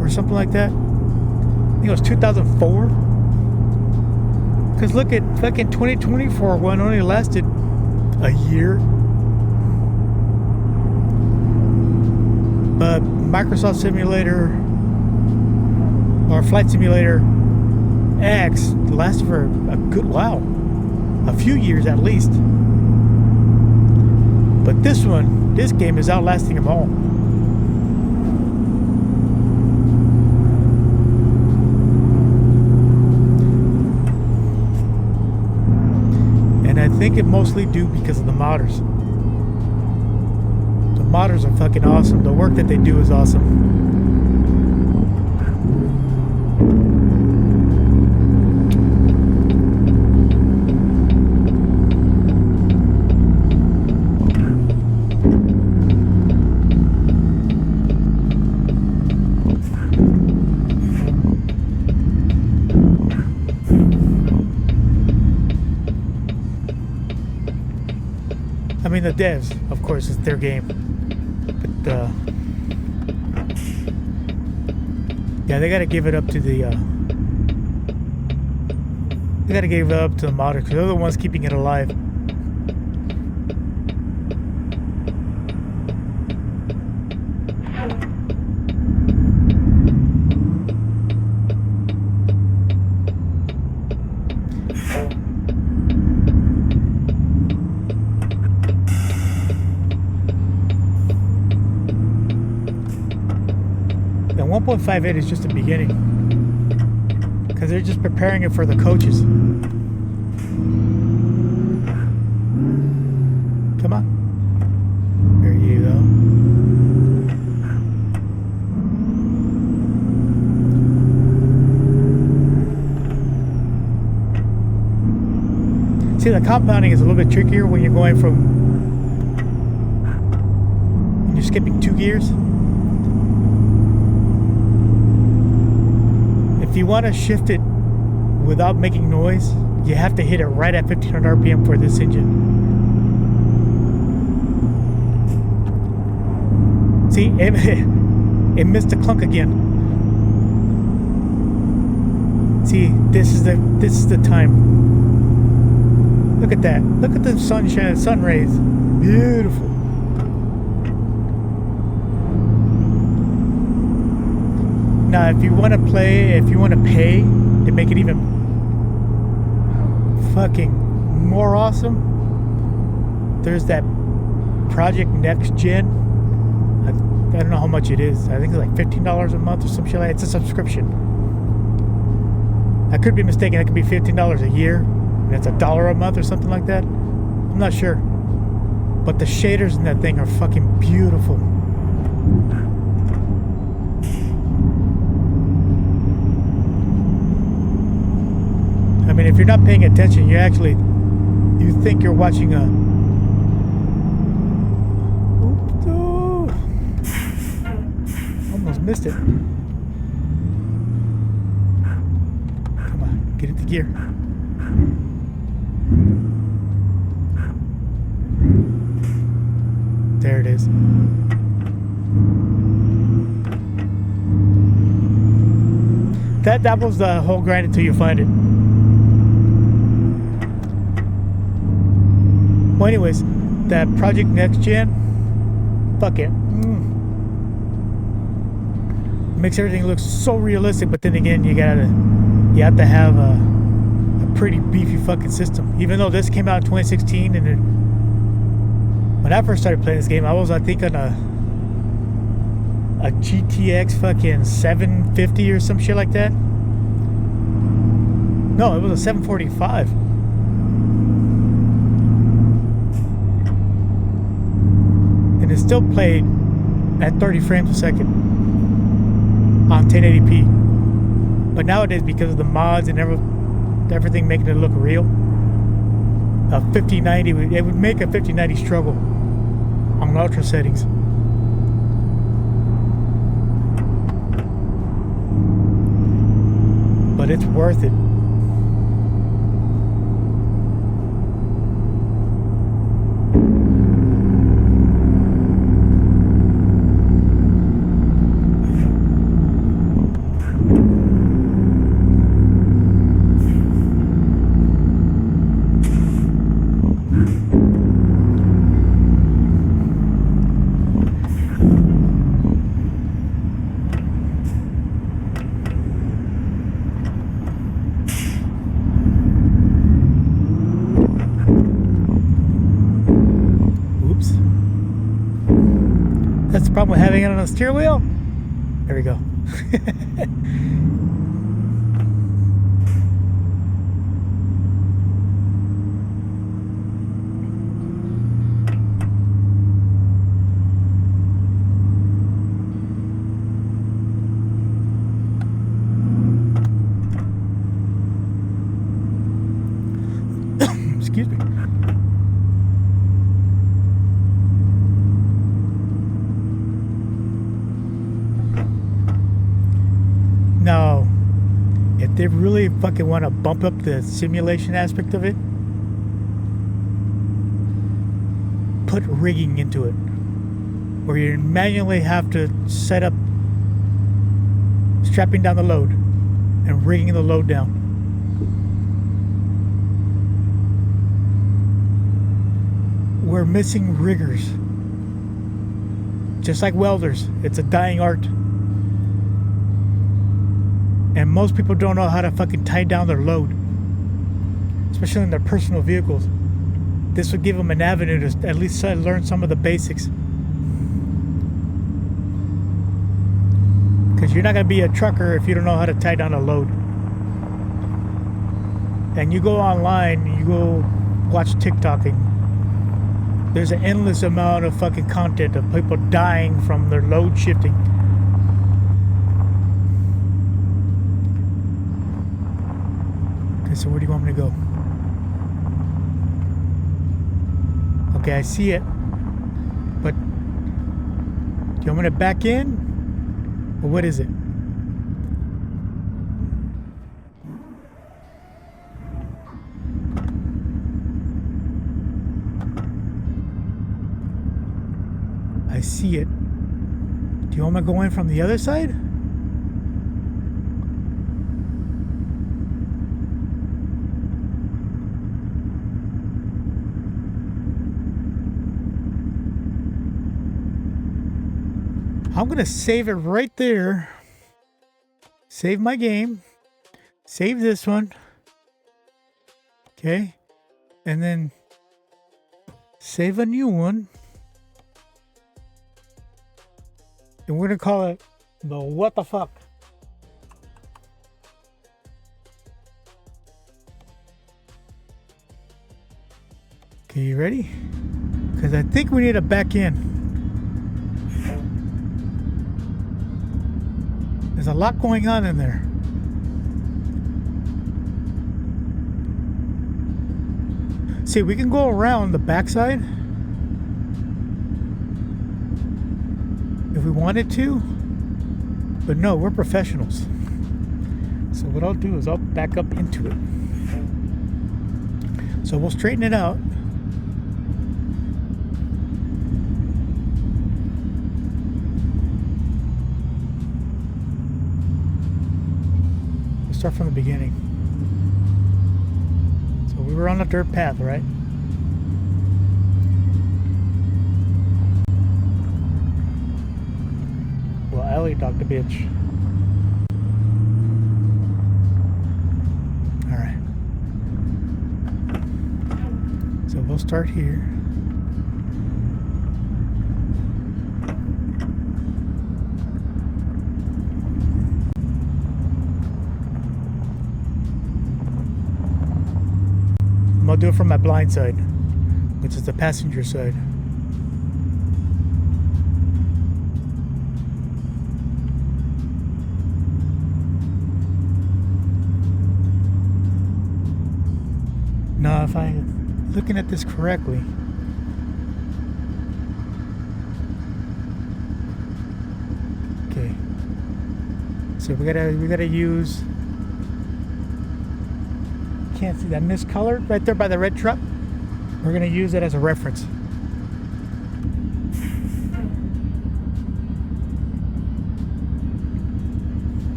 or something like that. I think it was 2004. Because look at fucking 2024 one only lasted a year. But Microsoft Simulator or Flight Simulator X lasted for a good while, a few years at least. But this game is outlasting them all. And I think it mostly due because of the modders. The modders are fucking awesome. The work that they do is awesome. I mean, the devs, of course, it's their game. But, yeah, they gotta give it up to the, they gotta give it up to the modders, because they're the ones keeping it alive. And 1.58 is just the beginning, because they're just preparing it for the coaches. Come on. There you go. See, the compounding is a little bit trickier when you're going from, when you're skipping 2 gears. If you want to shift it without making noise, you have to hit it right at 1500 RPM for this engine. See, it missed the clunk again. See, this is the time. Look at that. Look at the sunshine, sun rays. Beautiful. Now, if you want to pay to make it even fucking more awesome, there's that Project Next Gen. I don't know how much it is. I think it's like $15 a month or some shit like that. It's a subscription. I could be mistaken. It could be $15 a year, and it's $1 a month or something like that. I'm not sure. But the shaders in that thing are fucking beautiful. I mean, if you're not paying attention, you think you're watching a... Oops, oh. Almost missed it. Come on, get into gear. There it is. That was the whole grind until you find it. Well, anyways, that Project Next Gen, fuck it. Makes everything look so realistic, but then again, you have to have a pretty beefy fucking system. Even though this came out in 2016, and when I first started playing this game, I was, I think, on a GTX fucking 750 or some shit like that. No, it was a 745. And it still played at 30 frames a second on 1080p. But nowadays, because of the mods and everything making it look real, a 5090, it would make a 5090 struggle on ultra settings. But it's worth it. That's the problem with having it on a steering wheel. There we go. Excuse me. Now, if they really fucking want to bump up the simulation aspect of it, put rigging into it, where you manually have to set up strapping down the load and rigging the load down. We're missing riggers. Just like welders, it's a dying art. And most people don't know how to fucking tie down their load, especially in their personal vehicles. This would give them an avenue to at least learn some of the basics. Because you're not going to be a trucker if you don't know how to tie down a load. And you go online, you go watch TikTok, and there's an endless amount of fucking content of people dying from their load shifting. So where do you want me to go? Okay, I see it. But do you want me to back in? Or what is it? I see it. Do you want me to go in from the other side? I'm going to save it right there. Save my game. Save this one. Okay. And then save a new one. And we're going to call it the what the fuck. Okay, you ready? Because I think we need to back in. a lot going on in there. See, we can go around the backside if we wanted to, but no, we're professionals. So what I'll do is I'll back up into it. So we'll straighten it out. We'll start from the beginning. So we were on a dirt path, right? Well, Ellie dogged the bitch. Alright. So we'll start here. I'll do it from my blind side, which is the passenger side. Now, if I'm looking at this correctly, okay. So we gotta use. Can't see that miscolored right there by the red truck. We're gonna use it as a reference.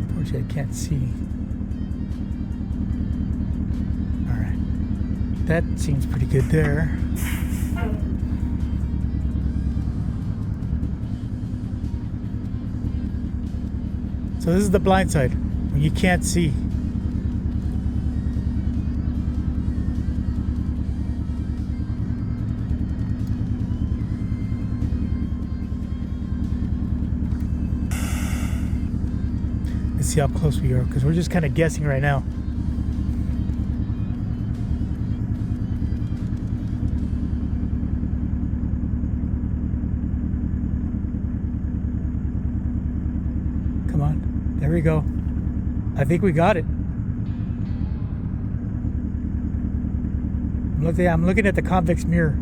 Unfortunately, I can't see. All right, that seems pretty good there. So this is the blind side, when you can't see. Let's see how close we are, because we're just kind of guessing right now. Come on. There we go. I think we got it. I'm looking at the convex mirror.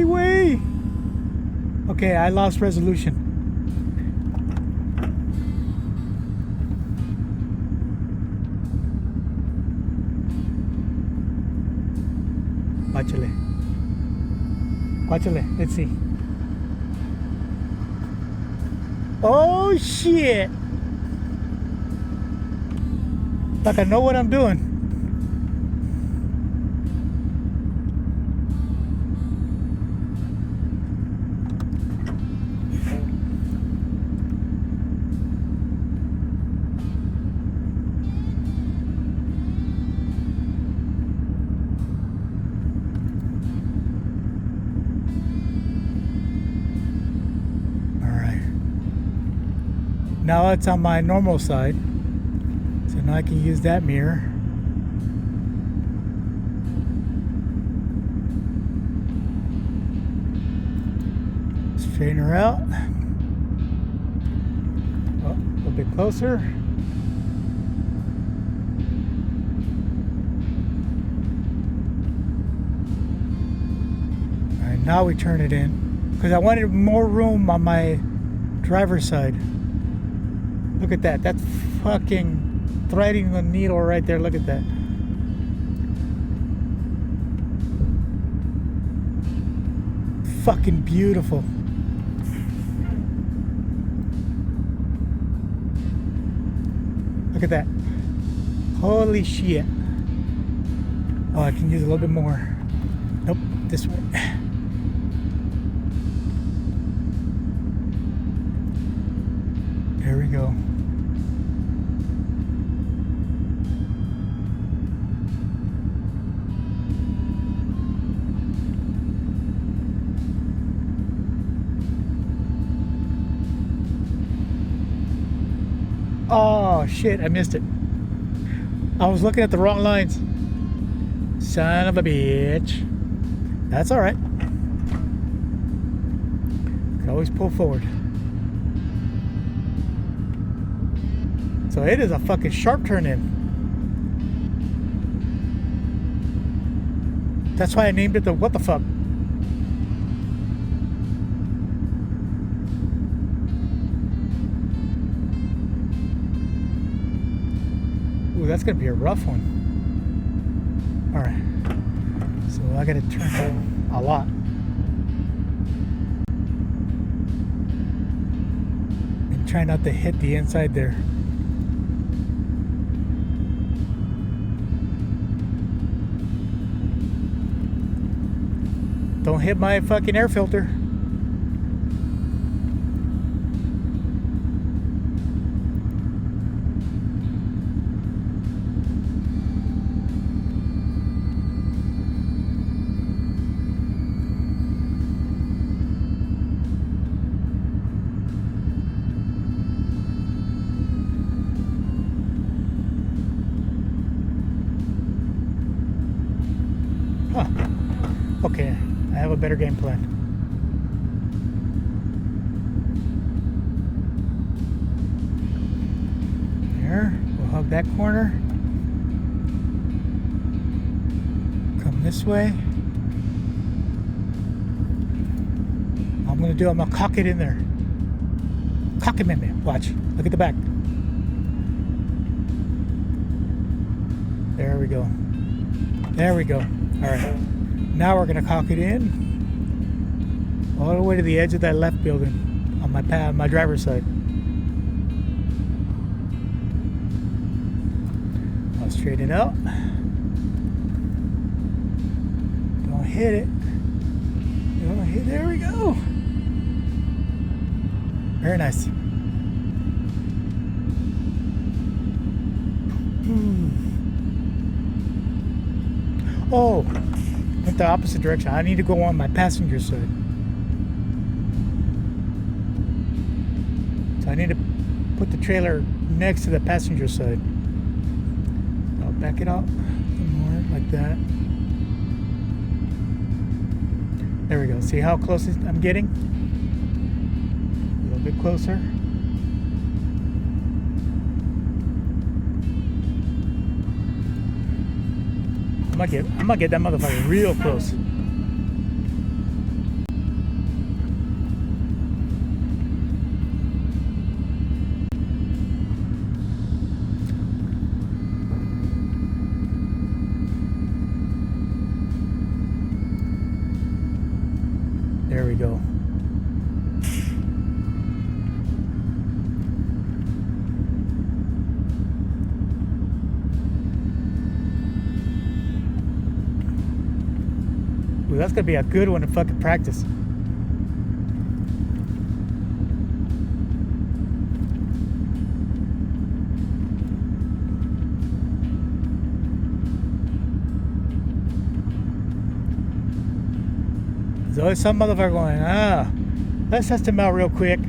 Way. Okay, I lost resolution. Watchale. Let's see. Oh shit! Like I know what I'm doing. Now it's on my normal side, so now I can use that mirror. Straighten her out. Oh, a little bit closer. All right, now we turn it in because I wanted more room on my driver's side. Look at that. That's fucking threading the needle right there. Look at that. Fucking beautiful. Look at that. Holy shit. Oh, I can use a little bit more. Nope, this way. There we go. Oh shit, I missed it. I was looking at the wrong lines. Son of a bitch. That's alright. Can always pull forward. So it is a fucking sharp turn in. That's why I named it the what the fuck. Ooh, that's gonna be a rough one. Alright. So I gotta turn a lot. And try not to hit the inside there. Don't hit my fucking air filter. Huh. Okay. I have a better game plan. There, we'll hug that corner. Come this way. I'm gonna cock it in there. Cock him in there. Watch. Look at the back. There we go. There we go. Alright. Now we're gonna cock it in all the way to the edge of that left building on my driver's side. I'll straighten it out. Don't hit it. Don't hit. There we go. Very nice. Oh. Went the opposite direction. I need to go on my passenger side. So I need to put the trailer next to the passenger side. I'll back it up some more like that. There we go. See how close I'm getting? A little bit closer. I'm gonna get that motherfucker real close. There we go. Ooh, that's gonna be a good one to fucking practice. There's always some motherfucker going, let's test him out real quick.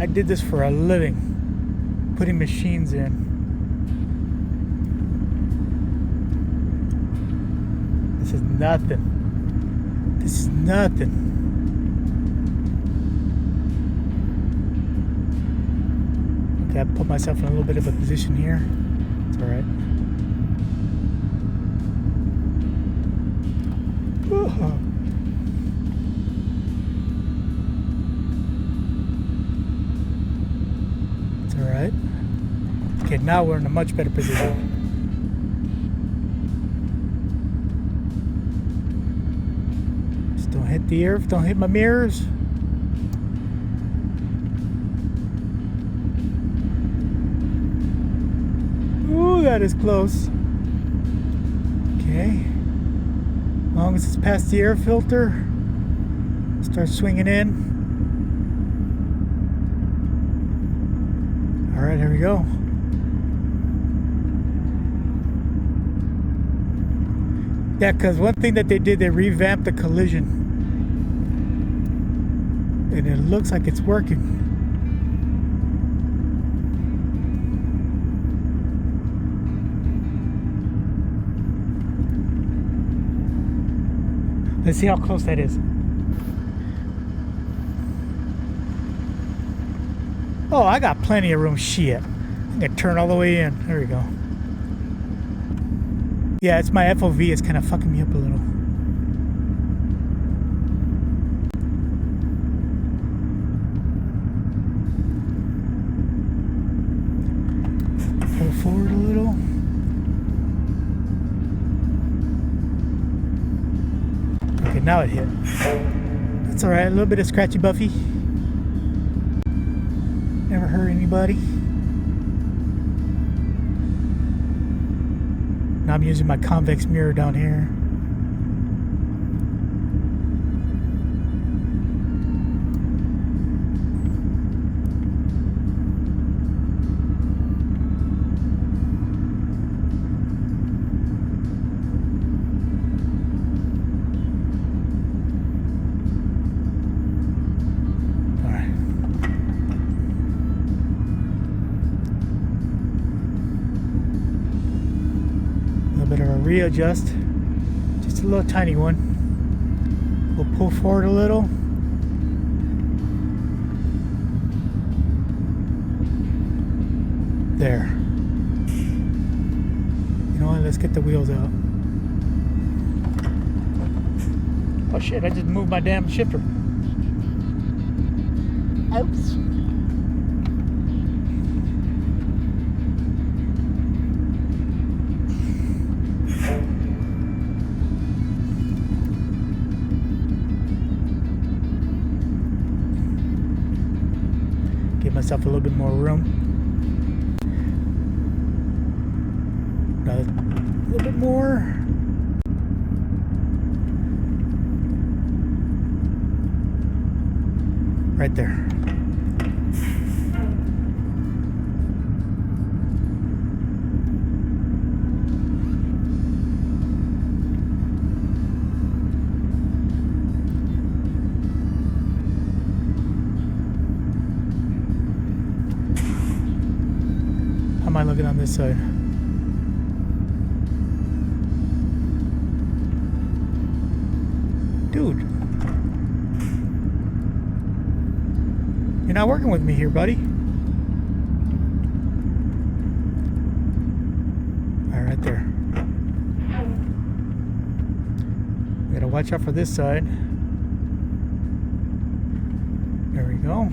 I did this for a living, putting machines in. This is nothing. This is nothing. Okay, I put myself in a little bit of a position here. It's all right. Alright. Okay, now we're in a much better position. Just don't hit the earth, don't hit my mirrors. Ooh, that is close. Okay. As long as it's past the air filter, start swinging in. Alright, here we go. Yeah, because one thing that they did, they revamped the collision. And it looks like it's working. Let's see how close that is. Oh, I got plenty of room. Shit. I'm gonna turn all the way in. There we go. Yeah, it's my FOV. It's kind of fucking me up a little. Pull forward a little. Okay, now it hit. That's alright. A little bit of scratchy Buffy. Never hurt anybody. Now I'm using my convex mirror down here. Readjust, just a little tiny one. We'll pull forward a little. There. You know what? Let's get the wheels out. Oh shit! I just moved my damn shifter. Oops. Myself a little bit more room. A little bit more. Right there. How am I looking on this side? Dude. You're not working with me here, buddy. All right, there. We gotta watch out for this side. There we go.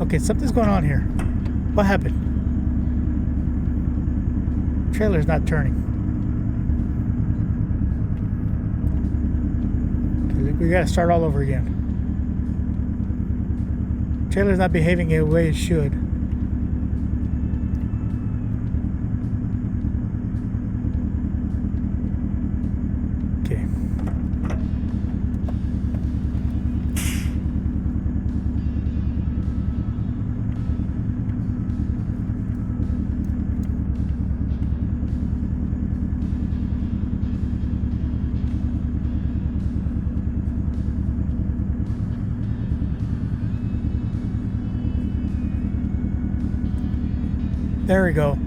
Okay, something's going on here. What happened? Trailer's not turning. Okay, we gotta start all over again. Trailer's not behaving the way it should. Okay. There we go.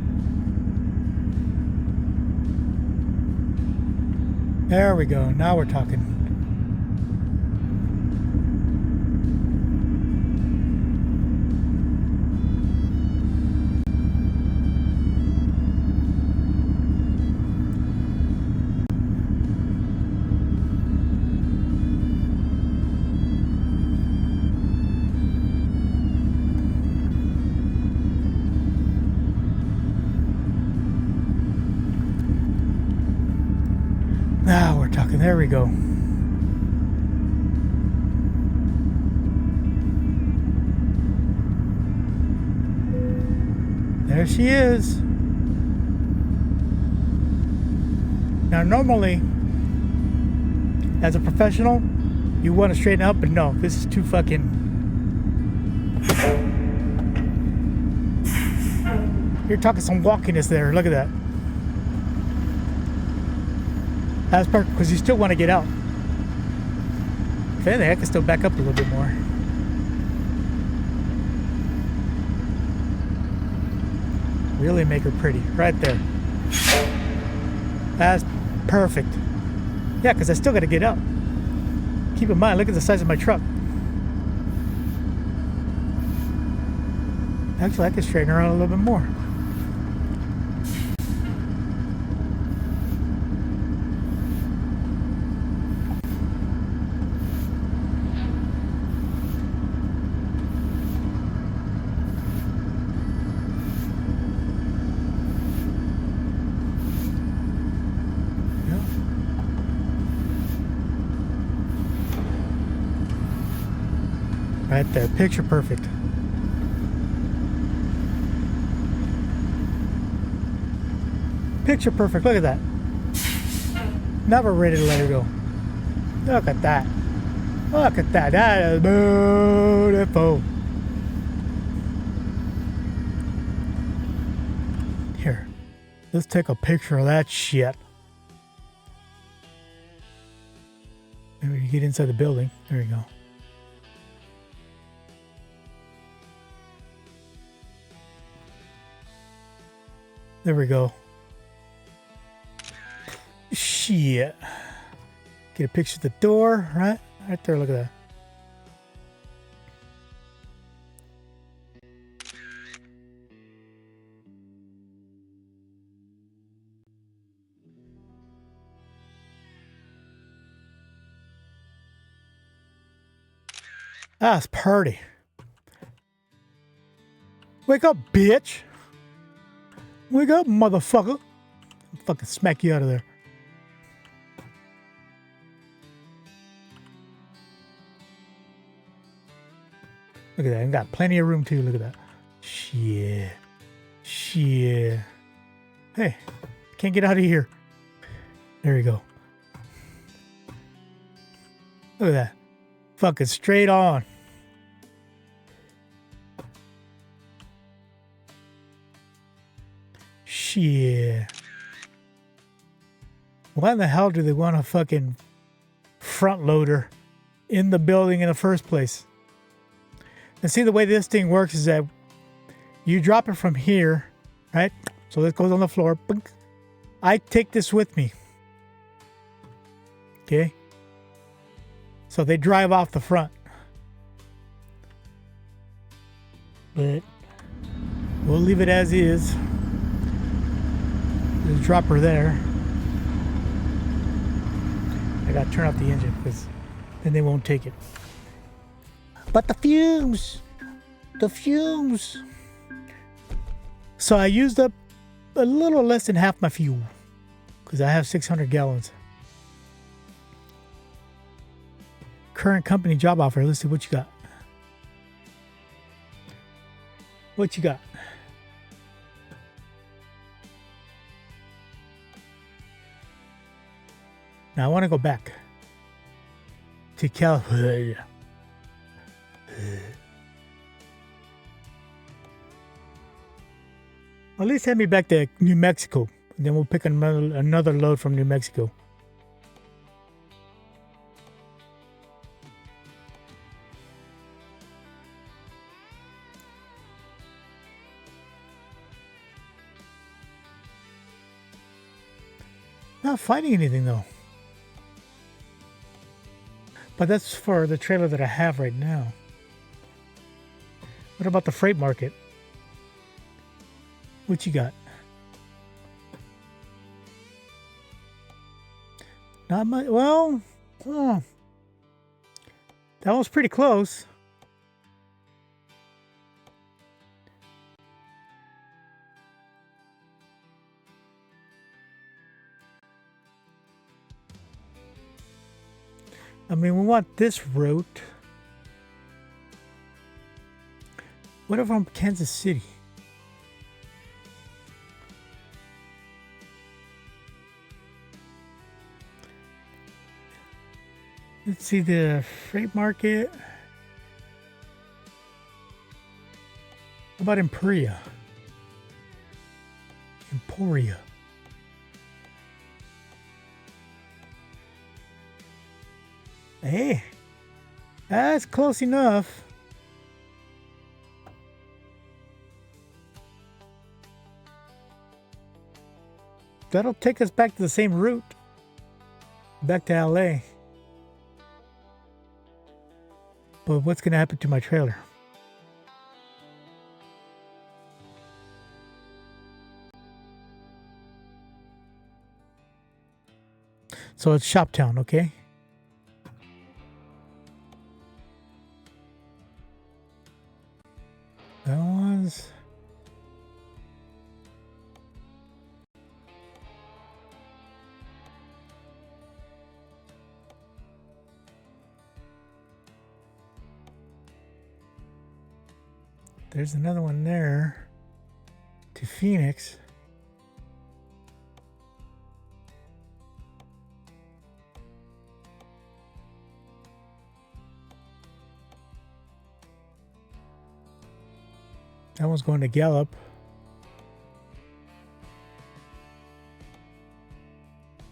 There we go. Now we're talking. Now we're talking. There we go. There she is. Now normally, as a professional, You want to straighten up, but no, this is too fucking... You're talking some walkiness there. Look at that. That's perfect, because you still want to get out. If anything, I can still back up a little bit more. Really make her pretty. Right there. That's perfect. Yeah, because I still got to get out. Keep in mind, look at the size of my truck. Actually, I can straighten her out a little bit more. Right there, picture perfect. Picture perfect, look at that. Never ready to let her go. Look at that. Look at that, that is beautiful. Here, let's take a picture of that shit. Maybe you get inside the building, there you go. There we go. Shit. Get a picture of the door, right? Right there, look at that. That's pretty. Wake up, bitch. Wake up, motherfucker. I'll fucking smack you out of there. Look at that. I got plenty of room too. Look at that. Shit. Shit. Hey, can't get out of here. There you go. Look at that. Fucking straight on. Shit. Why in the hell do they want a fucking front loader in the building in the first place? And see, the way this thing works is that you drop it from here, right? So this goes on the floor. I take this with me. Okay? So they drive off the front. But we'll leave it as is. Just drop her there. I gotta turn off the engine because then they won't take it. But the fumes! The fumes! So I used up a little less than half my fuel because I have 600 gallons. Current company job offer. Let's see what you got. What you got? Now I want to go back to California. At least send me back to New Mexico. And then we'll pick another load from New Mexico. Not finding anything though. But that's for the trailer that I have right now. What about the freight market? What you got? Not much. Well, that was pretty close. I mean, we want this route. What if I'm Kansas City? Let's see the freight market. How about Emporia? Emporia. Hey, that's close enough. That'll take us back to the same route. Back to LA. But what's going to happen to my trailer? So it's Shoptown, okay? That one's... There's another one there to Phoenix. That one's going to Gallup.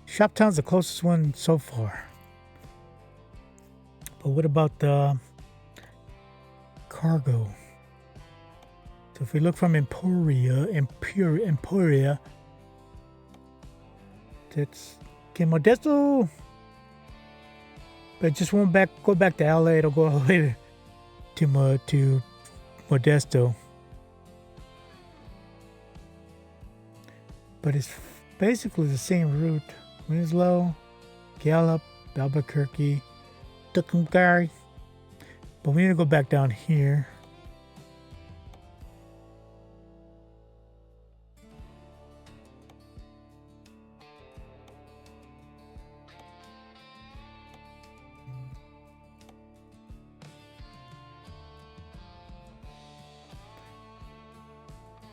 Shoptown's the closest one so far. But what about the cargo? So if we look from Emporia, that's okay, Modesto. But it just won't go back to LA. It'll go all the way to Modesto. But it's basically the same route. Winslow, Gallup, Albuquerque, Tucumcari. But we need to go back down here.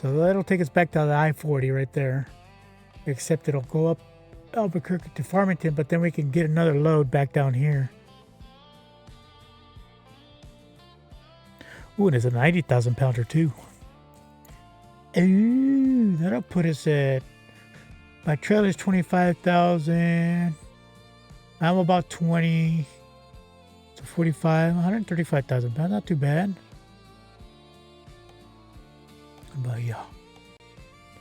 So that'll take us back to the I-40 right there. Except it'll go up Albuquerque to Farmington, but then we can get another load back down here. Ooh, and there's a 90,000 pounder too. Ooh, that'll put us at... My trailer's 25,000. I'm about 20. So 45, 135,000 pounds. Not too bad. But yeah.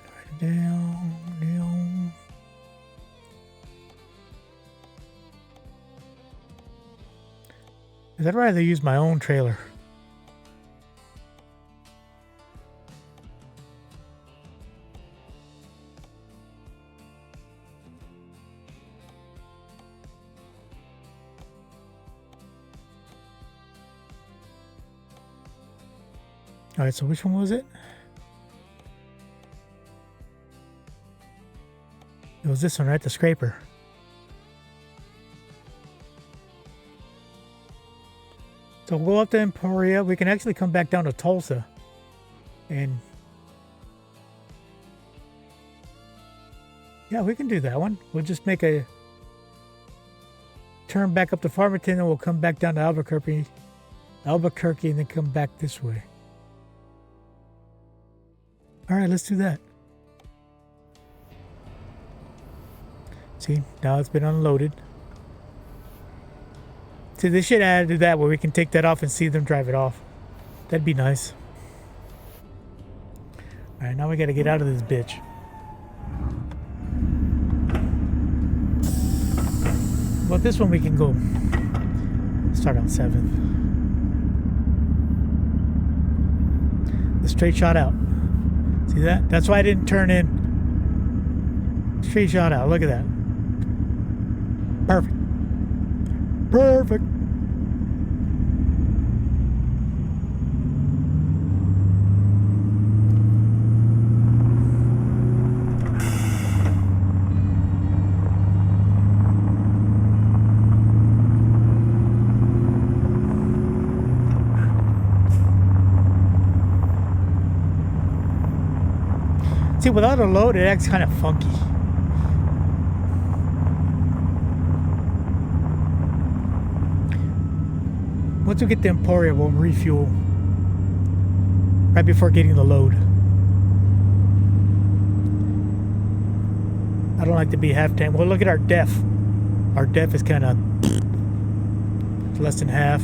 Write it down. I'd rather use my own trailer. All right, so which one was it? It was this one, right? The scraper. So we'll go up to Emporia. We can actually come back down to Tulsa. And... yeah, we can do that one. We'll just make a... turn back up to Farmington and we'll come back down to Albuquerque. And then come back this way. Alright, let's do that. See, now it's been unloaded. See, they should add to that where we can take that off and see them drive it off. That'd be nice. Alright, now we gotta get out of this bitch. Well, this one we can go. Start on 7th. The straight shot out. See that? That's why I didn't turn in. Straight shot out. Look at that. Perfect. Perfect. See, without a load, it acts kind of funky. Once we get the Emporia, we'll refuel right before getting the load. I don't like to be half tank. Well, look at our def. Our def is kind of less than half.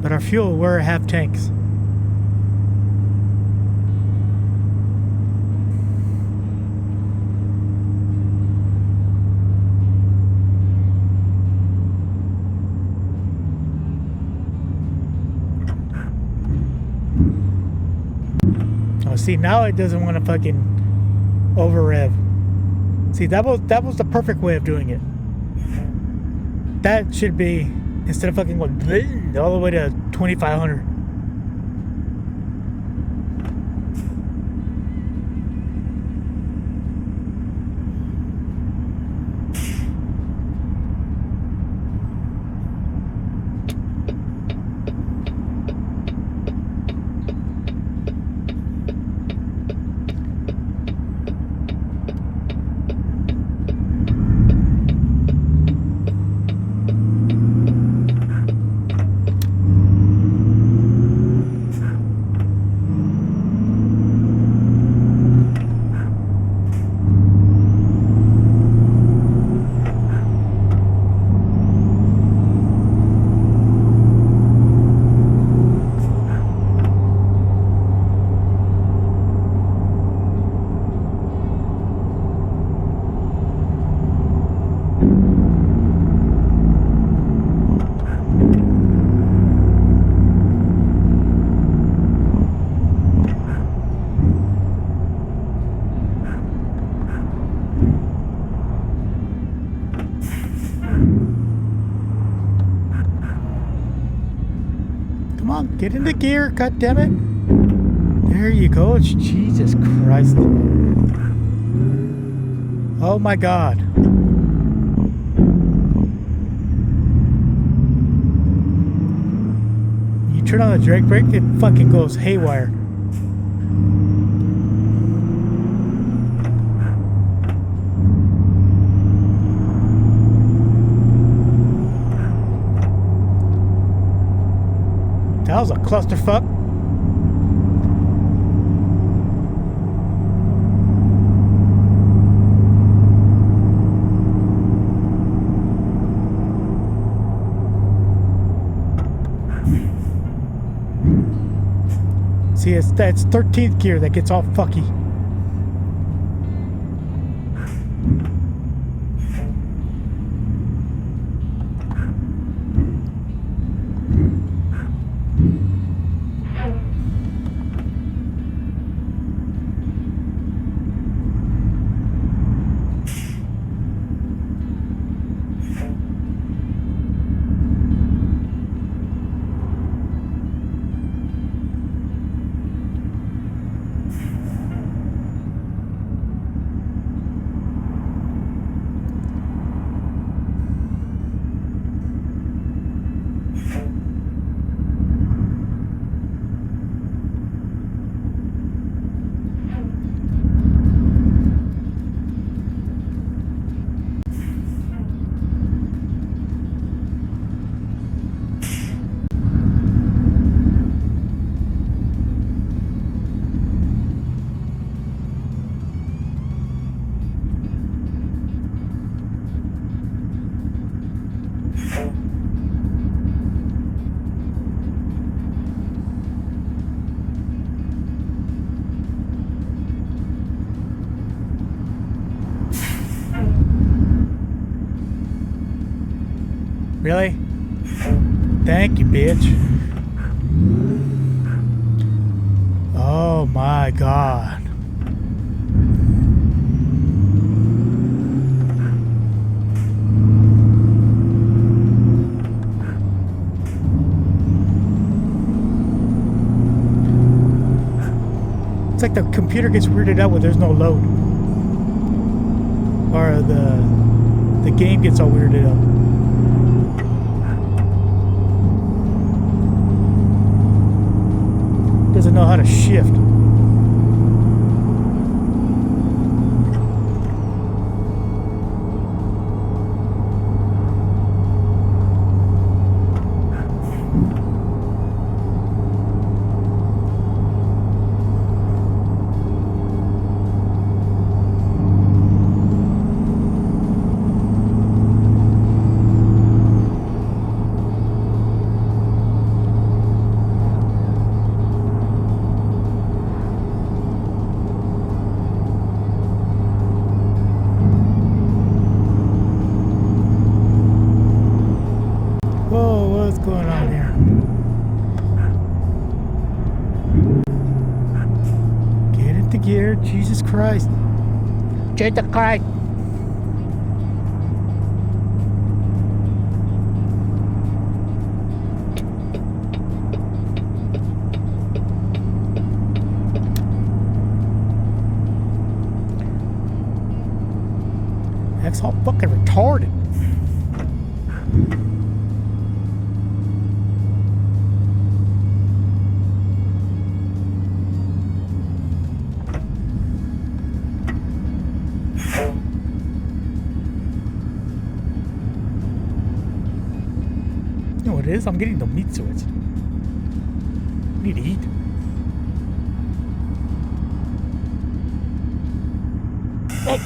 But our fuel, we're half tanks. Oh, see, now it doesn't want to fucking over rev. See, that was the perfect way of doing it. That should be, instead of fucking going all the way to 2,500. Come on, get into gear, goddammit. There you go. Jesus Christ. Oh my God. You turn on the drag brake, it fucking goes haywire. That was a clusterfuck. See, that's 13th gear that gets all fucky. Really? Thank you, bitch. Oh my God. It's like the computer gets weirded out when there's no load. Or the game gets all weirded out. Doesn't know how to shift. Lord Jesus Christ. Jesus Christ. That's all fucking retarded. You know what it is? I'm getting the meat swords. I need to eat. Hey,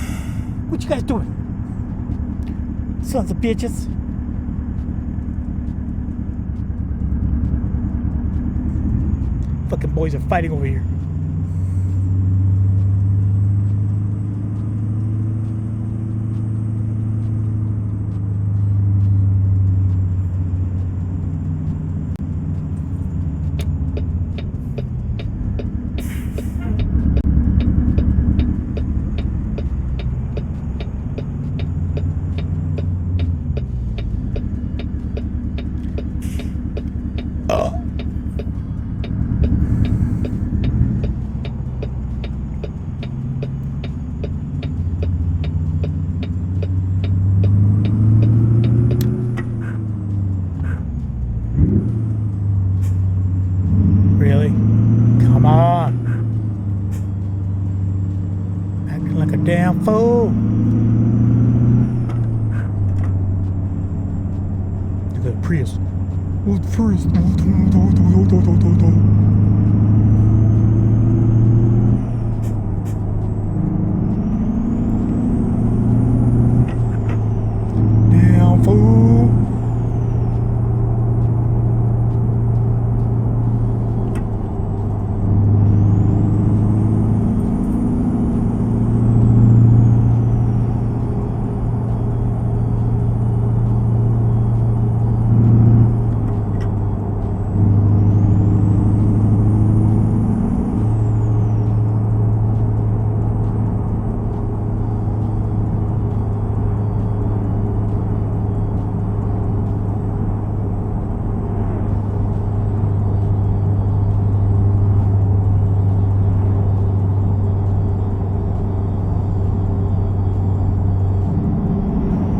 what you guys doing? Sons of bitches. Fucking boys are fighting over here. Really? Come on. Acting like a damn fool. Look at the Prius. Oh, the Prius. Damn fool.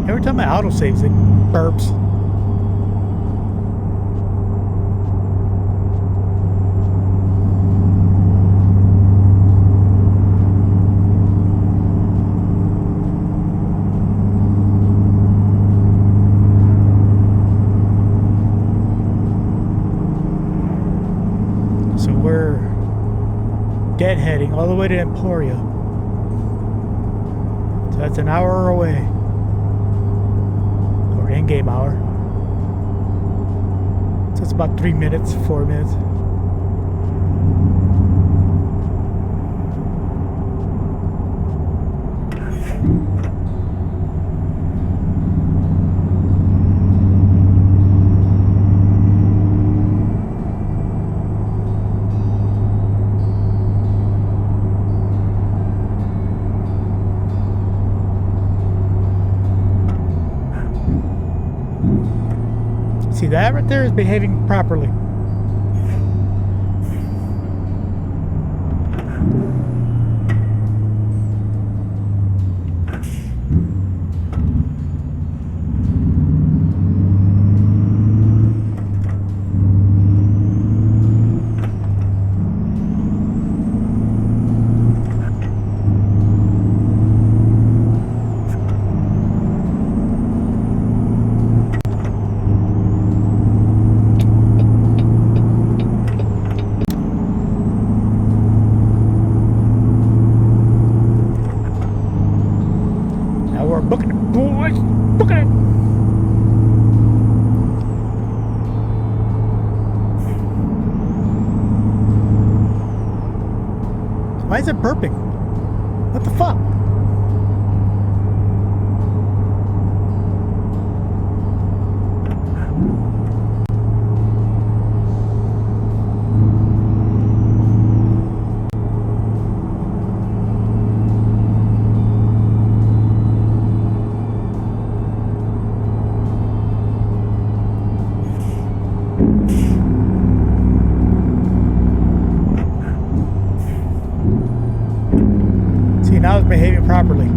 Every time my auto saves, it burps. So we're deadheading all the way to Emporia. So that's an hour away. In-game hour. So it's about 3 minutes, 4 minutes. See, that right there is behaving properly. Booking it, boys! Booking it! Why is it burping? What the fuck? See, now it's behaving properly.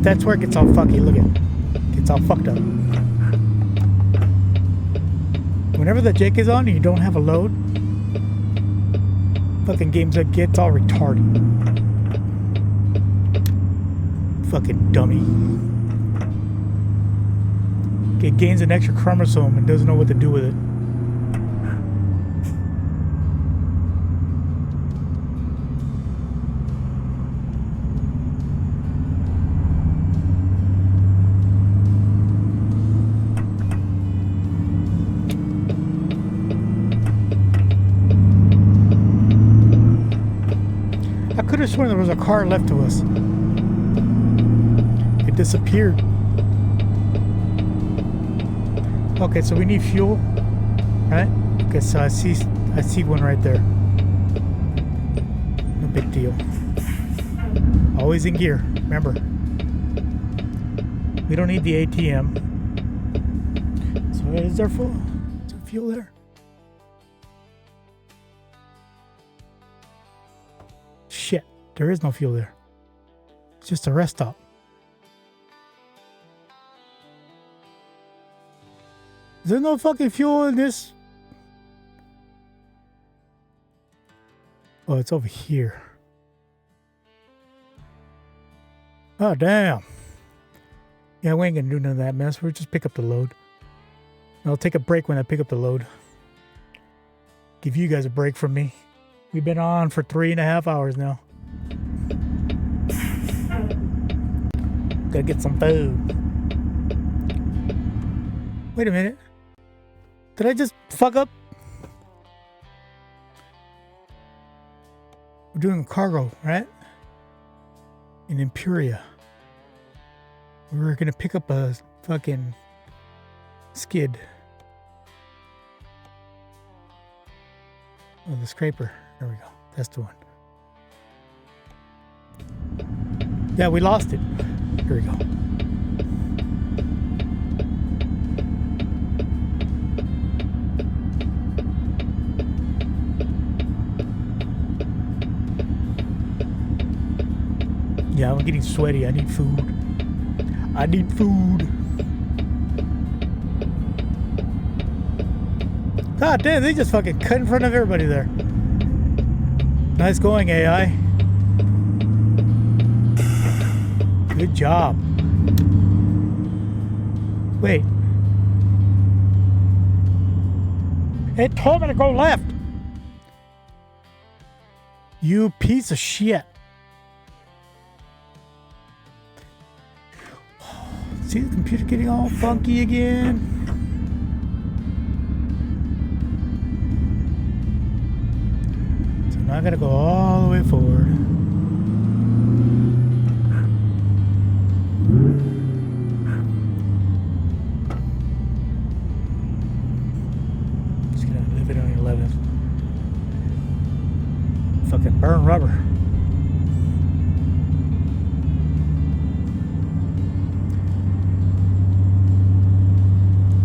That's where it gets all fucky. Look at it. Gets all fucked up. Whenever the jake is on and you don't have a load, fucking games that gets all retarded. Fucking dummy. It gains an extra chromosome and doesn't know what to do with it. I could have sworn there was a car left to us. It disappeared. Okay, so we need fuel, right? Okay, so I see one right there. No big deal. Always in gear. Remember, we don't need the ATM. So is there fuel there? Shit, there is no fuel there. It's just a rest stop. There's no fucking fuel in this. Oh, it's over here. Oh, damn. Yeah, we ain't gonna do none of that mess. We'll just pick up the load. I'll take a break when I pick up the load. Give you guys a break from me. We've been on for 3.5 hours now. Gotta get some food. Wait a minute. Did I just fuck up? We're doing cargo, right? In Imperia. We were gonna pick up a fucking skid. Oh, the scraper. There we go. That's the one. Yeah, we lost it. Here we go. Yeah, I'm getting sweaty. I need food. I need food. God damn, they just fucking cut in front of everybody there. Nice going, AI. Good job. Wait. It told me to go left. You piece of shit. See the computer getting all funky again? So now I gotta go all the way forward. Just gonna leave it on 11th. Fucking burn rubber.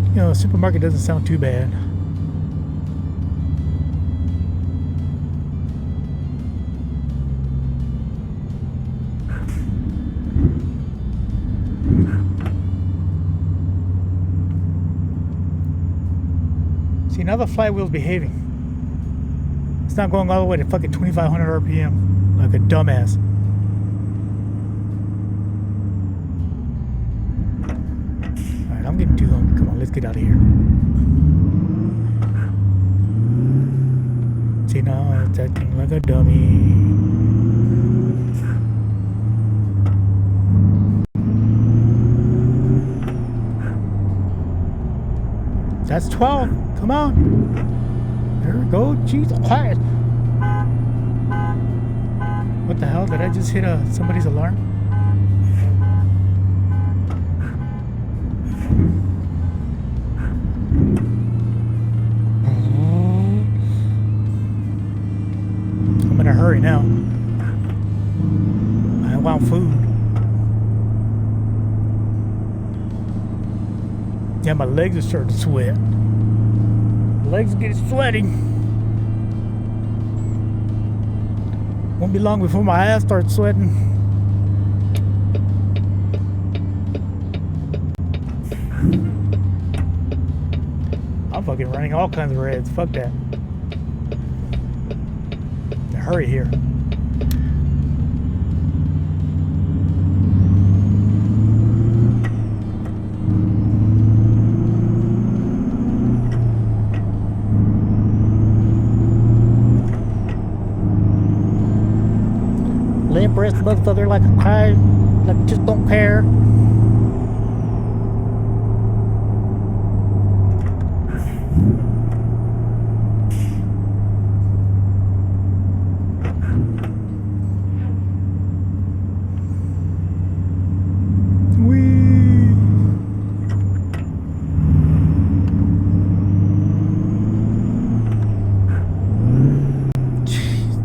You know, a supermarket doesn't sound too bad. See, now the flywheel's behaving. It's not going all the way to fucking 2,500 RPM like a dumbass. Alright, I'm getting too hungry. Come on, let's get out of here. See, now it's acting like a dummy. That's 12. Come on. There we go. Jesus Christ. What the hell? Did I just hit somebody's alarm? I'm in a hurry now. I want food. Yeah, my legs are starting to sweat. Legs are getting sweaty. Won't be long before my ass starts sweating. I'm fucking running all kinds of reds. Fuck that. Hurry here. Limp wrist motherfucker like a cry, like just don't care.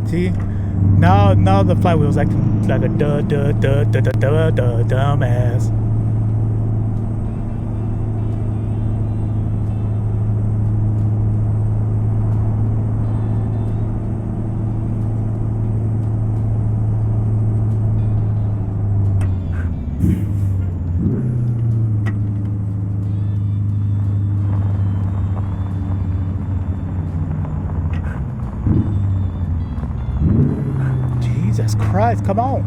See? Now the flywheel's acting like a dumbass. Jesus Christ, come on.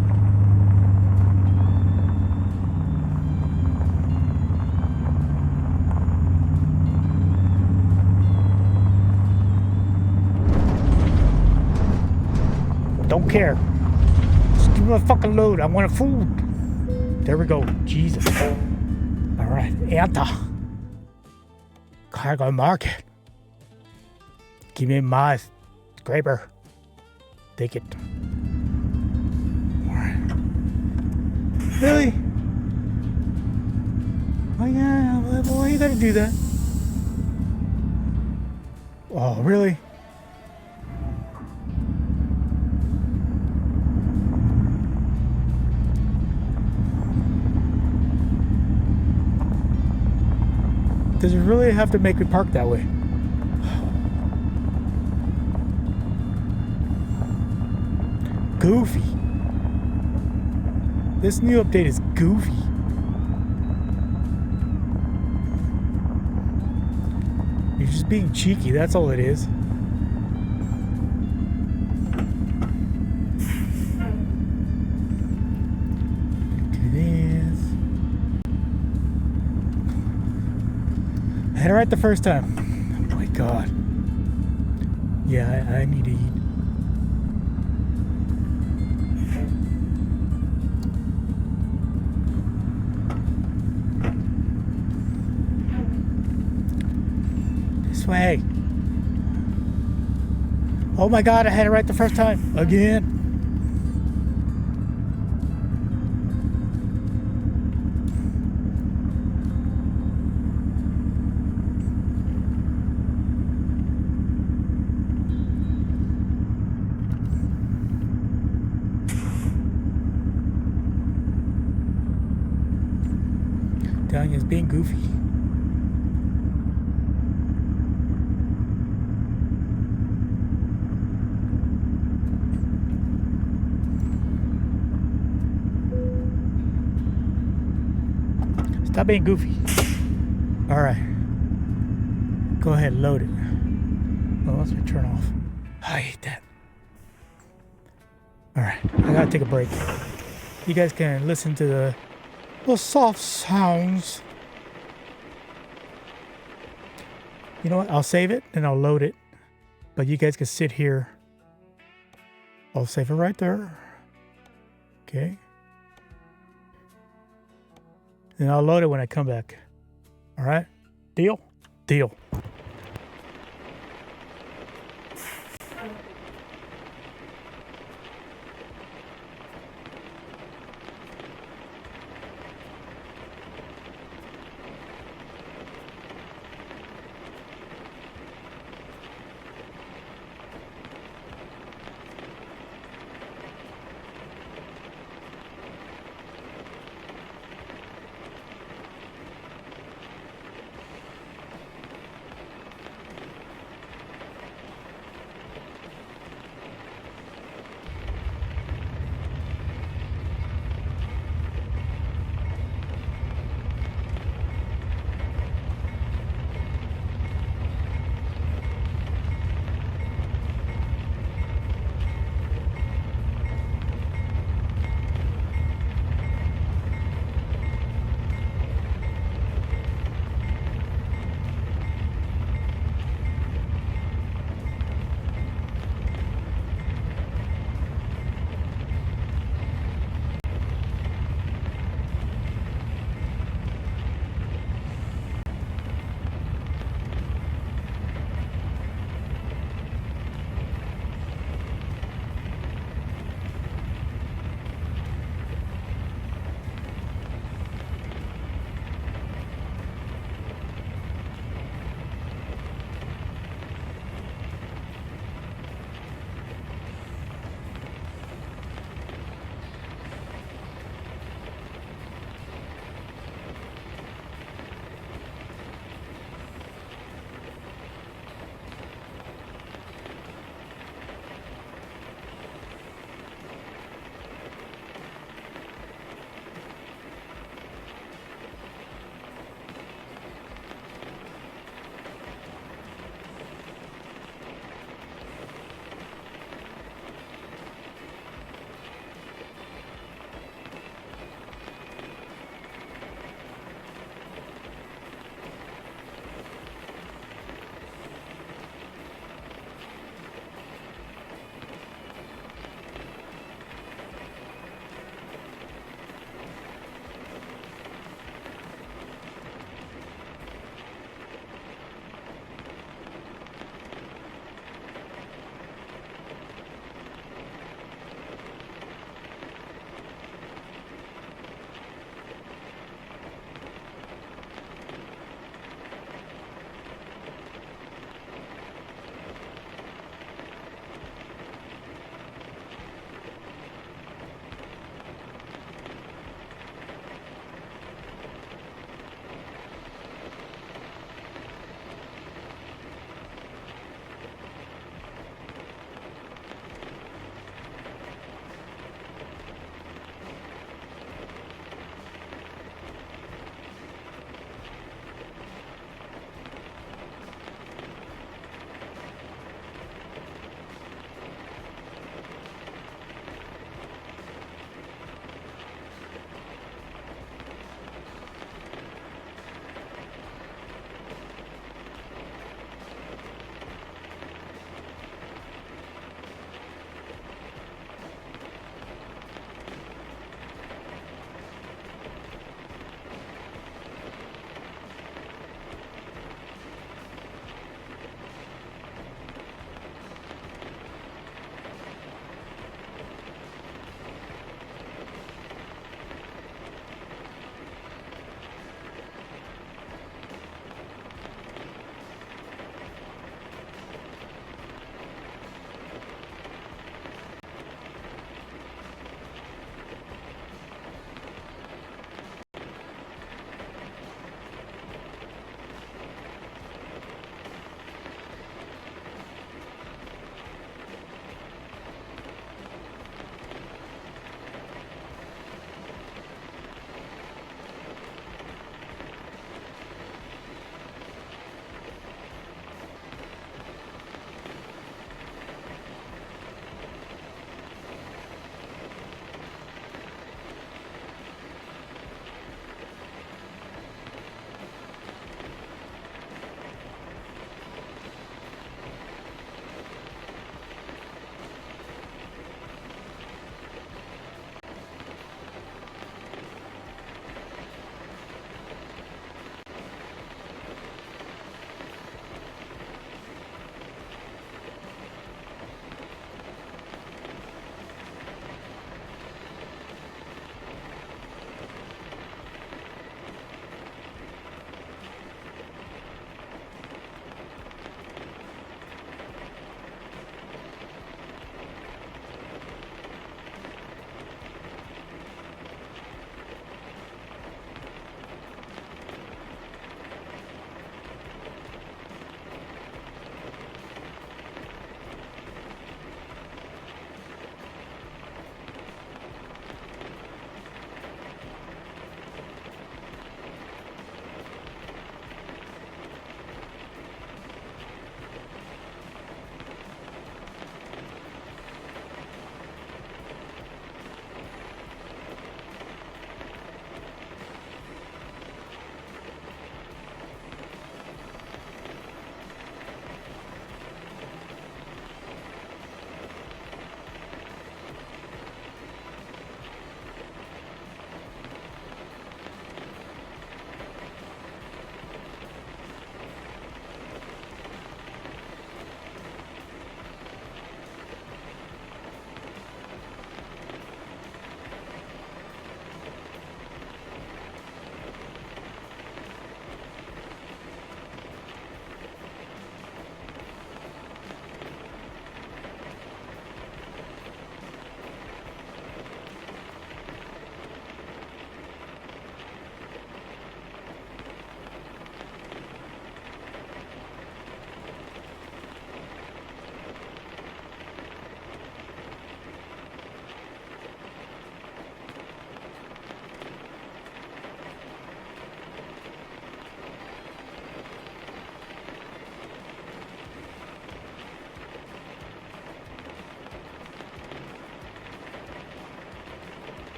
Don't care. Just give me a fucking load. I want food. There we go. Jesus. All right. Enter. Cargo market. Give me my scraper. Take it. Really? Oh yeah, why you gotta do that? Oh, really? Does it really have to make me park that way? Goofy. This new update is goofy. You're just being cheeky, that's all it is. Do this. I had it right the first time. Oh my god. Yeah, I need to eat. Way. Oh my god, I had it right the first time. Again. Telling you, it's being goofy. Stop being goofy. Alright. Go ahead, load it. Well, let's turn off. I hate that. Alright, I gotta take a break. You guys can listen to the soft sounds. You know what? I'll save it and I'll load it. But you guys can sit here. I'll save it right there. Okay. And I'll load it when I come back. All right? Deal? Deal.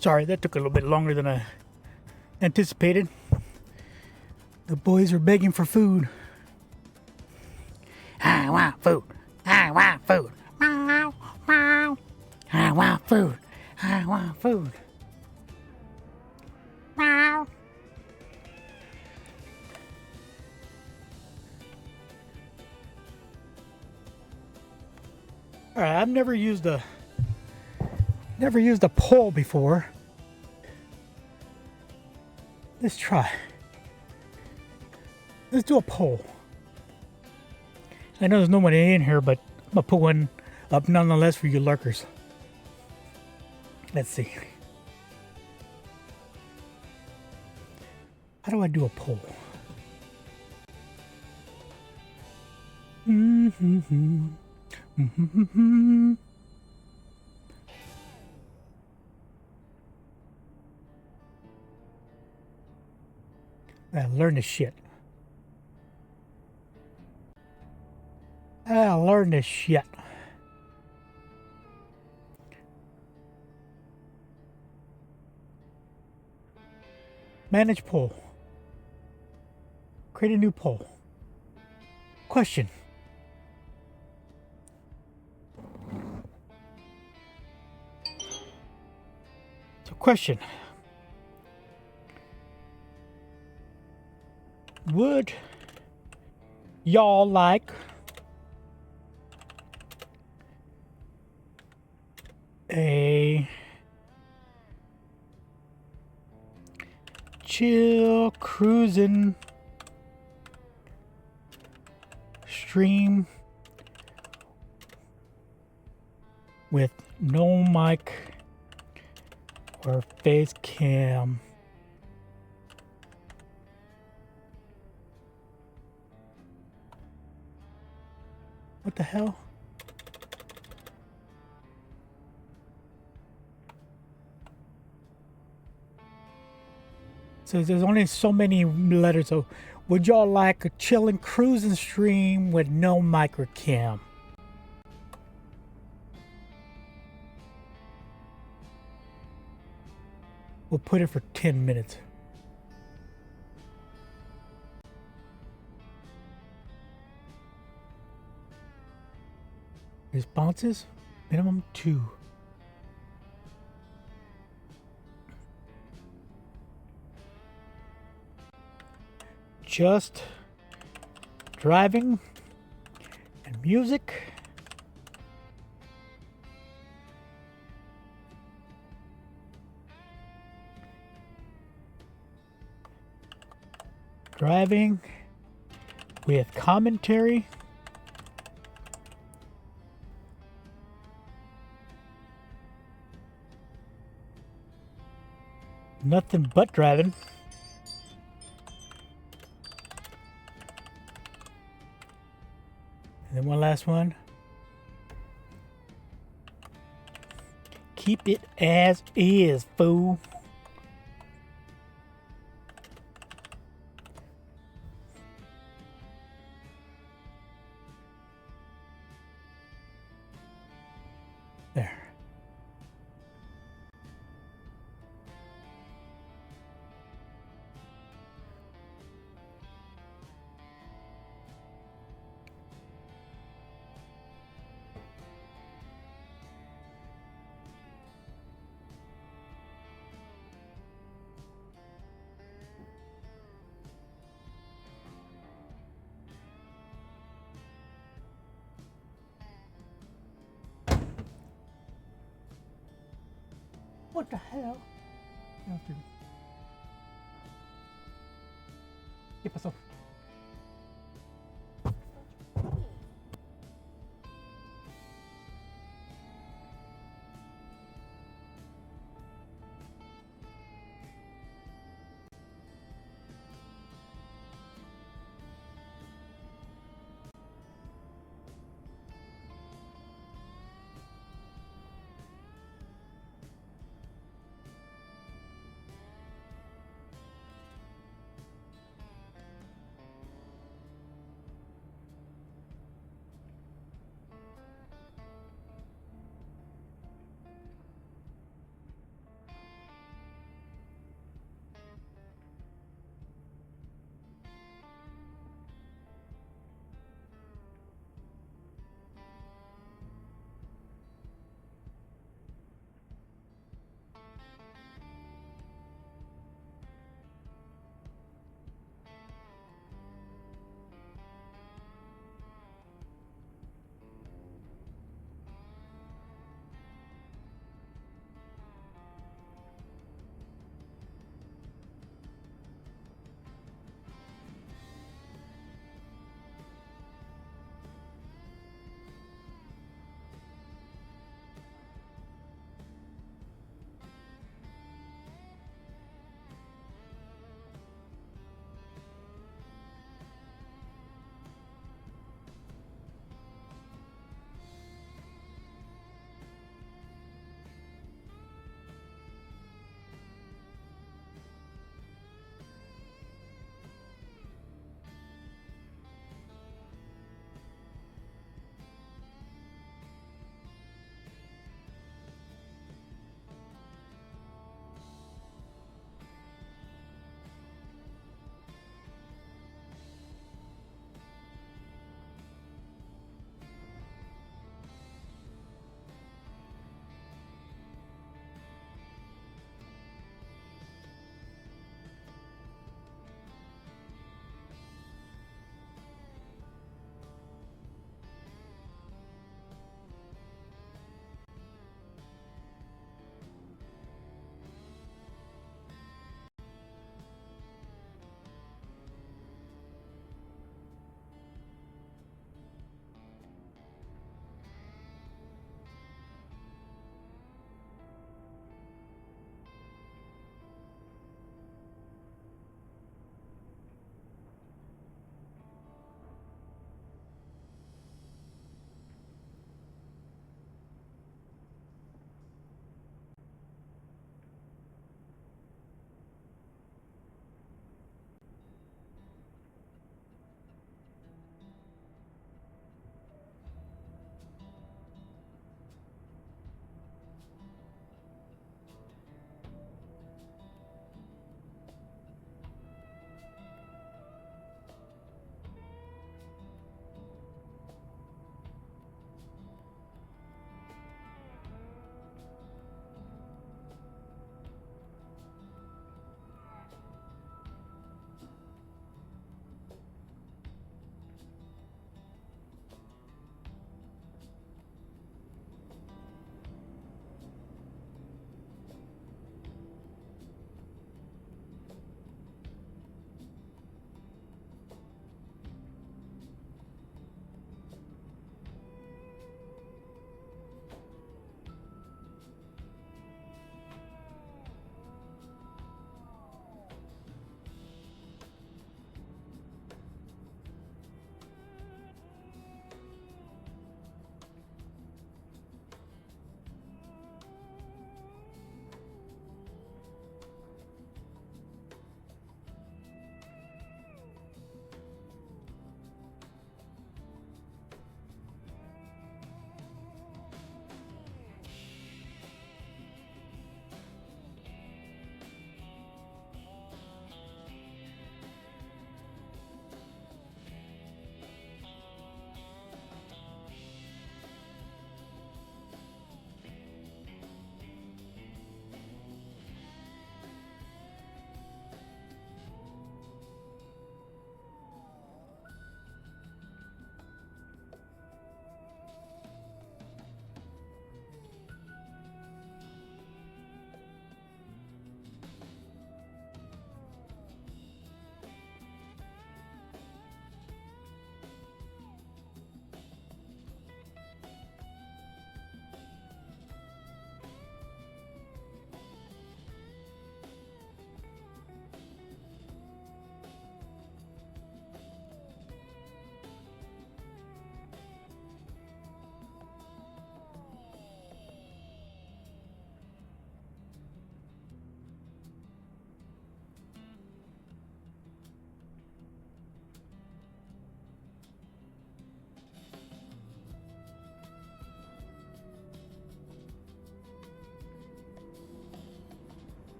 Sorry, that took a little bit longer than I anticipated. The boys are begging for food. I want food. I want food. Meow, meow. I want food. I want food. Meow. All right, I've never used a pole before. Let's try. Let's do a poll. I know there's nobody in here, but I'm gonna put one up nonetheless for you lurkers. Let's see. How do I do a poll? I learn this shit. I learn this shit. Manage poll. Create a new poll. Question. So question. Would y'all like a chill cruising stream with no mic or face cam? What the hell? So there's only so many letters. So would y'all like a chilling cruising stream with no mic or cam? We'll put it for 10 minutes. Responses? Minimum 2. Just driving and music. Driving with commentary. Nothing but driving. And then one last one. Keep it as is, fool. There. What the hell? ¿Qué pasó?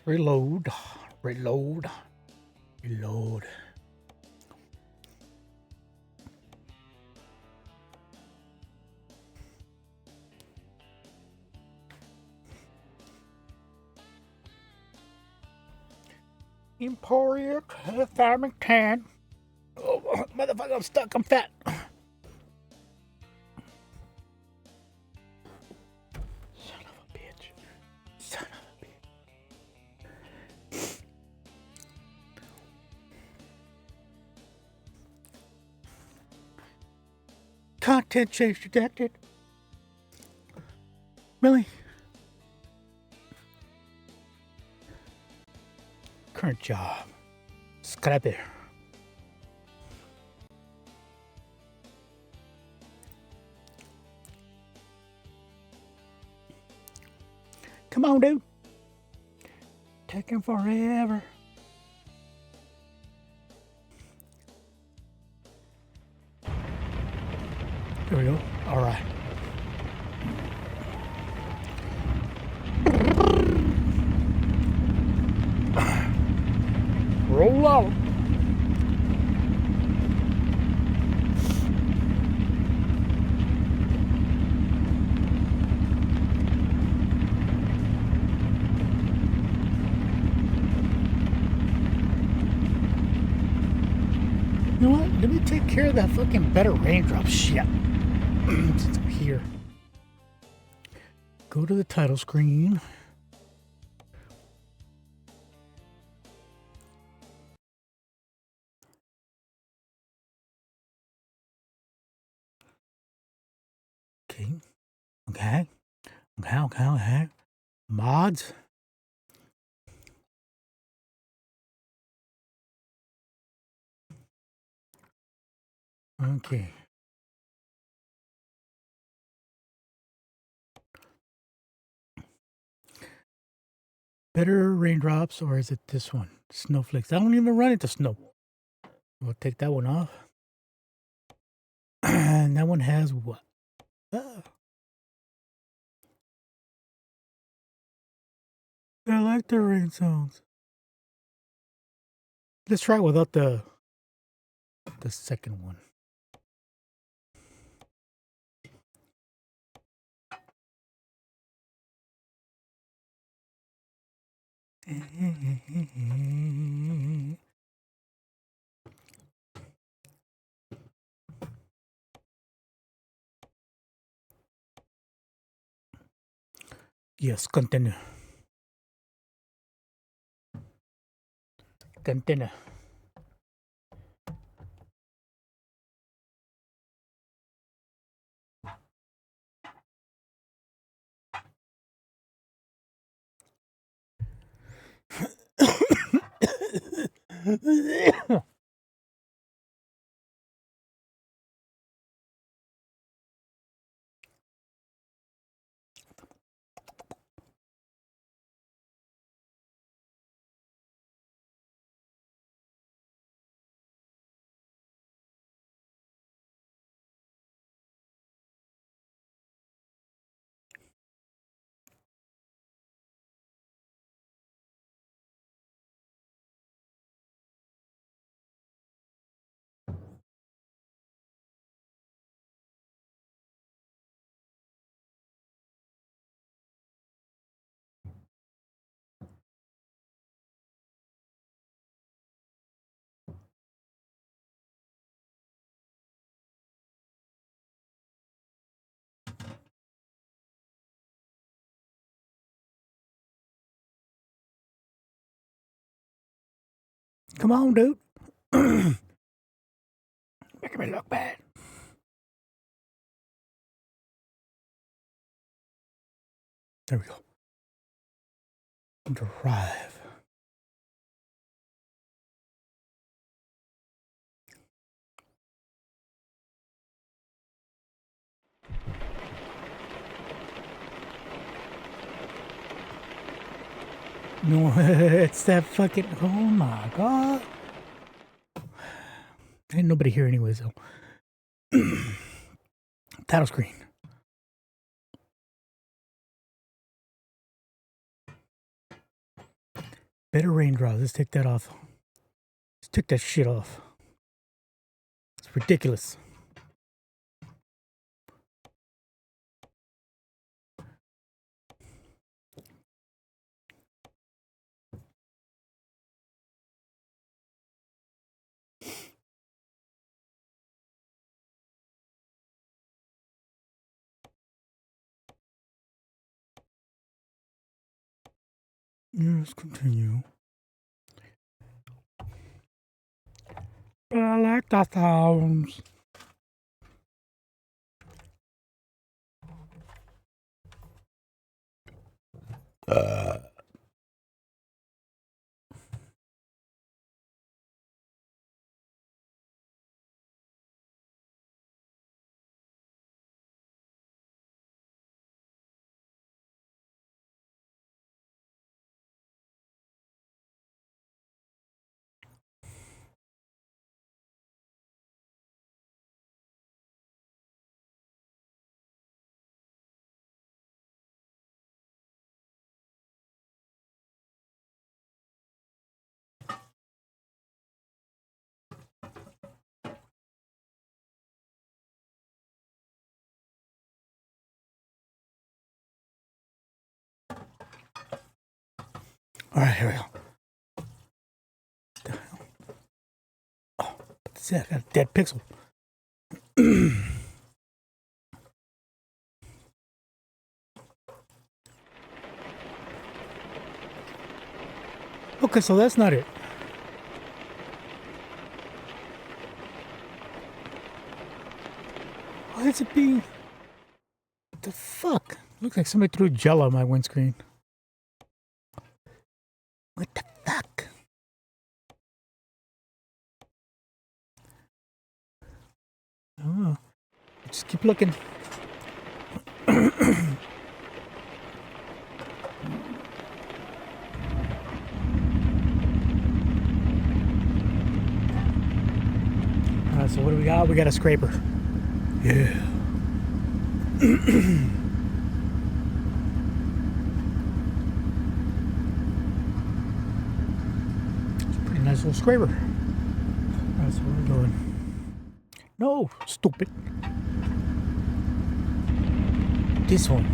Reload. Reload. Reload. Emporia Farmington. Oh, motherfucker, I'm stuck. I'm fat. Son of a bitch. Son of a bitch. Content change detected. Really? Current job. Scrap it. Come on, dude. Taking forever. There we go. All right. Roll out. You know what? Let me take care of that fucking better raindrop shit. Since I'm here. Go to the title screen. Okay. Okay. Okay, okay, okay. Mods. Okay. Better raindrops, or is it this one? Snowflakes. I don't even run into snow. We'll take that one off. And that one has what? Oh. I like the rain sounds. Let's try it without the second one. Yes, continue. Continue. Come on, dude. Making me look bad. There we go. Drive. No, it's that fucking. Oh my god. Ain't nobody here anyways, though. Title screen. Better raindrops. Let's take that off. Let's take that shit off. It's ridiculous. Let's continue. But I like the sounds. All right, here we go. What the hell? Oh, what's that? I got a dead pixel. Okay, so that's not it. Why is it being... What the fuck? Looks like somebody threw jello on my windscreen. What the fuck? Oh, just keep looking. Alright, so what do we got? We got a scraper. Yeah. Nice little scraper. That's where we're going. No, stupid. This one.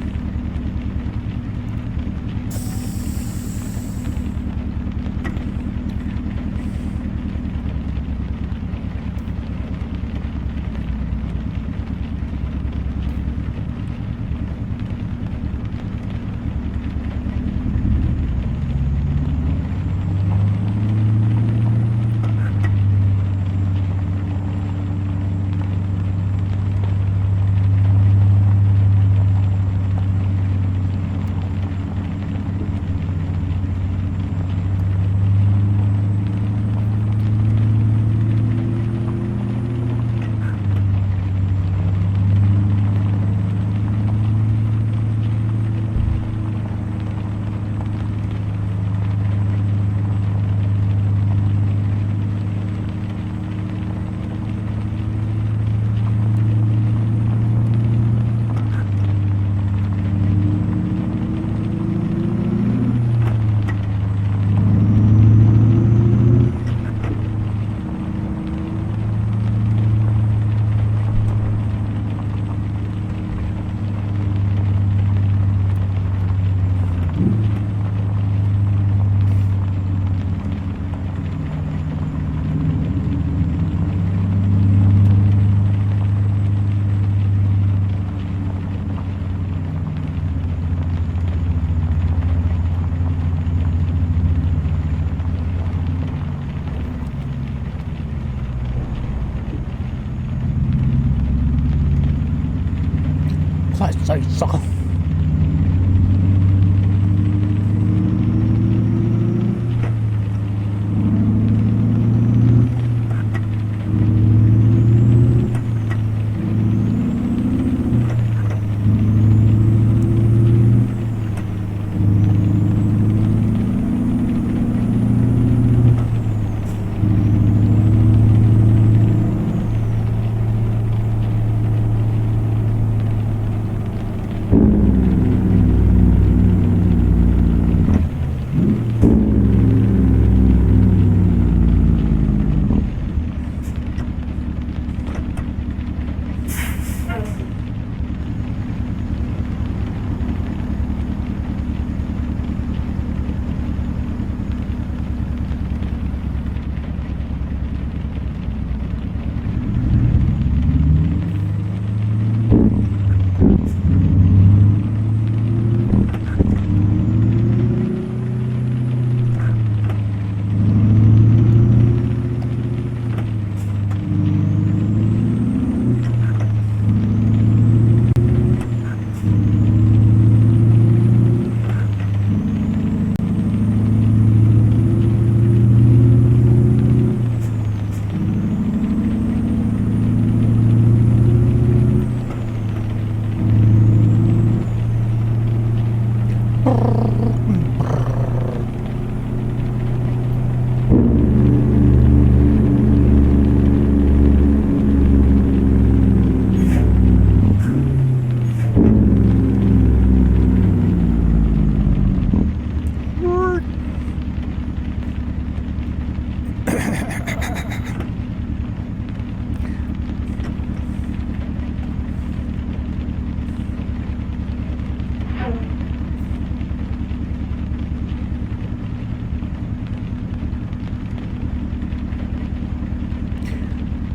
I say so.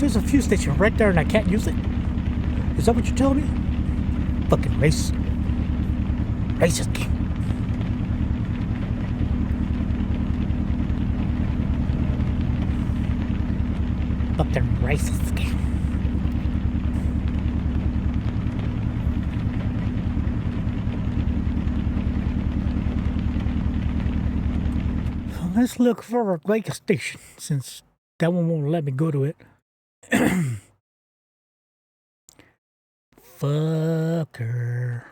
there's a fuel station right there and I can't use it? Is that what you're telling me? Fucking racist game. Fucking racist game. Let's look for a radio station since that one won't let me go to it. Fucker.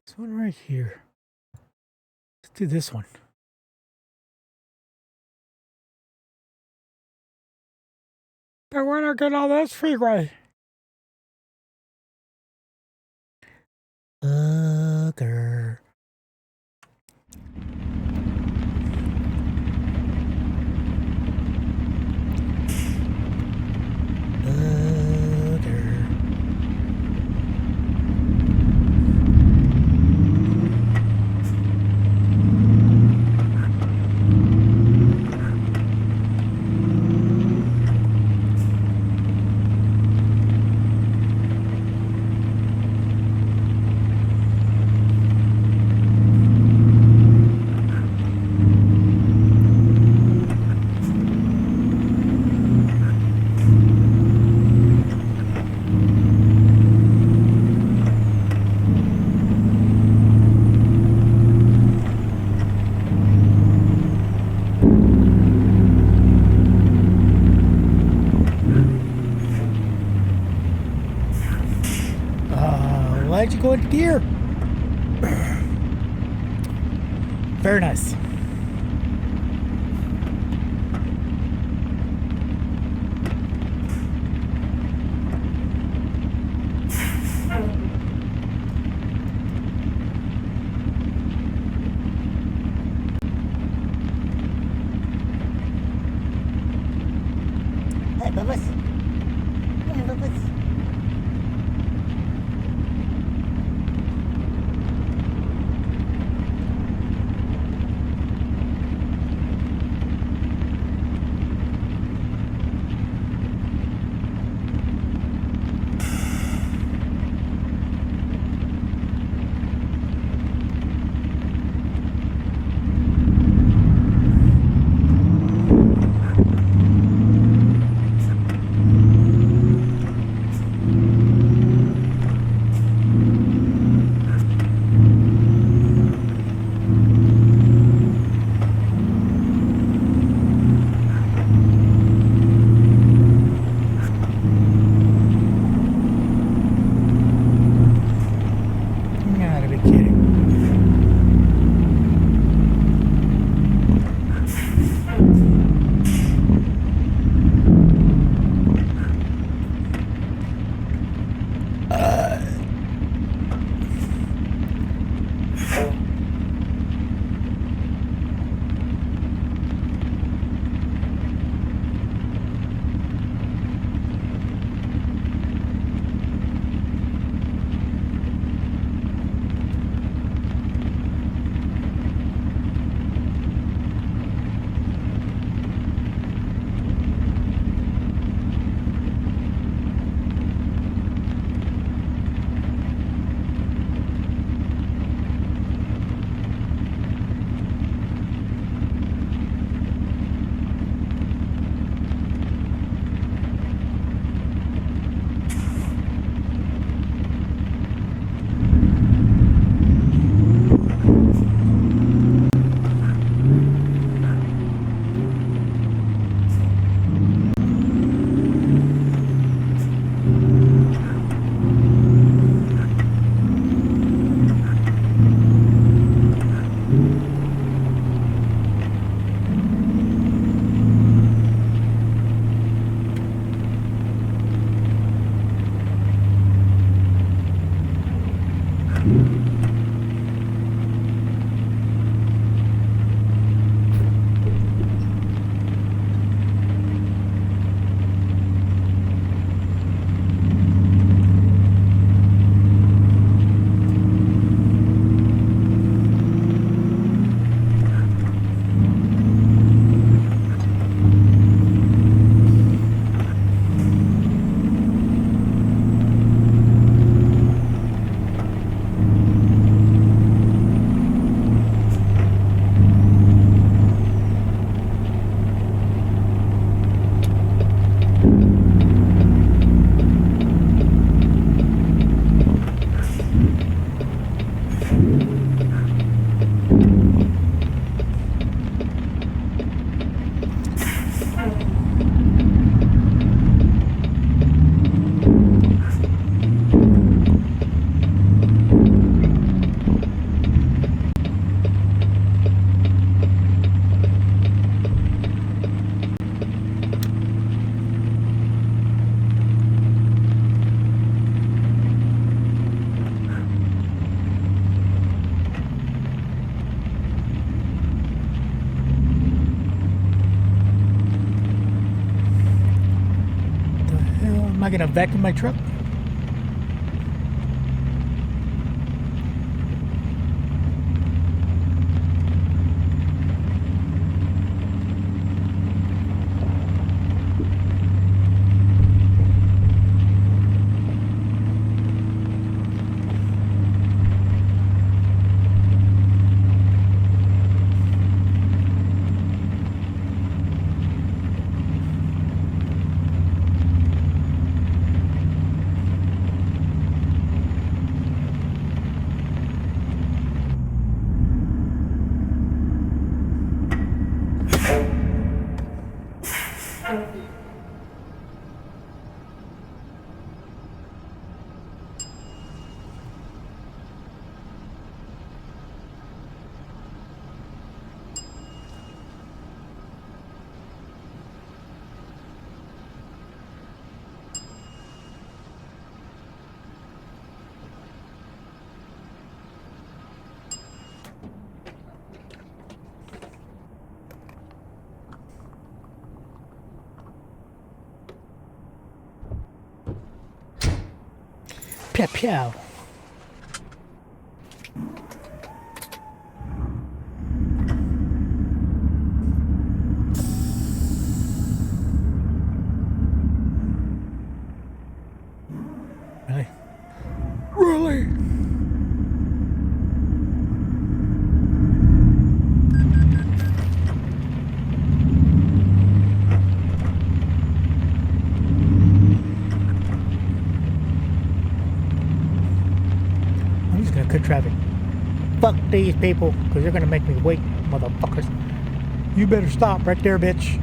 This one right here. Let's do this one. But when I get on this freeway. Fucker. Why'd you go into gear? Very nice. Hey, Bubbles. Hey, Bubbles. I gonna vacuum my truck? Pew pew. Really? Really? I'm just gonna cut traffic. Fuck these people, because they're gonna make me wait, motherfuckers. You better stop right there, bitch.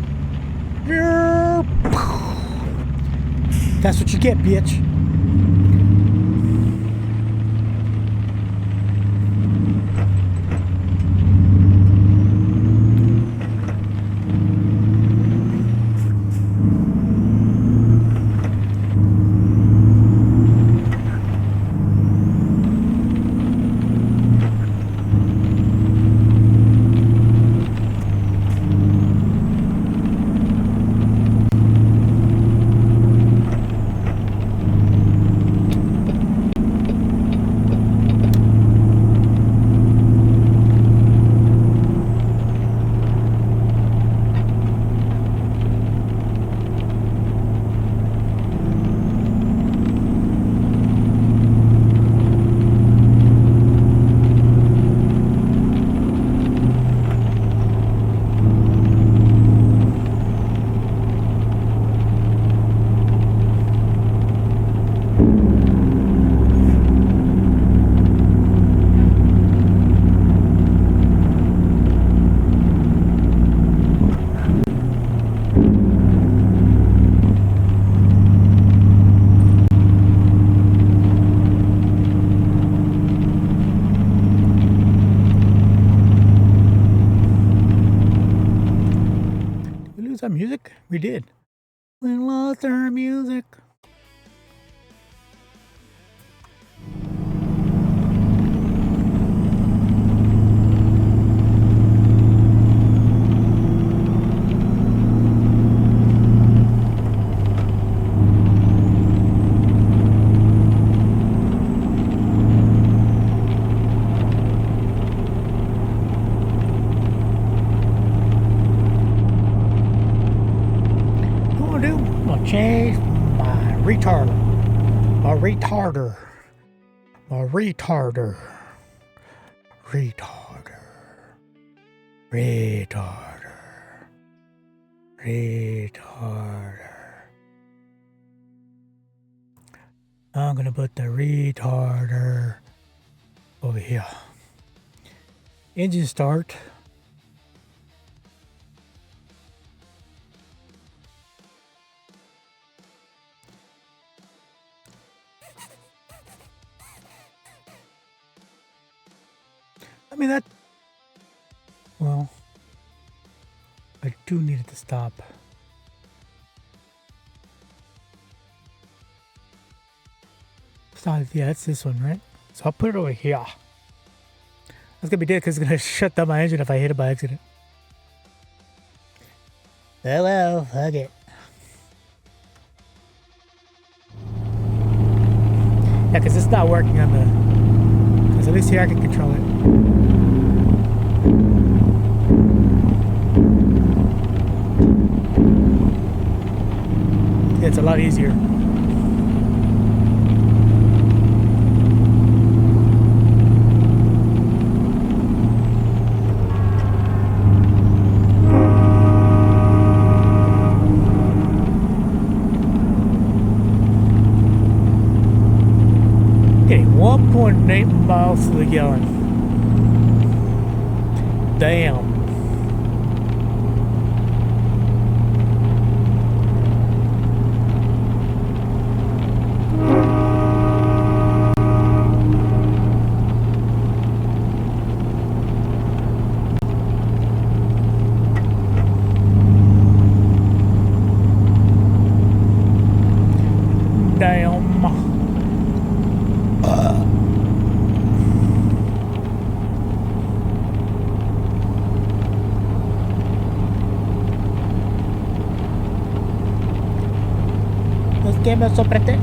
That's what you get, bitch. Our music? We did. We lost our music. Change my retarder. My retarder. My retarder. Retarder. Retarder. Retarder. I'm gonna put the retarder over here. Engine start. I mean that, well, I do need it to stop. Stop, yeah, it's this one, right? So I'll put it over here. That's gonna be dead because it's gonna shut down my engine if I hit it by accident. Oh well, fuck it. Yeah, because it's not working on the... Because at least here I can control it. Yeah, it's a lot easier. Okay, 1.8 miles to the gallon. Damn. Damn. Es que me sorprende.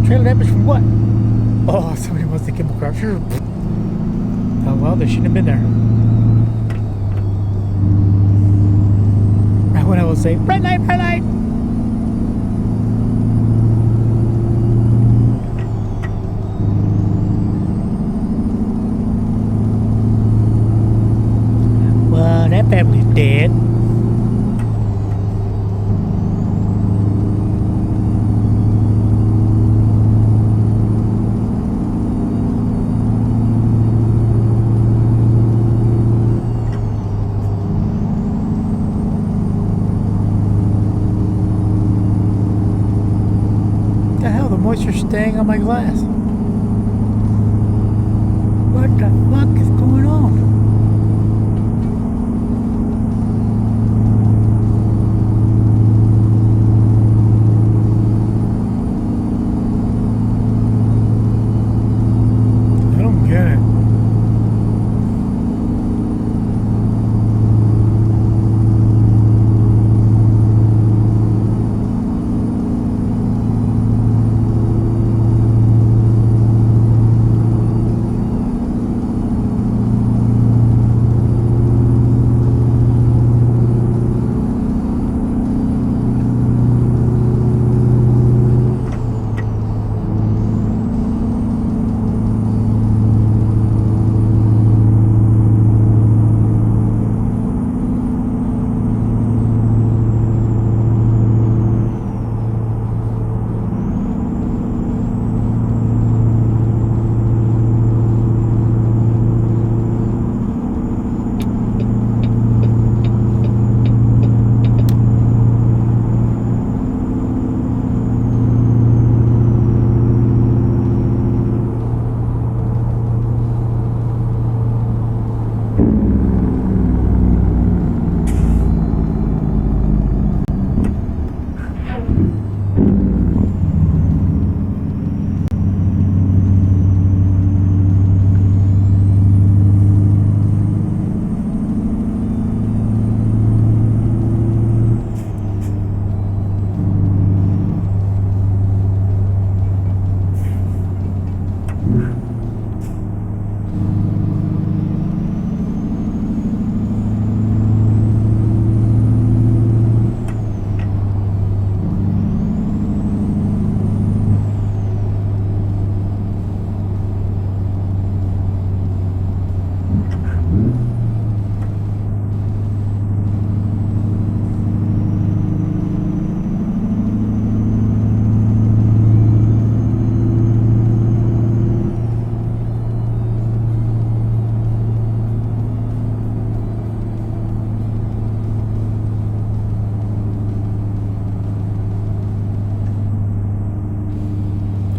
Trailer damage from what? Oh, somebody wants to chemical crusher. Oh well, they shouldn't have been there. when I would say, red light, red light. Well, that family's dead. Moisture staying on my glass. What the fuck is going on? I don't get it.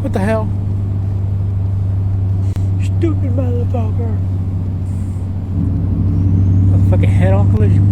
What the hell? Stupid motherfucker. A fucking head-on collision.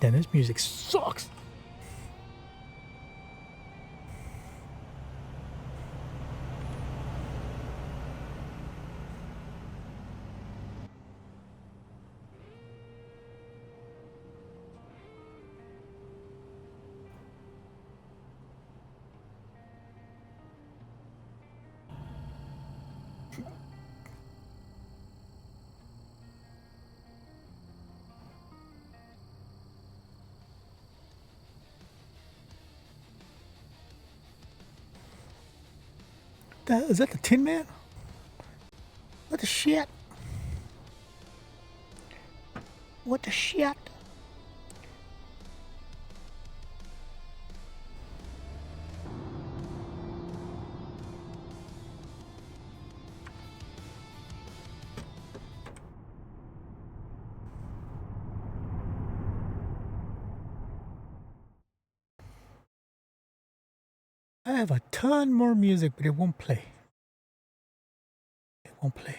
Damn, this music sucks. Is that the Tin Man? What the shit? What the shit? I have a ton more music, but it won't play. It won't play.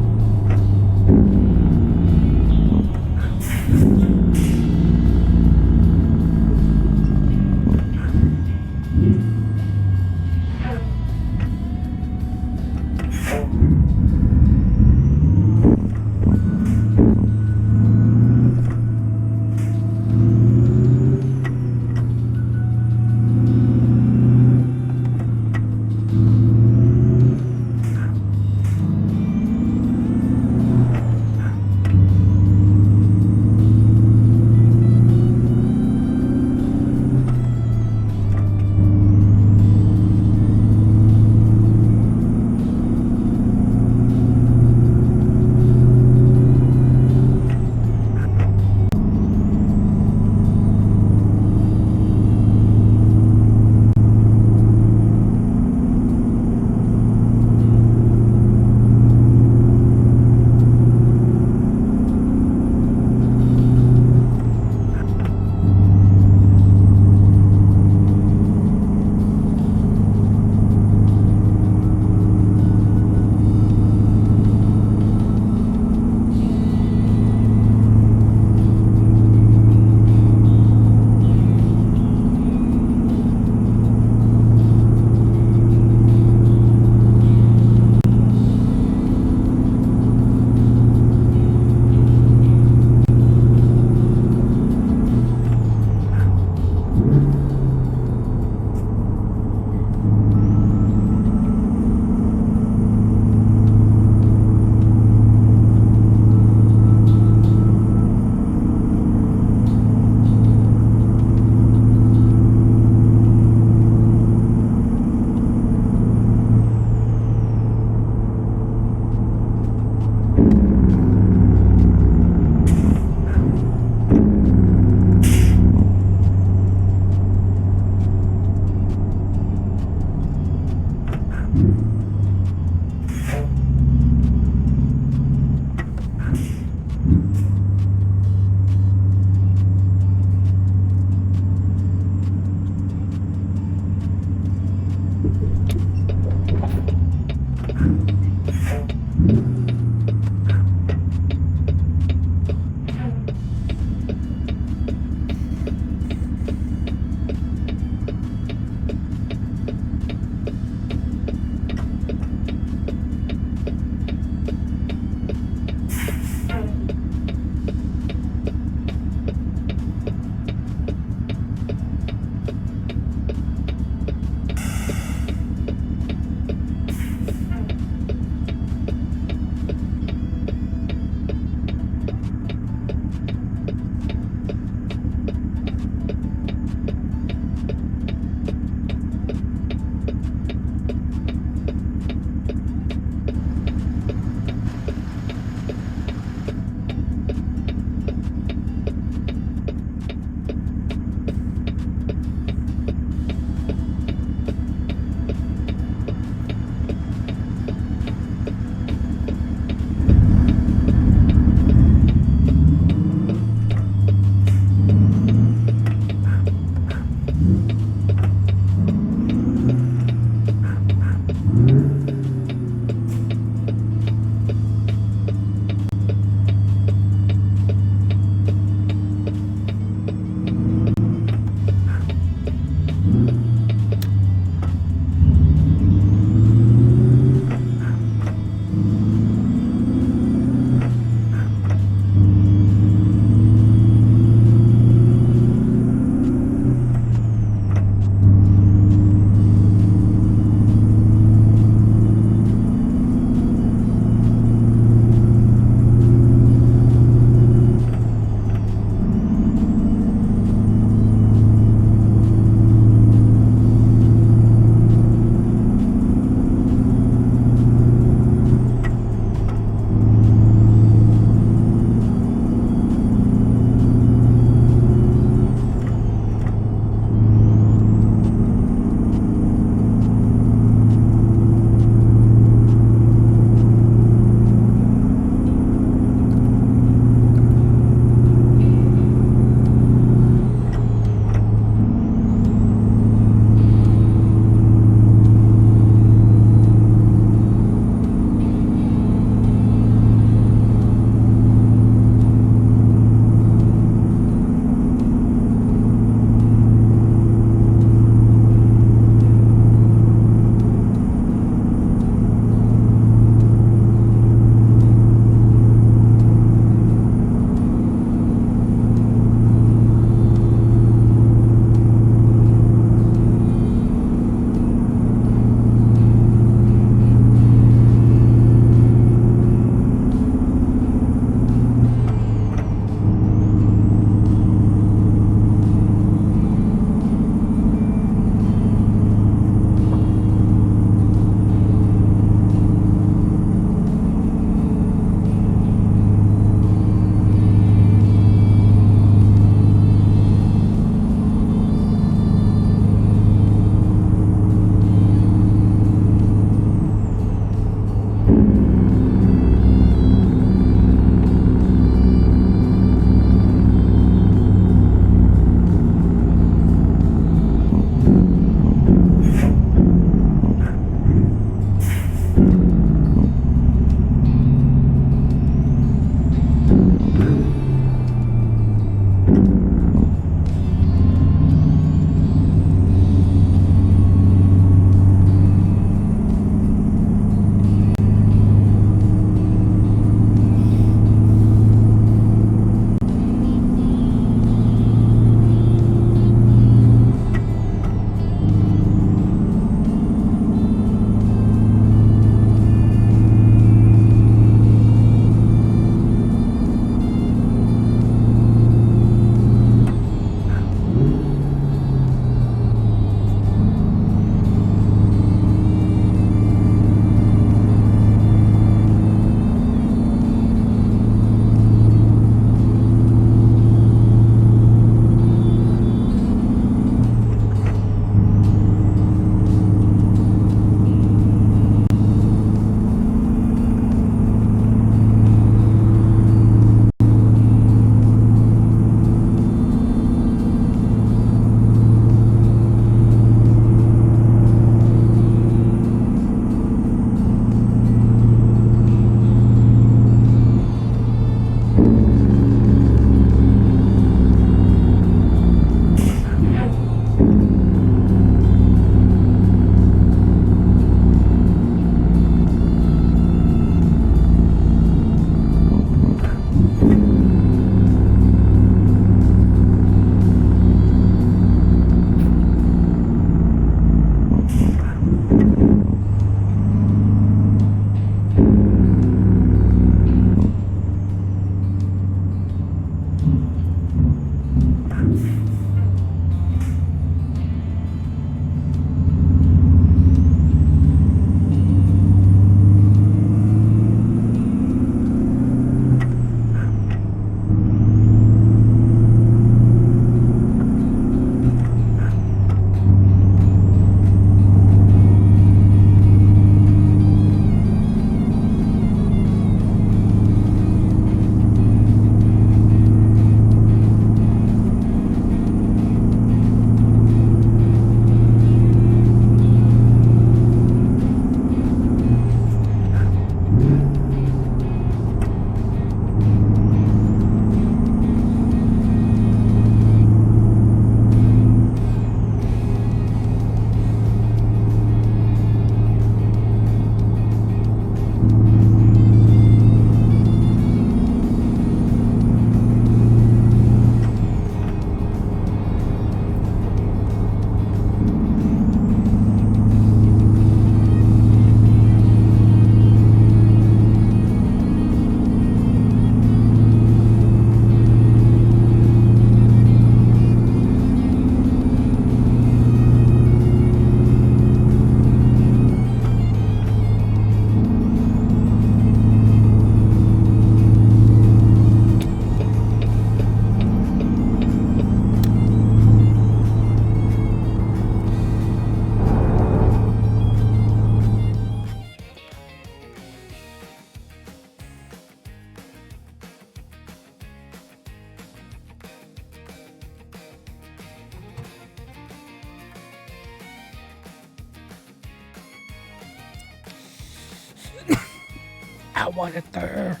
I want it there.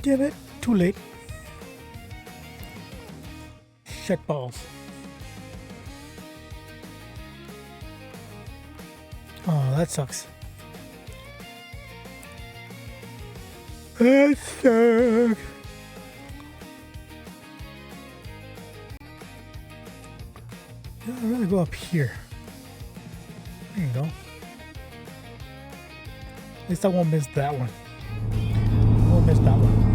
Damn it, too late. Shit balls. Oh, that sucks. That sucks. Yeah, I'd rather go up here. There you go. At least I won't miss that one. I won't miss that one.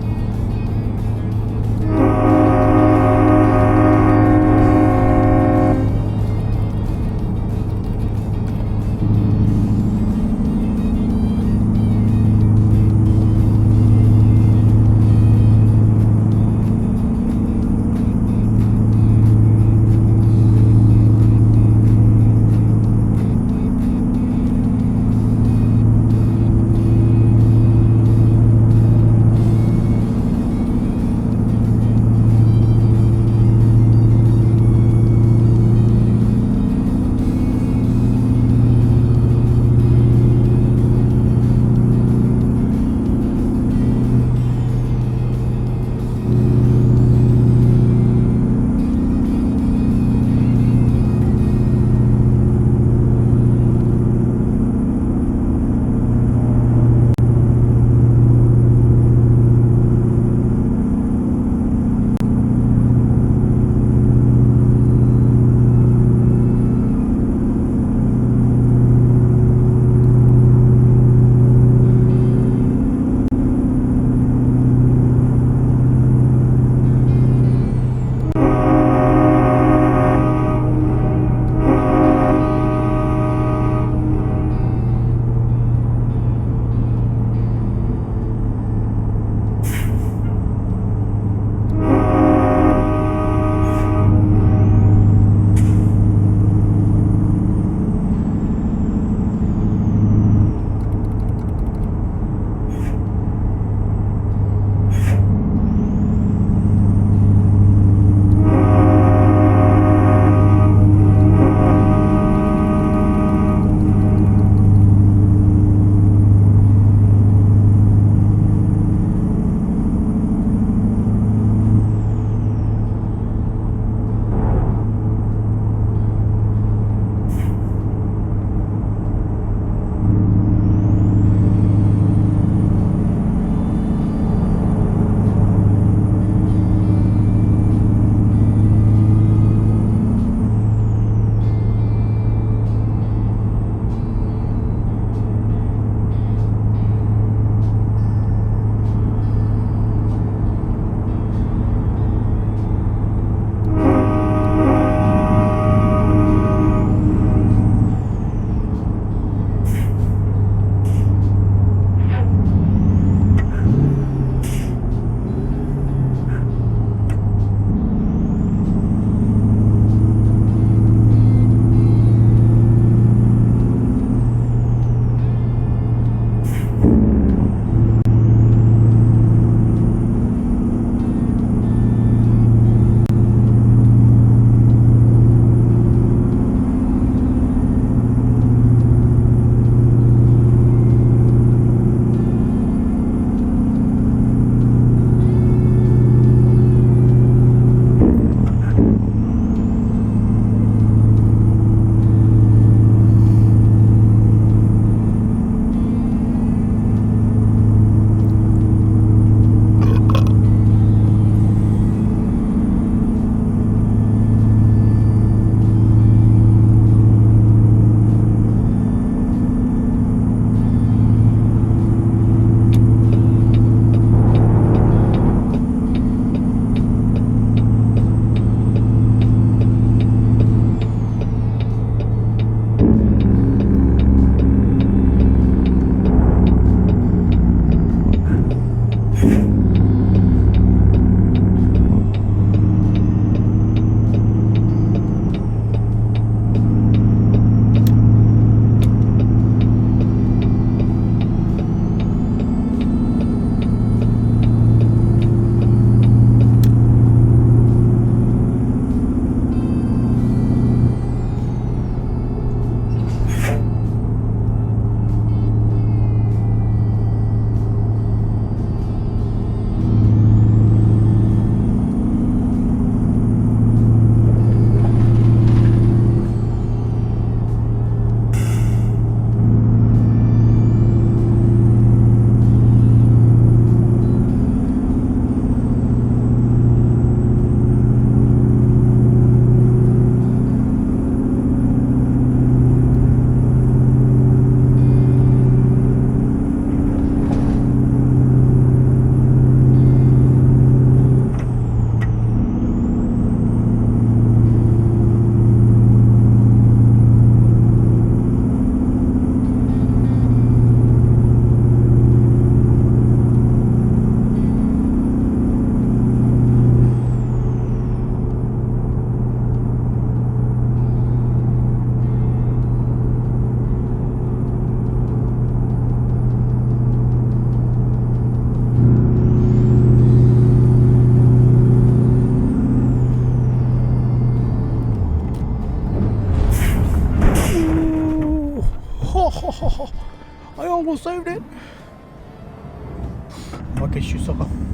Look at you, Sicko.